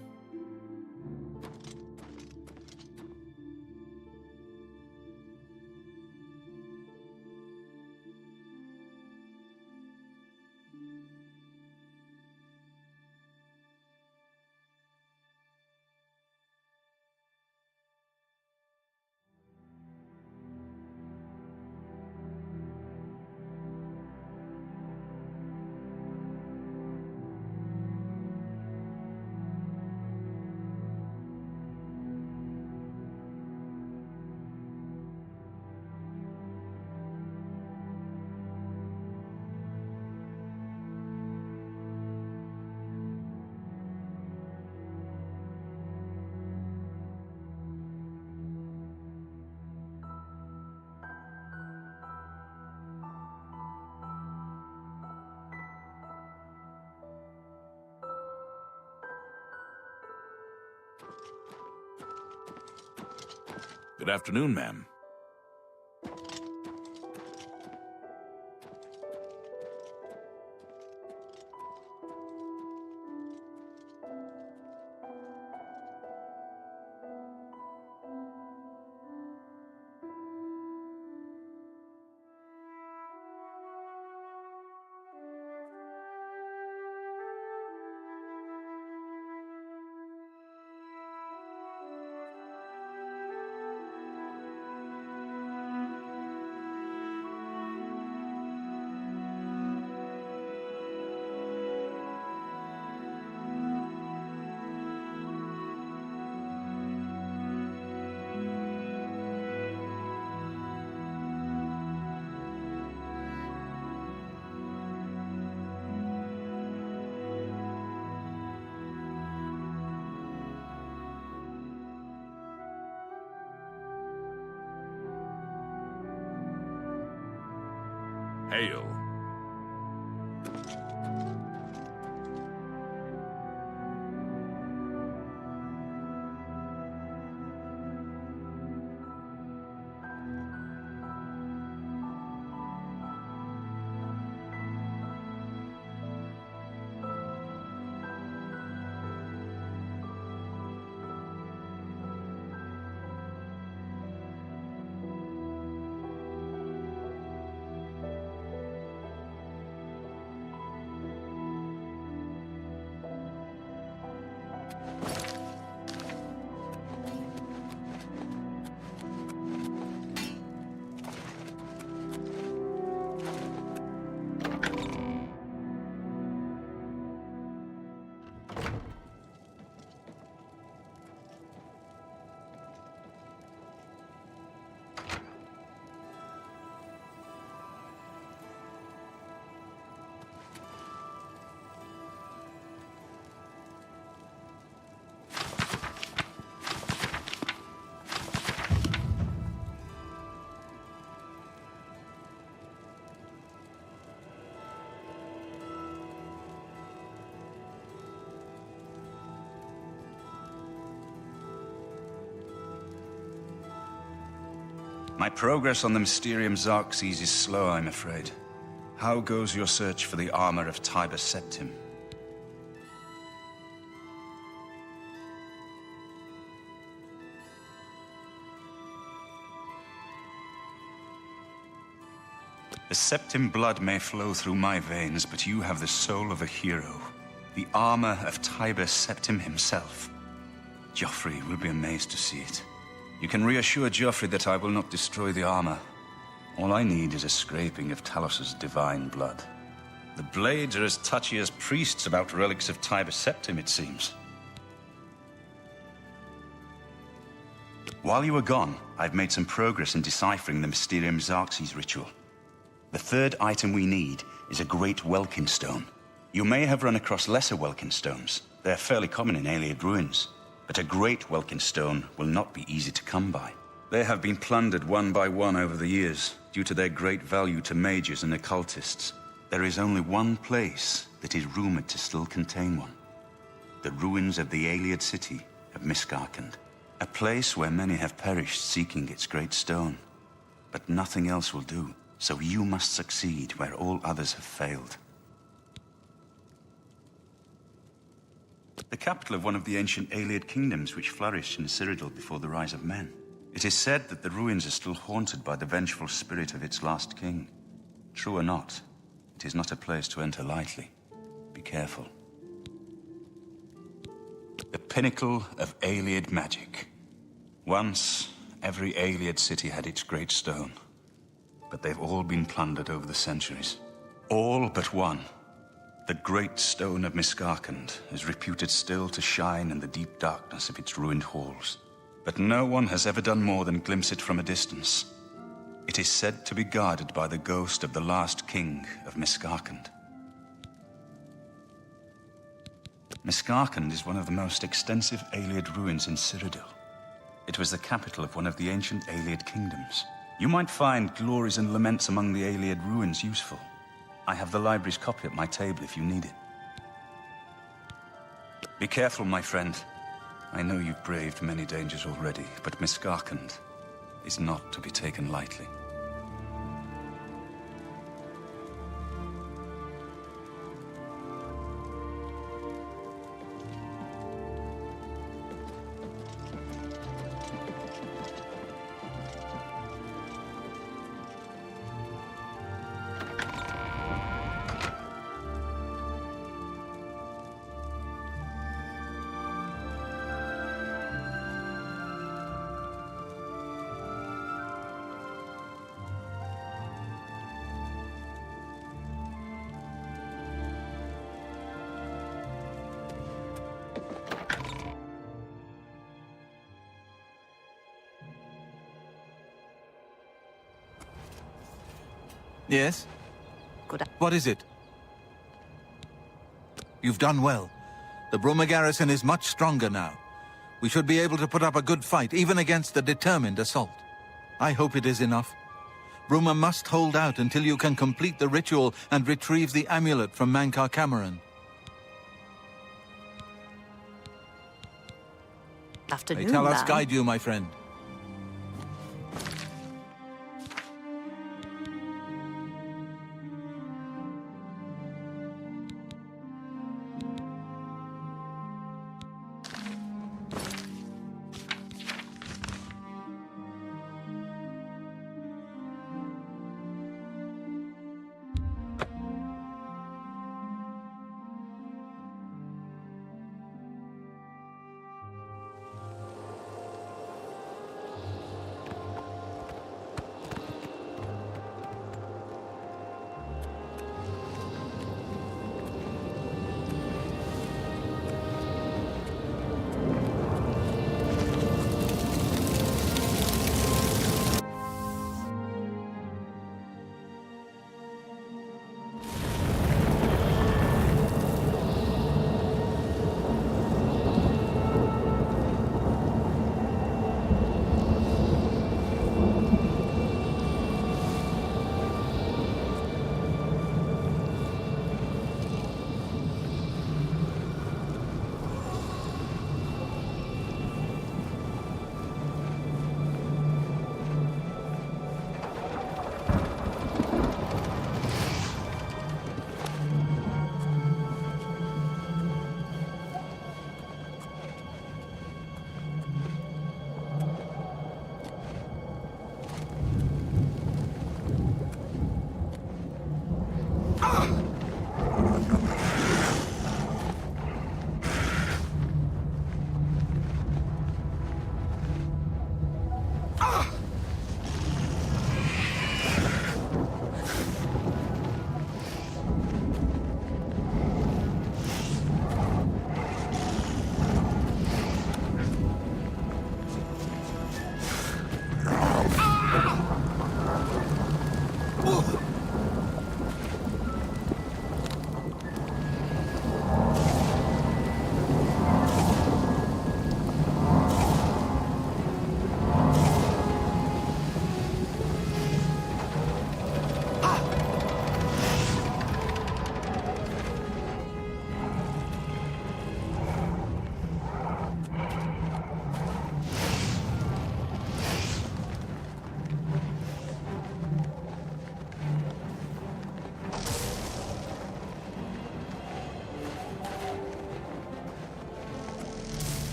Good afternoon, ma'am. Hail. My progress on the Mysterium Xerxes is slow, I'm afraid. How goes your search for the armor of Tiber Septim? The Septim blood may flow through my veins, but you have the soul of a hero. The armor of Tiber Septim himself. Joffrey will be amazed to see it. You can reassure Joffrey that I will not destroy the armor. All I need is a scraping of Talos's divine blood. The Blades are as touchy as priests about relics of Tiber Septim, it seems. While you were gone, I've made some progress in deciphering the Mysterium Xerxes ritual. The third item we need is a great Welkin stone. You may have run across lesser Welkin stones. They're fairly common in Ayleid ruins. But a great Welkin stone will not be easy to come by. They have been plundered one by one over the years, due to their great value to mages and occultists. There is only one place that is rumored to still contain one. The ruins of the Ayleid city of Miskarkand. A place where many have perished seeking its great stone. But nothing else will do, so you must succeed where all others have failed. The capital of one of the ancient Ayleid kingdoms which flourished in Cyrodiil before the rise of men. It is said that the ruins are still haunted by the vengeful spirit of its last king. True or not, it is not a place to enter lightly. Be careful. The pinnacle of Ayleid magic. Once, every Ayleid city had its great stone. But they've all been plundered over the centuries. All but one. The great stone of Miskarkand is reputed still to shine in the deep darkness of its ruined halls. But no one has ever done more than glimpse it from a distance. It is said to be guarded by the ghost of the last king of Miskarkand. Miskarkand is one of the most extensive Ayleid ruins in Cyrodiil. It was the capital of one of the ancient Ayleid kingdoms. You might find glories and laments among the Ayleid ruins useful. I have the library's copy at my table if you need it. Be careful, my friend. I know you've braved many dangers already, but Miskarkand is not to be taken lightly. Yes? What is it? You've done well. The Bruma garrison is much stronger now. We should be able to put up a good fight, even against a determined assault. I hope it is enough. Bruma must hold out until you can complete the ritual and retrieve the amulet from Mankar Cameron. Afternoon, May Talos ma'am. guide you, my friend.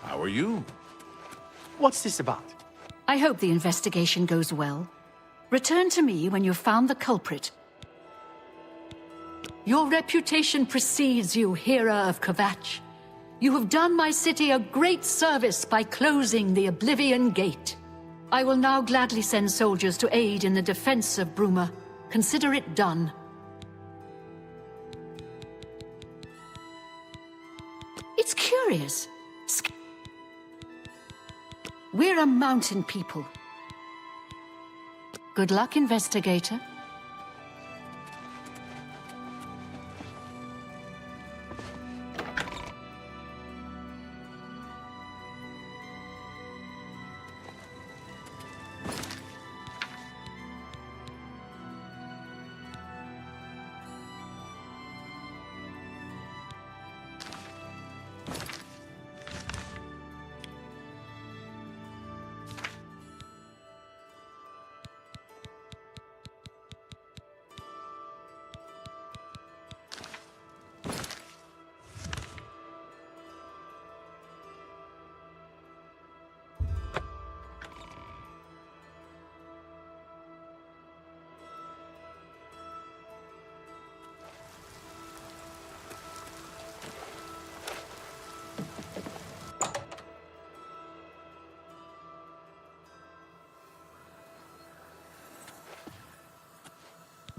How are you? What's this about? I hope the investigation goes well. Return to me when you've found the culprit. Your reputation precedes you, Hera of Kvatch. You have done my city a great service by closing the Oblivion Gate. I will now gladly send soldiers to aid in the defense of Bruma. Consider it done. It's curious. We're a mountain people. Good luck, investigator.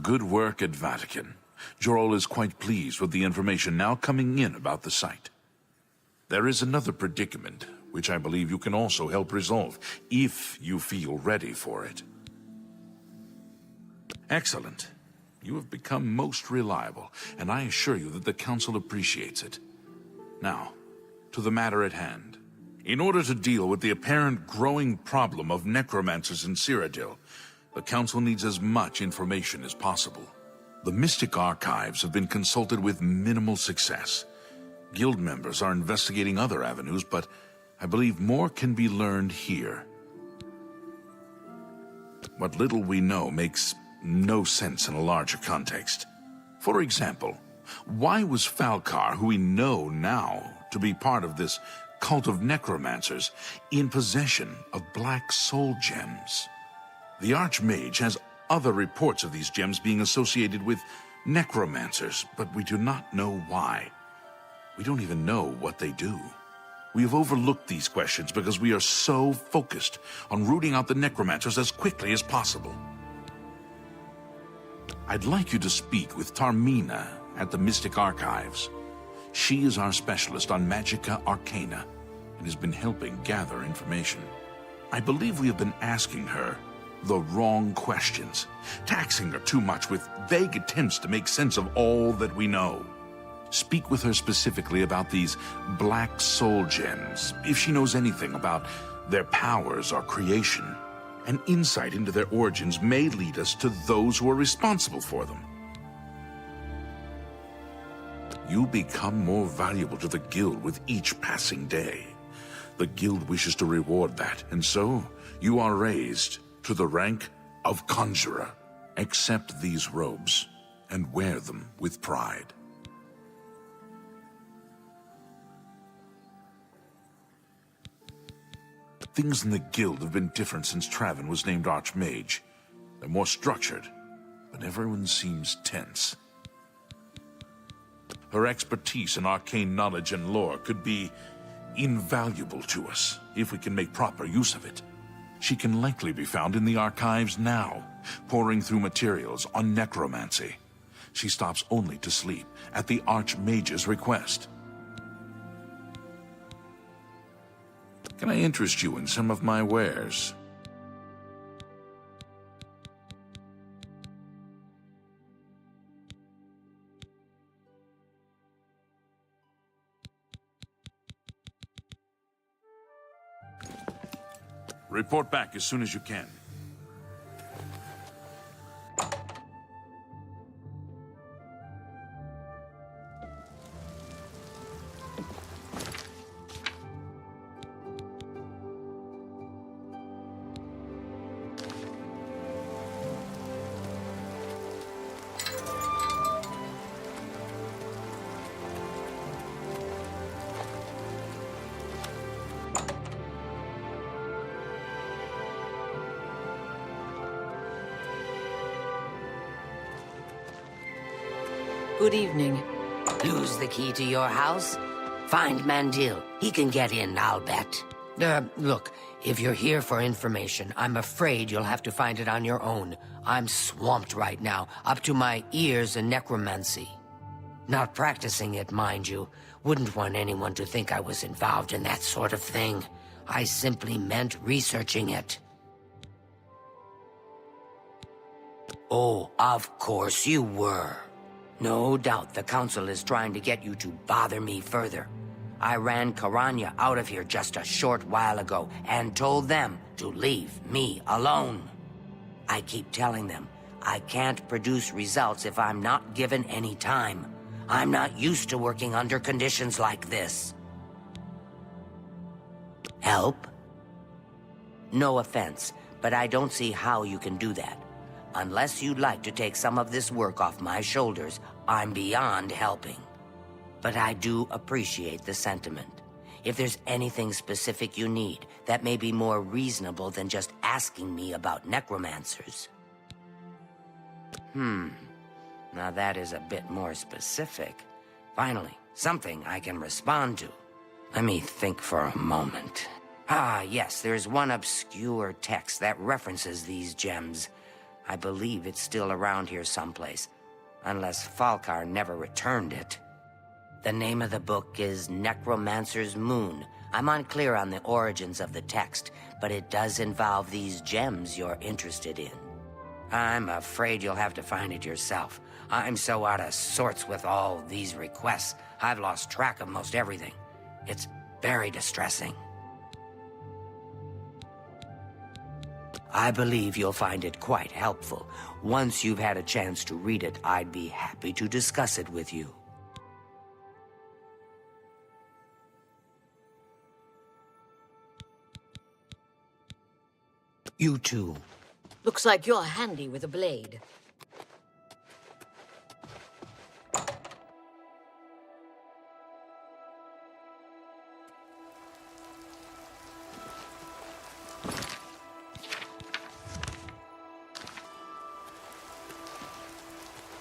Good work at Vatican. Jorol is quite pleased with the information now coming in about the site. There is another predicament, which I believe you can also help resolve, if you feel ready for it. Excellent. You have become most reliable, and I assure you that the Council appreciates it. Now, to the matter at hand. In order to deal with the apparent growing problem of necromancers in Cyrodiil, the Council needs as much information as possible. The Mystic Archives have been consulted with minimal success. Guild members are investigating other avenues, but I believe more can be learned here. What little we know makes no sense in a larger context. For example, why was Falcar, who we know now to be part of this cult of necromancers, in possession of black soul gems? The Archmage has other reports of these gems being associated with necromancers, but we do not know why. We don't even know what they do. We have overlooked these questions because we are so focused on rooting out the necromancers as quickly as possible. I'd like you to speak with Tarmina at the Mystic Archives. She is our specialist on Magica Arcana and has been helping gather information. I believe we have been asking her the wrong questions, taxing her too much with vague attempts to make sense of all that we know. Speak with her specifically about these black soul gems, if she knows anything about their powers or creation. An insight into their origins may lead us to those who are responsible for them. You become more valuable to the Guild with each passing day. The Guild wishes to reward that, and so you are raised to the rank of Conjurer. Accept these robes and wear them with pride. Things in the Guild have been different since Traven was named Archmage. They're more structured, but everyone seems tense. Her expertise in arcane knowledge and lore could be invaluable to us if we can make proper use of it. She can likely be found in the archives now, poring through materials on necromancy. She stops only to sleep at the Archmage's request. Can I interest you in some of my wares? Report back as soon as you can. Good evening. Lose the key to your house? Find Mandil. He can get in, I'll bet. Look, if you're here for information, I'm afraid you'll have to find it on your own. I'm swamped right now, up to my ears in necromancy. Not practicing it, mind you. Wouldn't want anyone to think I was involved in that sort of thing. I simply meant researching it. Oh, of course you were. No doubt the Council is trying to get you to bother me further. I ran Karanya out of here just a short while ago and told them to leave me alone. I keep telling them I can't produce results if I'm not given any time. I'm not used to working under conditions like this. Help? No offense, but I don't see how you can do that. Unless you'd like to take some of this work off my shoulders, I'm beyond helping. But I do appreciate the sentiment. If there's anything specific you need, that may be more reasonable than just asking me about necromancers. Now that is a bit more specific. Finally, something I can respond to. Let me think for a moment. Ah, yes, there's one obscure text that references these gems. I believe it's still around here someplace, unless Falkar never returned it. The name of the book is Necromancer's Moon. I'm unclear on the origins of the text, but it does involve these gems you're interested in. I'm afraid you'll have to find it yourself. I'm so out of sorts with all these requests, I've lost track of most everything. It's very distressing. I believe you'll find it quite helpful. Once you've had a chance to read it, I'd be happy to discuss it with you. You too. Looks like you're handy with a blade.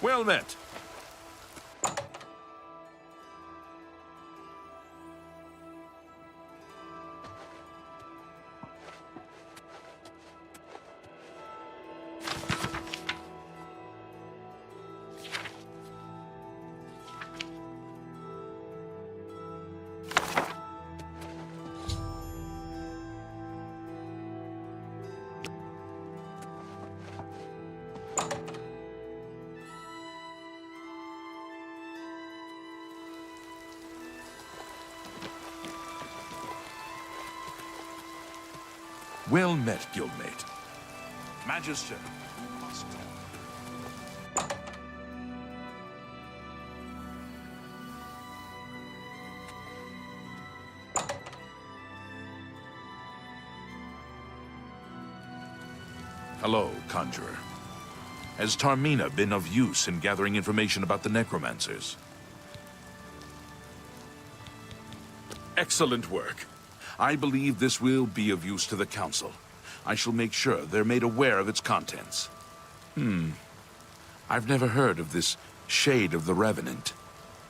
Well met. Well met, guildmate. Magister, you must... Hello, Conjurer. Has Tarmina been of use in gathering information about the necromancers? Excellent work. I believe this will be of use to the Council. I shall make sure they're made aware of its contents. I've never heard of this Shade of the Revenant.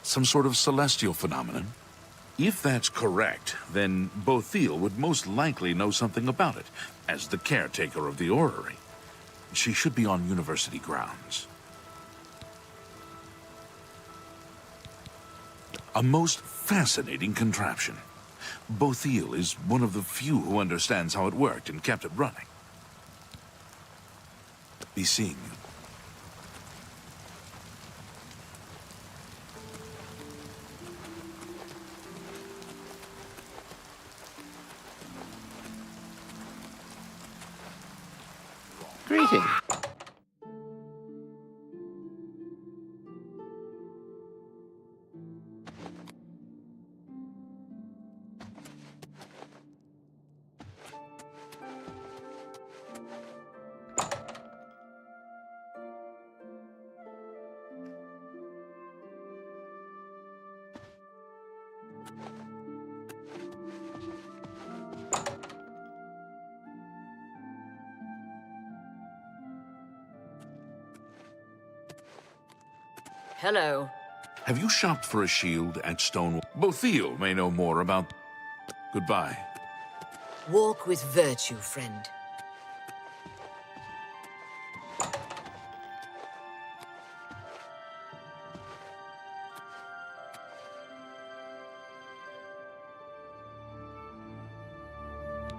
Some sort of celestial phenomenon? If that's correct, then Bothil would most likely know something about it, as the caretaker of the orrery. She should be on university grounds. A most fascinating contraption. Bothil is one of the few who understands how it worked and kept it running. Be seeing you. Greetings. hello. Have you shopped for a shield at Stonewall? Bothiel may know more about... Goodbye. Walk with virtue, friend.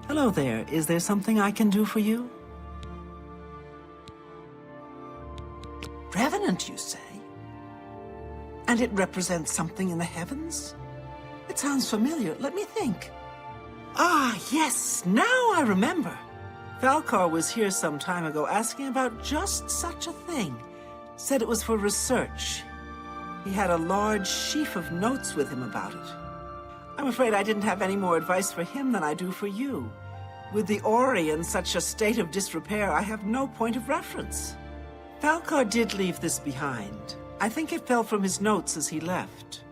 Hello there. Is there something I can do for you? Revenant, you say? And it represents something in the heavens? It sounds familiar. Let me think. Ah, yes, now I remember. Falcar was here some time ago asking about just such a thing. Said it was for research. He had a large sheaf of notes with him about it. I'm afraid I didn't have any more advice for him than I do for you. With the Ori in such a state of disrepair, I have no point of reference. Falcar did leave this behind. I think it fell from his notes as he left.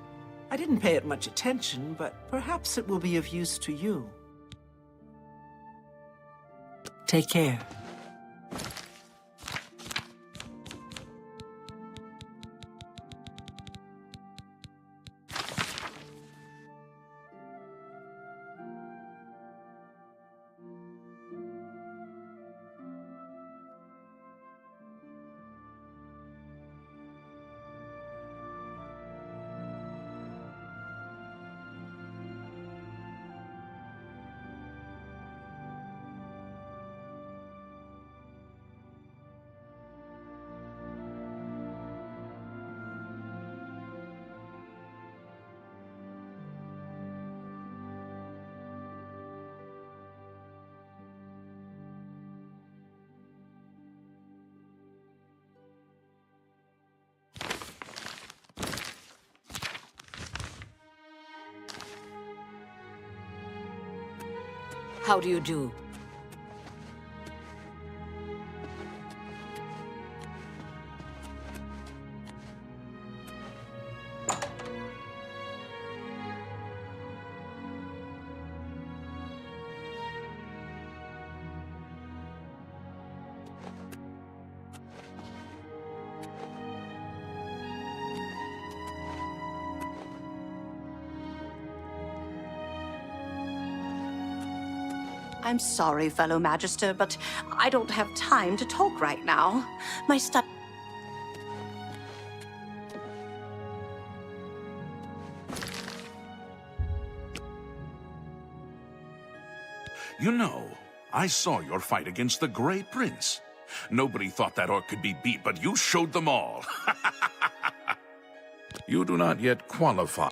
I didn't pay it much attention, but perhaps it will be of use to you. Take care. How do you do? I'm sorry, fellow Magister, but I don't have time to talk right now. My study... You know, I saw your fight against the Grey Prince. Nobody thought that orc could be beat, but you showed them all. You do not yet qualify.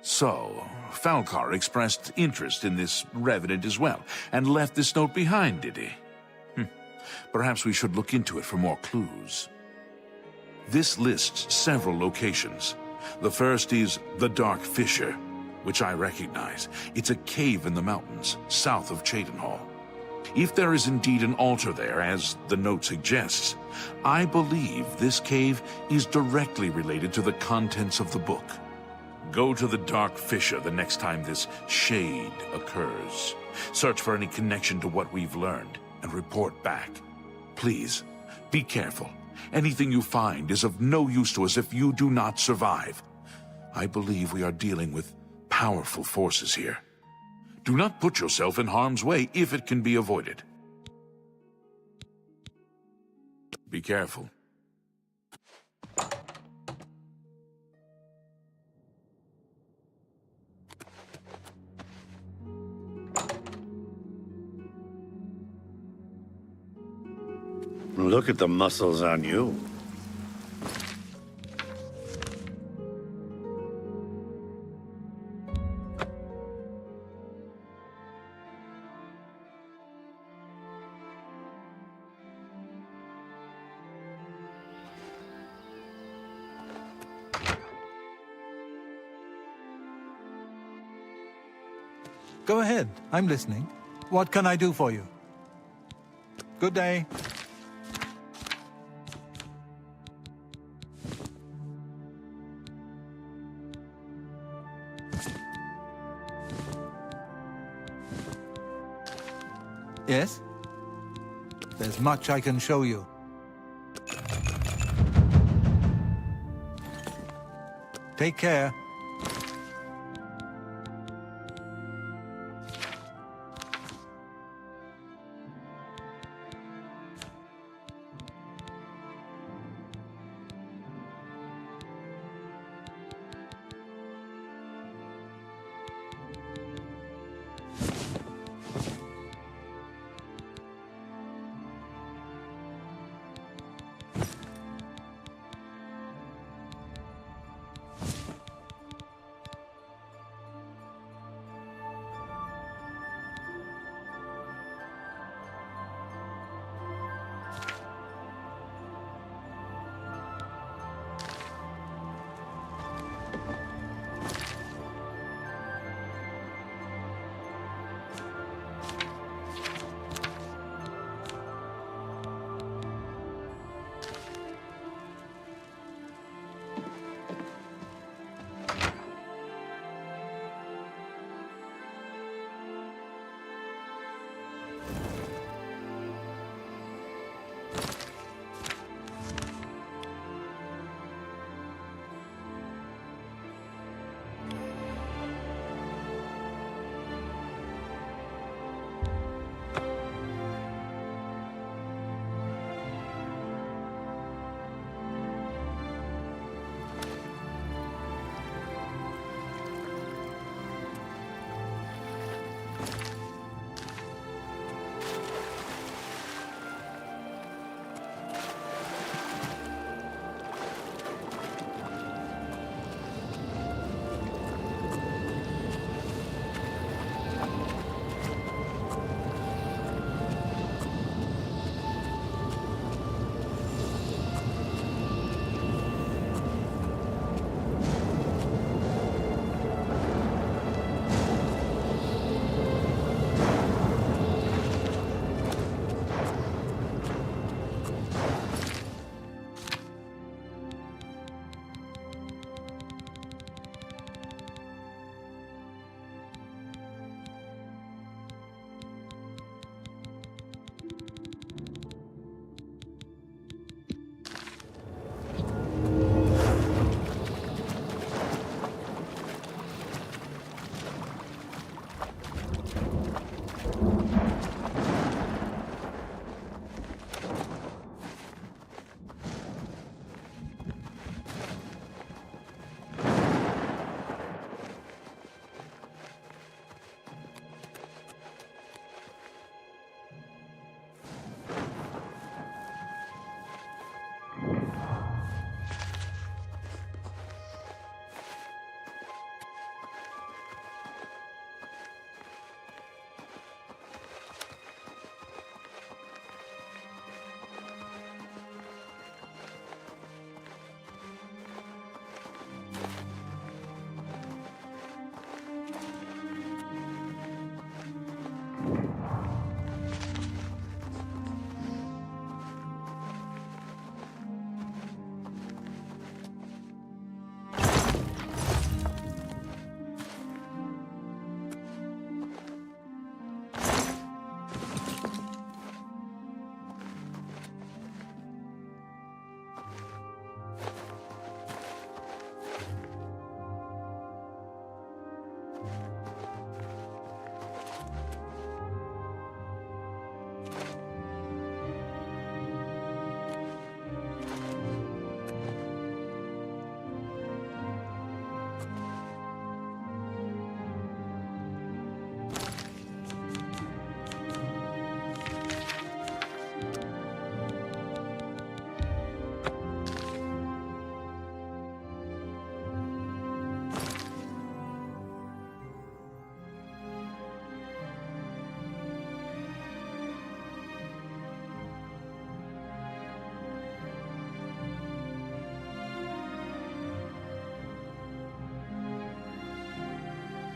So, Falcar expressed interest in this revenant as well, and left this note behind, did he? Perhaps we should look into it for more clues. This lists several locations. The first is the Dark Fissure, which I recognize. It's a cave in the mountains, south of Cheydinhal. If there is indeed an altar there, as the note suggests, I believe this cave is directly related to the contents of the book. Go to the Dark Fissure the next time this shade occurs. Search for any connection to what we've learned, and report back. Please, be careful. Anything you find is of no use to us if you do not survive. I believe we are dealing with powerful forces here. Do not put yourself in harm's way if it can be avoided. Be careful. Look at the muscles on you. Go ahead. I'm listening. What can I do for you? Good day. Yes? There's much I can show you. Take care.